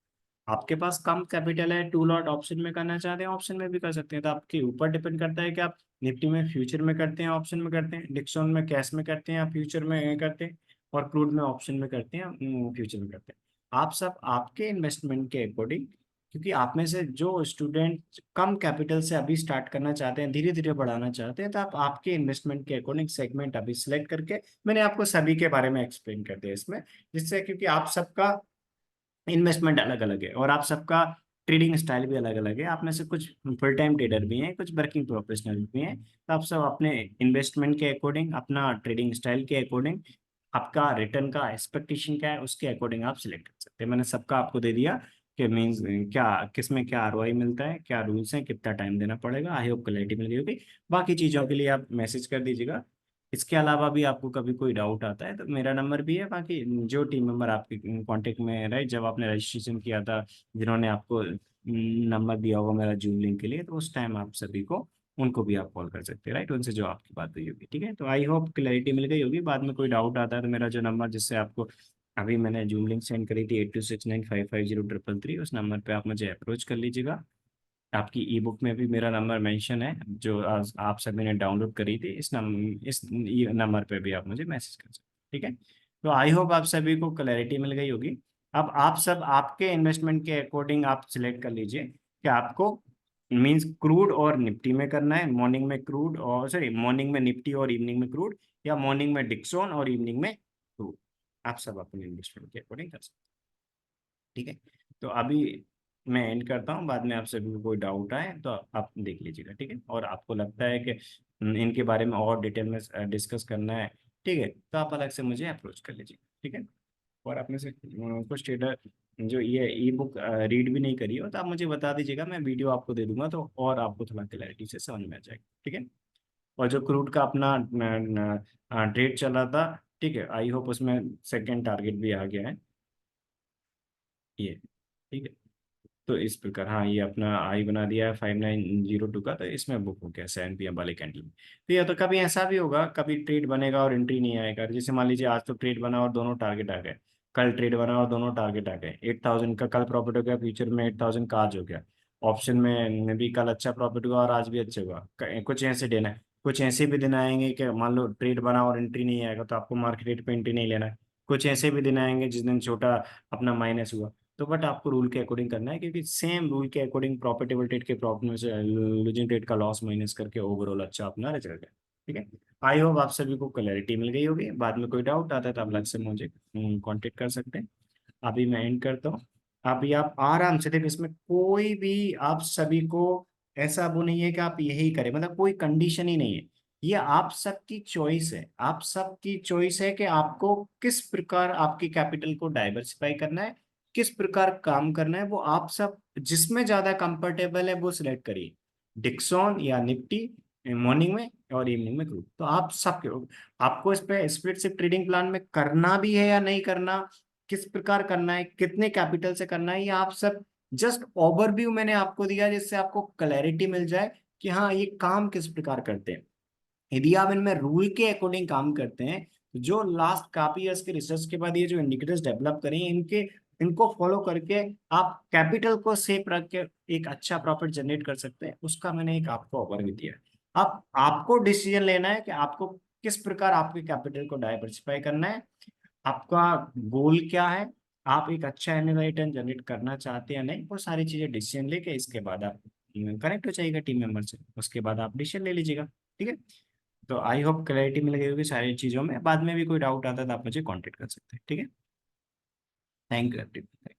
आपके पास कम कैपिटल है, टू लॉट ऑप्शन में करना चाहते हैं ऑप्शन में भी कर सकते हैं। तो आपके ऊपर डिपेंड करता है कि आप निफ्टी में फ्यूचर में करते हैं ऑप्शन में करते हैं, डिक्सॉन में कैश में करते हैं या फ्यूचर में करते हैं, और क्रूड में ऑप्शन में करते हैं फ्यूचर में करते हैं। आप सब आपके इन्वेस्टमेंट के अकॉर्डिंग क्योंकि आप में से जो स्टूडेंट कम कैपिटल से अभी स्टार्ट करना चाहते हैं, धीरे धीरे बढ़ाना चाहते हैं, तो आप आपके इन्वेस्टमेंट के अकॉर्डिंग सेगमेंट अभी सिलेक्ट करके, मैंने आपको सभी के बारे में एक्सप्लेन कर दिया इसमें, जिससे क्योंकि आप सबका इन्वेस्टमेंट अलग अलग है और आप सबका ट्रेडिंग स्टाइल भी अलग अलग है। आप में से कुछ फुल टाइम ट्रेडर भी हैं, कुछ वर्किंग प्रोफेशनल भी हैं, तो आप सब अपने इन्वेस्टमेंट के अकॉर्डिंग, अपना ट्रेडिंग स्टाइल के अकॉर्डिंग, आपका रिटर्न का एक्सपेक्टेशन क्या है उसके अकॉर्डिंग आप सिलेक्ट कर सकते हैं। मैंने सबका आपको दे दिया कि मीन्स क्या, किस में क्या आरओआई मिलता है, क्या रूल्स हैं, कितना टाइम देना पड़ेगा। आई होप क्लैरिटी मिल गई होगी। बाकी चीज़ों के लिए आप मैसेज कर दीजिएगा। इसके अलावा भी आपको कभी कोई डाउट आता है तो मेरा नंबर भी है, बाकी जो टीम मेंबर आपके कांटेक्ट में रहे, जब आपने रजिस्ट्रेशन किया था, जिन्होंने आपको नंबर दिया होगा मेरा जूम लिंक के लिए, तो उस टाइम आप सभी को, उनको भी आप कॉल कर सकते हैं, राइट, उनसे जो आपकी बात हुई होगी। ठीक है, तो आई होप क्लैरिटी मिल गई होगी। बाद में कोई डाउट आता है तो मेरा जो नंबर, जिससे आपको अभी मैंने जूम लिंक सेंड करी थी 8269550333, उस नंबर पे आप मुझे अप्रोच कर लीजिएगा। आपकी ई बुक में भी मेरा नंबर मेंशन है, जो आज आप सभी ने डाउनलोड करी थी। इस नंबर पे भी आप मुझे मैसेज कर सकते हैं। ठीक है, तो आई होप आप सभी को क्लैरिटी मिल गई होगी। अब आप सब आपके इन्वेस्टमेंट के अकॉर्डिंग आप सिलेक्ट कर लीजिए कि आपको मींस क्रूड और निफ्टी में करना है, मॉर्निंग में क्रूड और सॉरी मॉर्निंग में निफ्टी और इवनिंग में क्रूड, या मॉर्निंग में डिक्सॉन और इवनिंग में क्रूड। आप सब अपने इन्वेस्टमेंट के अकॉर्डिंग कर सकते हैं। ठीक है, तो अभी मैं एंड करता हूँ। बाद में आप सभी को कोई डाउट आए तो आप देख लीजिएगा। ठीक है, और आपको लगता है कि इनके बारे में और डिटेल में डिस्कस करना है, ठीक है, तो आप अलग से मुझे अप्रोच कर लीजिए। ठीक है, और आप में से कुछ ट्रेडर जो ये ई बुक रीड भी नहीं करी हो तो आप मुझे बता दीजिएगा, मैं वीडियो आपको दे दूंगा, तो और आपको थोड़ा क्लैरिटी से समझ में आ जाएगा। ठीक है, और जो क्रूड का अपना ट्रेड चल रहा था, ठीक है, आई होप उसमें सेकेंड टारगेट भी आ गया है ये। ठीक है, तो इस प्रकार, हाँ, ये अपना आई बना दिया है 5902 का, तो इसमें बुक हो गया 7 PM वाले कैंडल में। तो या तो कभी ऐसा भी होगा, कभी ट्रेड बनेगा और एंट्री नहीं आएगा। जैसे मान लीजिए आज तो ट्रेड बना और दोनों टारगेट आ गए, कल ट्रेड बना और दोनों टारगेट आ गए, 8000 का कल प्रॉफिट हो गया, फ्यूचर में 8000 का आज हो गया। ऑप्शन में भी कल अच्छा प्रॉफिट हुआ और आज भी अच्छा हुआ। कुछ ऐसे दिन है, कुछ ऐसे भी दिन आएंगे कि मान लो ट्रेड बना और एंट्री नहीं आएगा, तो आपको मार्केट रेट पे एंट्री नहीं लेना है। कुछ ऐसे भी दिन आएंगे जिस दिन छोटा अपना माइनस हुआ, तो बट आपको रूल के अकॉर्डिंग करना है, क्योंकि सेम रूल के अकॉर्डिंग प्रॉफिटेबल ट्रेड के प्रॉफिट में से लूजिंग ट्रेड का लॉस माइनस करके ओवरऑल अच्छा अपना रिजल्ट है। ठीक है, आई होप आप सभी को क्लैरिटी मिल गई होगी। बाद में कोई डाउट आता है तो आप अलग से मुझे कांटेक्ट कर सकते हैं। अभी मैं एंड करता हूँ। अभी आप आराम से देखिए, इसमें कोई भी आप सभी को ऐसा वो नहीं है कि आप यही करें, मतलब कोई कंडीशन ही नहीं है। ये आप सबकी चॉइस है, आप सबकी चॉइस है कि आपको किस प्रकार आपकी कैपिटल को डाइवर्सिफाई करना है, किस प्रकार काम करना है। वो आप सब जिसमें ज्यादा कंफर्टेबल है वो सिलेक्ट करिए, डिक्सॉन या निफ्टी मॉर्निंग में और इवनिंग में क्रूड। तो आप सबके, आपको इस पे स्प्लिट शिफ्ट ट्रेडिंग प्लान में करना भी है या नहीं करना, किस प्रकार करना है, कितने कैपिटल से करना है, ये आप सब जस्ट ओवरव्यू मैंने आपको दिया, जिससे आपको क्लैरिटी मिल जाए कि हाँ ये काम किस प्रकार करते हैं। यदि आप इनमें रूल के अकॉर्डिंग काम करते हैं, तो जो लास्ट काफी ईयर्स के रिसर्च के बाद ये जो इंडिकेटर्स डेवलप करें, इनके इनको फॉलो करके आप कैपिटल को सेफ रख के एक अच्छा प्रॉफिट जनरेट कर सकते हैं। उसका मैंने एक आपको ओवरव्यू दिया है। अब आपको डिसीजन लेना है कि आपको किस प्रकार आपके कैपिटल को डाइवर्सिफाई करना है, आपका गोल क्या है, आप एक अच्छा एनुअल रिटर्न जनरेट करना चाहते हैं या नहीं। वो सारी चीजें डिसीजन लेके इसके बाद आप कनेक्ट हो जाइएगा टीम मेंबर से, उसके बाद आप डिसीजन ले लीजिएगा। ठीक है, तो आई होप क्लैरिटी मिल गई होगी सारी चीज़ों में। बाद में भी कोई डाउट आता है तो आप मुझे कांटेक्ट कर सकते हैं। ठीक है, थैंक यू एवरीवन।